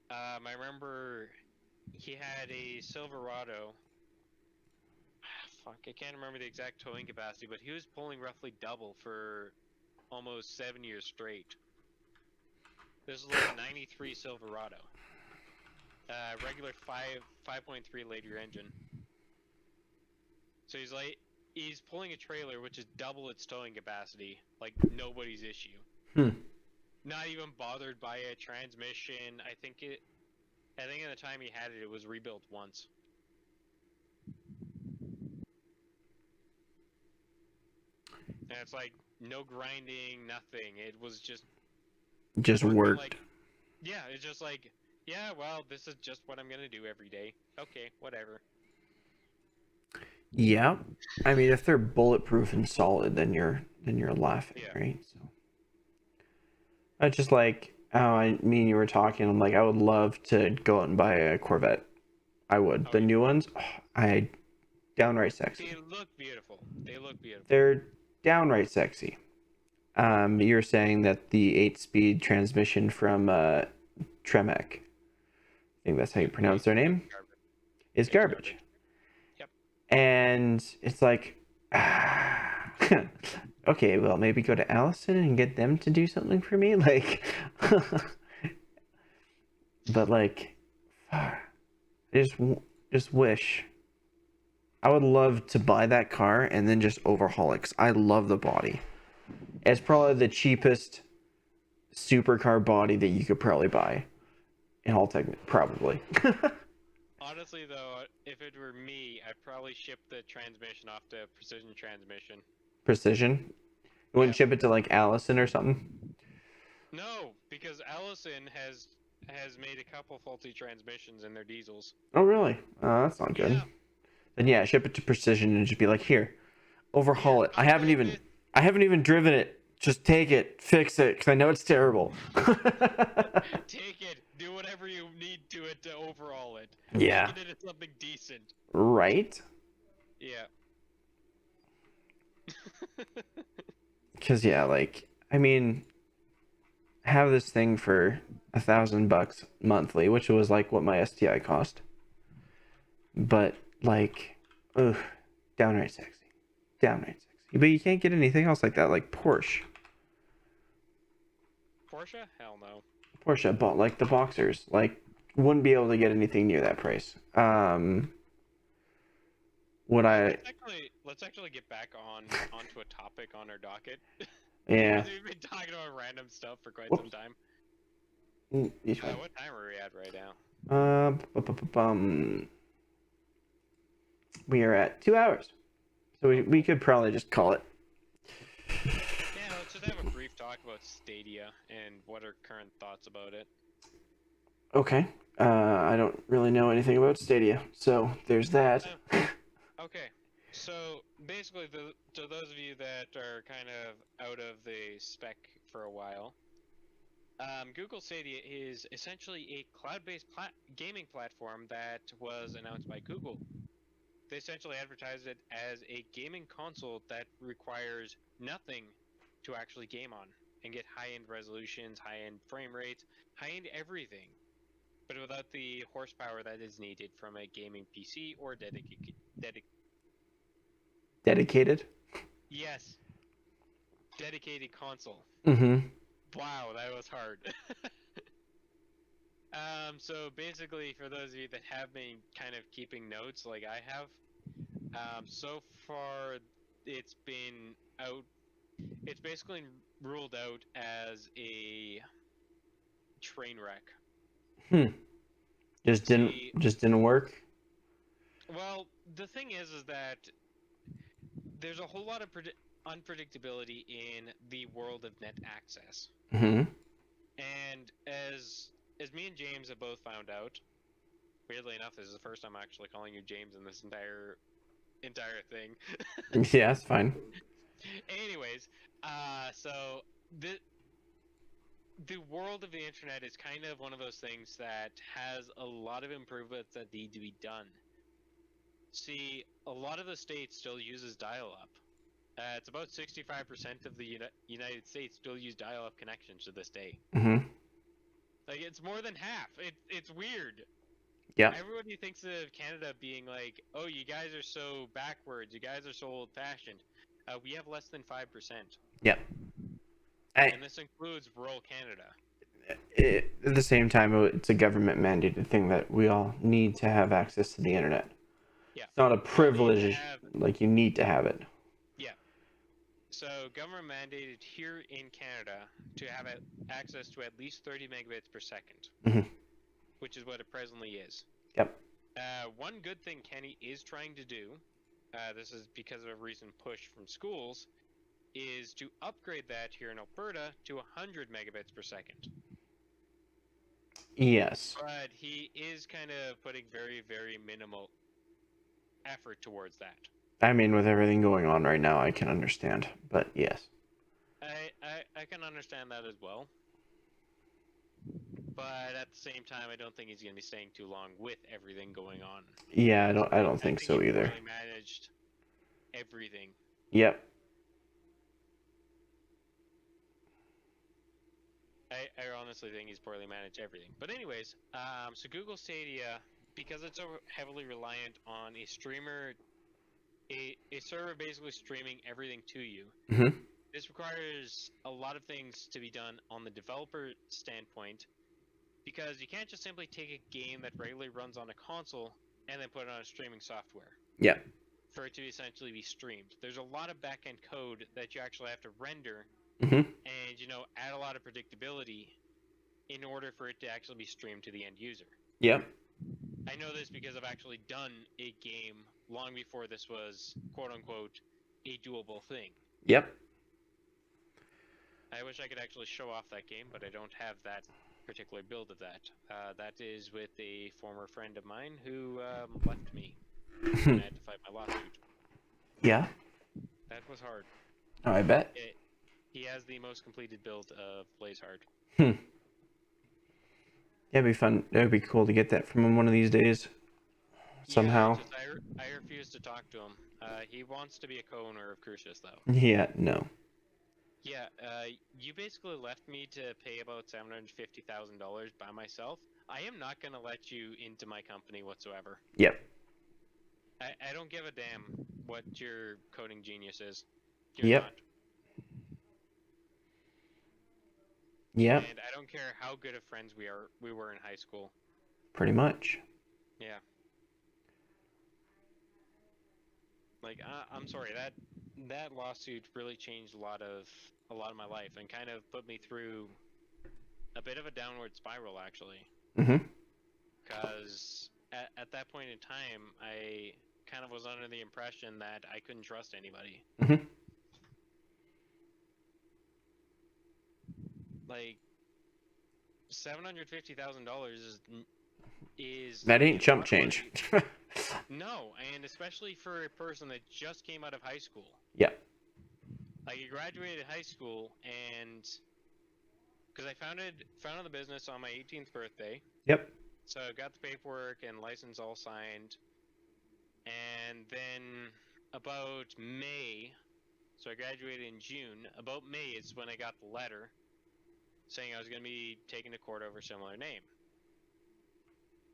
I remember he had a Silverado. I can't remember the exact towing capacity, but he was pulling roughly double for almost 7 years straight. This is like a 93 Silverado. Regular 5.3 liter engine. So he's pulling a trailer which is double its towing capacity, like nobody's issue. Not even bothered by a transmission. I think at the time he had it, it was rebuilt once. And it's like no grinding, nothing. It was just worked. like, yeah, it's just like, yeah, well, this is just what I'm gonna do every day. Okay, whatever. Yeah, I mean, if they're bulletproof and solid, then you're laughing, Yeah. right? So, it's just like how you were talking. I'm like, I would love to go out and buy a Corvette. I would. The new ones, downright sexy. They look beautiful. They're downright sexy. You're saying that the 8-speed transmission from Tremec, I think that's how you pronounce their name, is garbage. Yep. And it's like, okay, well, maybe go to Allison and get them to do something for me, like, but like, I just wish. I would love to buy that car and then just overhaul it, because I love the body. It's probably the cheapest supercar body that you could probably buy in all probably. Honestly, though, if it were me, I'd probably ship the transmission off to Precision Transmission. Precision? You wouldn't ship it to like Allison or something? No, because Allison has made a couple faulty transmissions in their diesels. Oh, really? That's not good. Yeah. Then yeah, ship it to Precision and just be like, here, overhaul it. I haven't even driven it. Just take it, fix it, because I know it's terrible. Take it, do whatever you need to it to overhaul it. Yeah. Make it into something decent. Right? Yeah. Because yeah, like, I mean, have this thing for $1,000 monthly, which was like what my STI cost. But like, ugh, downright sexy. But you can't get anything else like that, like Porsche. Porsche? Hell no. Porsche, but like the Boxers, like wouldn't be able to get anything near that price. Would I? Let's actually get back onto a topic on our docket. Yeah. Because we've been talking about random stuff for quite some time. What time are we at right now? We are at 2 hours, so we could probably just call it. Yeah, let's just have a brief talk about Stadia and what are current thoughts about it. Okay. I don't really know anything about Stadia, so there's that. Okay. So basically, to those of you that are kind of out of the spec for a while, Google Stadia is essentially a cloud-based gaming platform that was announced by Google. They essentially advertised it as a gaming console that requires nothing to actually game on and get high-end resolutions, high-end frame rates, high-end everything, but without the horsepower that is needed from a gaming PC or Dedicated? Yes, dedicated console. Mm-hmm. Wow, that was hard. So basically, for those of you that have been kind of keeping notes like I have, so far it's been out. It's basically ruled out as a train wreck. Just didn't work. Well, the thing is that there's a whole lot of unpredictability in the world of net access. Mm-hmm. And as me and James have both found out, weirdly enough, this is the first time I'm actually calling you James in this entire thing. Yeah, it's fine. Anyways, so the world of the internet is kind of one of those things that has a lot of improvements that need to be done. See, a lot of the states still uses dial-up. It's about 65% of the United States still use dial-up connections to this day. Mm-hmm. Like, it's more than half. It's weird. Yeah. Everybody thinks of Canada being like, oh, you guys are so backwards. You guys are so old-fashioned. We have less than 5%. Yeah. And this includes rural Canada. At the same time, it's a government mandated thing that we all need to have access to the internet. Yeah. It's not a privilege, like you need to have it. Yeah. So government mandated here in Canada to have access to at least 30 megabits per second, Mm-hmm. which is what it presently is. Yep. One good thing Kenny is trying to do, this is because of a recent push from schools, is to upgrade that here in Alberta to 100 megabits per second. Yes. But he is kind of putting very, very minimal effort towards that. I mean, with everything going on right now, I can understand, but yes. I can understand that as well. But at the same time, I don't think he's going to be staying too long with everything going on. Yeah, I don't think so he either. Really managed everything. Yep. I honestly think he's poorly managed everything. But anyways, so Google Stadia, because it's so heavily reliant on a streamer, a server basically streaming everything to you. Mm-hmm. This requires a lot of things to be done on the developer standpoint, because you can't just simply take a game that regularly runs on a console and then put it on a streaming software. Yeah. For it to essentially be streamed. There's a lot of back-end code that you actually have to render, Mm-hmm. and add a lot of predictability in order for it to actually be streamed to the end user. Yep. I know this because I've actually done a game long before this was quote-unquote a doable thing. Yep. I wish I could actually show off that game, but I don't have that particular build of that. That is with a former friend of mine who left me and I had to fight my lawsuit. Yeah. That was hard. Oh, I bet. He has the most completed build of Blazehard. Yeah, it'd be fun. It would be cool to get that from him one of these days. Somehow. Yeah, I refuse to talk to him. He wants to be a co-owner of Cruxious, though. Yeah, no. Yeah, you basically left me to pay about $750,000 by myself. I am not going to let you into my company whatsoever. Yep. I don't give a damn what your coding genius is. Yep. Not. Yep. And I don't care how good of friends we were in high school. Pretty much. Yeah. Like I'm sorry, that lawsuit really changed a lot of my life and kind of put me through a bit of a downward spiral actually. Mm-hmm. Because at that point in time, I kind of was under the impression that I couldn't trust anybody. Mm-hmm. Like $750,000 is That a ain't chump lot of change. money. No, and especially for a person that just came out of high school. Yep. Like he graduated high school, and because I founded the business on my 18th birthday, Yep. so I got the paperwork and license all signed, and then about May, so I graduated in June. About May is when I got the letter saying I was going to be taken to court over a similar name.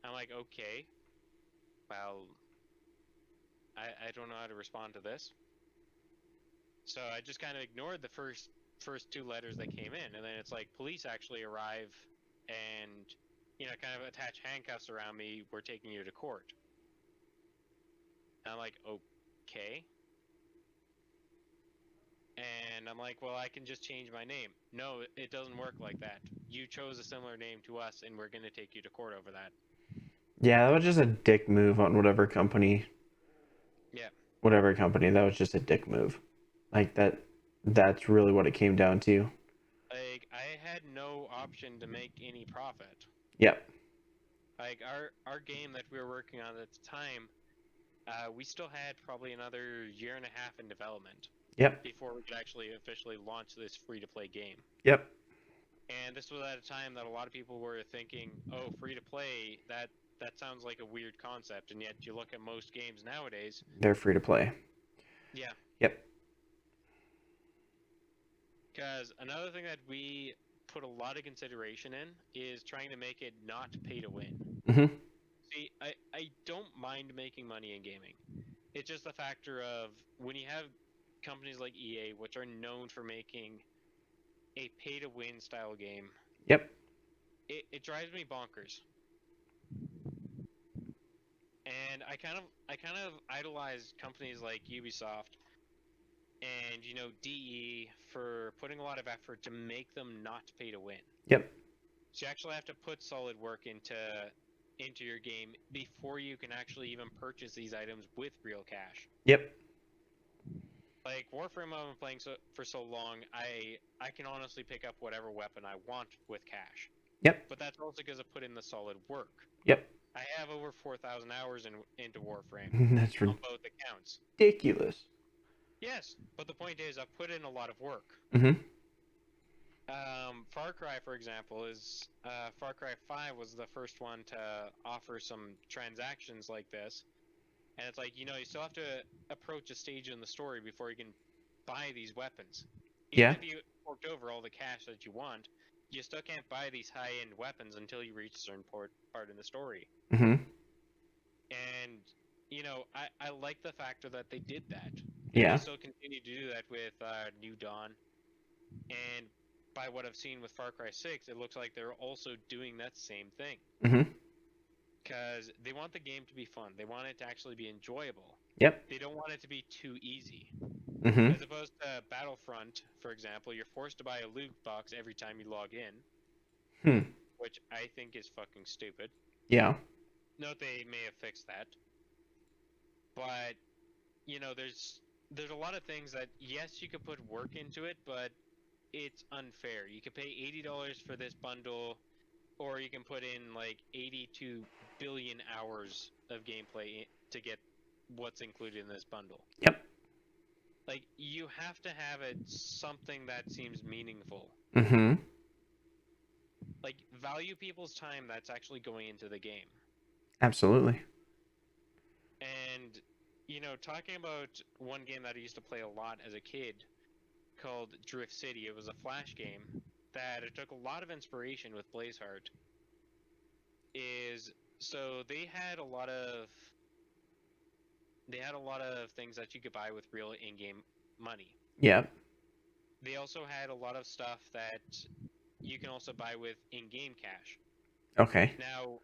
I'm like, okay, well, I don't know how to respond to this. So I just kind of ignored the first two letters that came in, and then it's like police actually arrive and kind of attach handcuffs around me. We're taking you to court. And I'm like, okay. And I'm like, well, I can just change my name. No, it doesn't work like that. You chose a similar name to us, and we're going to take you to court over that. Yeah, that was just a dick move on whatever company. Yeah. Whatever company. That was just a dick move. Like that. That's really what it came down to. Like, I had no option to make any profit. Yep. Like, our game that we were working on at the time, we still had probably another year and a half in development. Yep. Before we could actually officially launch this free-to-play game. Yep. And this was at a time that a lot of people were thinking, oh, free-to-play, that sounds like a weird concept, and yet you look at most games nowadays. They're free to play. Yeah. Yep. Because another thing that we put a lot of consideration in is trying to make it not pay to win. Mm-hmm. See, I don't mind making money in gaming. It's just a factor of when you have companies like EA, which are known for making a pay-to-win style game. Yep. It drives me bonkers. And I kind of idolize companies like Ubisoft and DE for putting a lot of effort to make them not pay to win. Yep. So you actually have to put solid work into your game before you can actually even purchase these items with real cash. Yep. Like Warframe, I've been playing for so long, I can honestly pick up whatever weapon I want with cash. Yep. But that's also because I put in the solid work. Yep. I have over 4,000 hours into Warframe. That's on both accounts. ridiculous. Yes, but the point is, I've put in a lot of work. Mm-hmm. Far Cry, for example, is Far Cry 5 was the first one to offer some transactions like this. And it's like, you still have to approach a stage in the story before you can buy these weapons. Even if you forked over all the cash that you want, you still can't buy these high-end weapons until you reach a certain part in the story. Mm-hmm. And, I like the factor that they did that. Yeah. They still continue to do that with New Dawn. And by what I've seen with Far Cry 6, it looks like they're also doing that same thing. Mm-hmm. Because they want the game to be fun. They want it to actually be enjoyable. Yep. They don't want it to be too easy. Mm-hmm. As opposed to Battlefront, for example, you're forced to buy a loot box every time you log in. Which I think is fucking stupid. Yeah. Note they may have fixed that. But, there's a lot of things that, yes, you could put work into it, but it's unfair. You could pay $80 for this bundle, or you can put in like 82 billion hours of gameplay to get what's included in this bundle. Yep. Like, you have to have it something that seems meaningful. Mm-hmm. Like, value people's time that's actually going into the game. Absolutely. And, talking about one game that I used to play a lot as a kid called Drift City, it was a Flash game that it took a lot of inspiration with Blazeheart. So they had a lot of things that you could buy with real in-game money. Yep. They also had a lot of stuff that you can also buy with in-game cash. Okay. Now,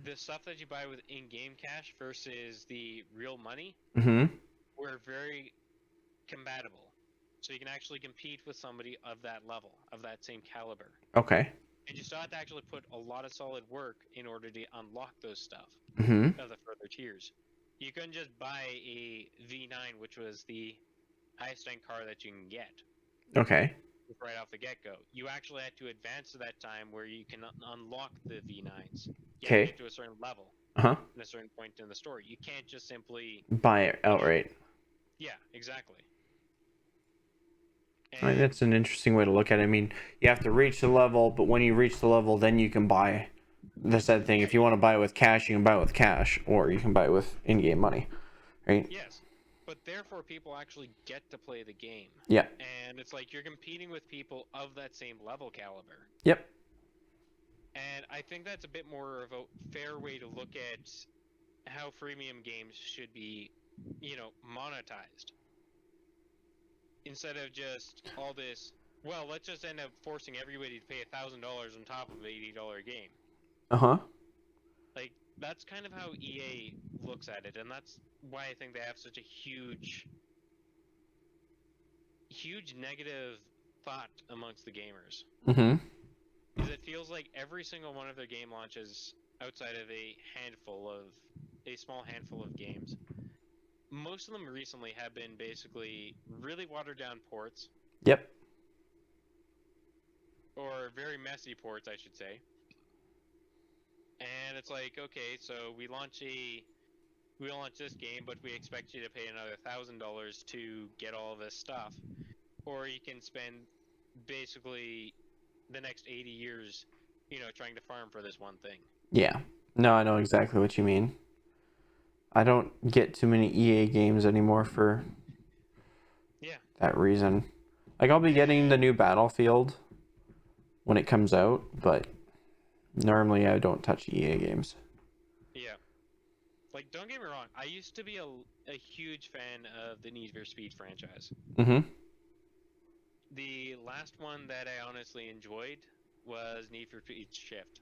the stuff that you buy with in-game cash versus the real money Mm-hmm. were very compatible. So you can actually compete with somebody of that level, of that same caliber. Okay. And you still have to actually put a lot of solid work in order to unlock those stuff Mm-hmm. of the further tiers. You couldn't just buy a V9, which was the highest end car that you can get Okay. right off the get-go. You actually had to advance to that time where you can unlock the V9s. You have to Okay. get to a certain level Uh-huh. at a certain point in the story. You can't just simply Buy it outright. Yeah, exactly. I mean, that's an interesting way to look at it. I mean, you have to reach the level, but when you reach the level, then you can buy the said thing. Yeah, If you want to buy it with cash, you can buy it with cash, or you can buy it with in-game money, right? yes. But therefore, people actually get to play the game. Yeah. And it's like you're competing with people of that same level caliber. Yep. And I think that's a bit more of a fair way to look at how freemium games should be, monetized. Instead of just all this, well, let's just end up forcing everybody to pay $1,000 on top of an $80 game. Uh-huh. Like, that's kind of how EA looks at it, and that's why I think they have such a huge negative thought amongst the gamers. Mm-hmm. Because it feels like every single one of their game launches, outside of a small handful of games, most of them recently have been basically really watered down ports. Yep. Or very messy ports, I should say. And it's like, okay, so we launch this game, but we expect you to pay another $1,000 to get all this stuff, or you can spend basically the next 80 years, trying to farm for this one thing. Yeah. No, I know exactly what you mean. I don't get too many EA games anymore for that reason. Like, I'll be getting the new Battlefield when it comes out, but normally I don't touch EA games. Yeah. Like, don't get me wrong, I used to be a huge fan of the Need for Speed franchise. Mm-hmm. The last one that I honestly enjoyed was Need for Speed Shift.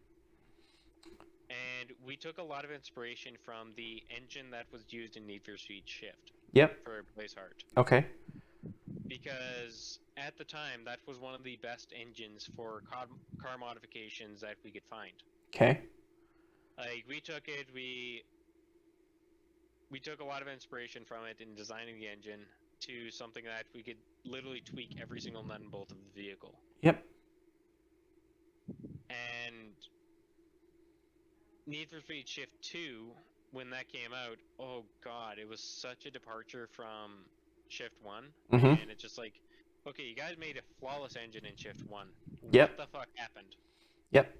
And we took a lot of inspiration from the engine that was used in Need for Speed Shift. Yep. For Blazeheart. Okay. Because at the time, that was one of the best engines for car modifications that we could find. Okay. Like, we took it, we took a lot of inspiration from it in designing the engine to something that we could literally tweak every single nut and bolt of the vehicle. Yep. And Need for Speed Shift 2, when that came out, oh god, it was such a departure from Shift 1. Mm-hmm. And it's just like, okay, you guys made a flawless engine in Shift 1. Yep. What the fuck happened? Yep.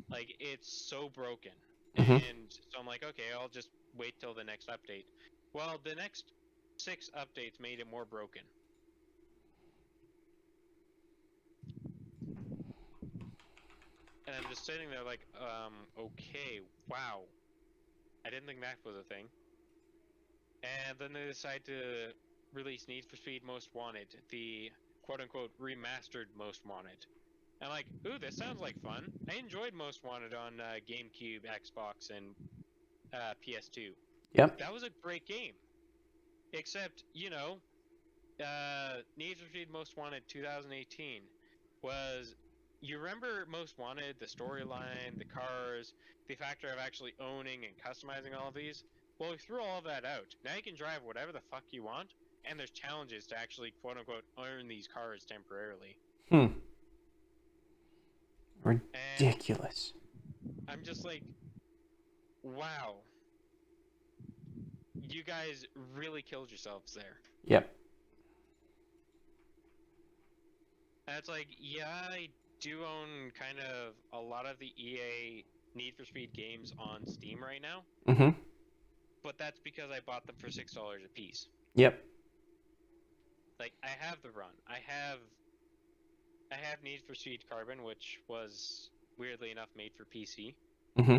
Like, it's so broken. Mm-hmm. And so I'm like, okay, I'll just wait till the next update. Well, the next 6 updates made it more broken. And I'm just sitting there like, okay, wow. I didn't think that was a thing. And then they decide to release Need for Speed Most Wanted, the quote-unquote remastered Most Wanted. And I'm like, ooh, this sounds like fun. I enjoyed Most Wanted on GameCube, Xbox, and PS2. Yep. That was a great game. Except, Need for Speed Most Wanted 2018 was... You remember Most Wanted, the storyline, the cars, the factor of actually owning and customizing all of these? Well, we threw all of that out. Now you can drive whatever the fuck you want, and there's challenges to actually, quote-unquote, earn these cars temporarily. Ridiculous. And I'm just like, wow. You guys really killed yourselves there. Yep. And it's like, yeah, I do own kind of a lot of the EA Need for Speed games on Steam right now. Mm-hmm. But that's because I bought them for $6 a piece. Yep. Like, I have the run. I have Need for Speed Carbon, which was weirdly enough made for PC. Mm-hmm.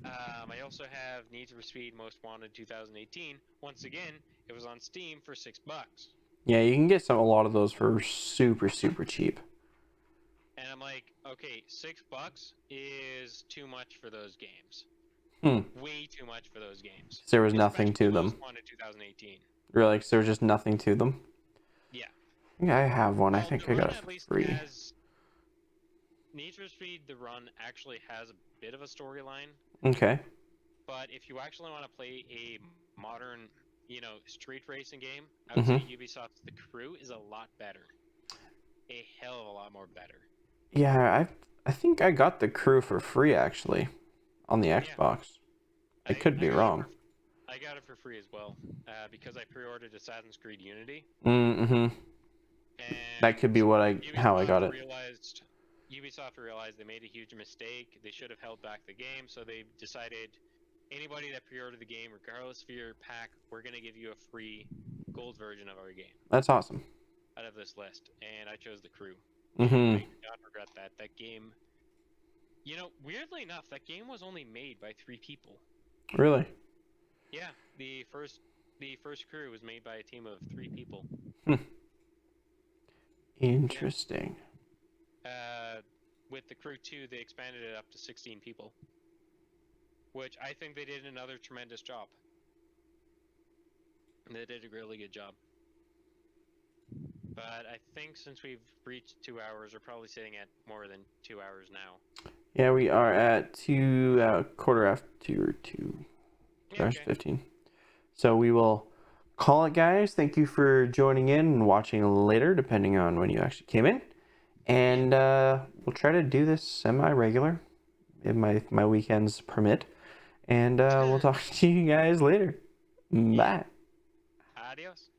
I also have Need for Speed Most Wanted 2018. Once again, it was on Steam for $6. Yeah, you can get a lot of those for super, super cheap. And I'm like, okay, $6 is too much for those games. Way too much for those games. There was nothing to Especially them. most wanted 2018. Really? So there was just nothing to them? Yeah. Yeah, I have one. I Well, think the I got run it at for least free. has Need for Speed. The run actually has a bit of a storyline. Okay. But if you actually want to play a modern, street racing game, I would say Ubisoft's The Crew is a lot better. A hell of a lot more better. Yeah, I think I got The Crew for free actually on the Xbox. I could be wrong. I got it for free as well because I pre-ordered Assassin's Creed Unity. Mm-hmm. And That could be how I got it. Ubisoft realized they made a huge mistake. They should have held back the game, so they decided anybody that pre-ordered the game, regardless of your pack, we're going to give you a free gold version of our game That's awesome. out of this list. And I chose The Crew. Mm-hmm. I do not regret that. That game, weirdly enough, that game was only made by 3 people. Really? Yeah, the first Crew was made by a team of 3 people. Interesting. With The Crew 2, they expanded it up to 16 people, which I think they did another tremendous job. They did a really good job. But I think since we've reached 2 hours, we're probably sitting at more than 2 hours now. Yeah, we are at quarter after 2. Yeah, okay. 15. So we will call it, guys. Thank you for joining in and watching later, depending on when you actually came in. And we'll try to do this semi-regular if my weekends permit. And we'll talk to you guys later. Bye. Adios.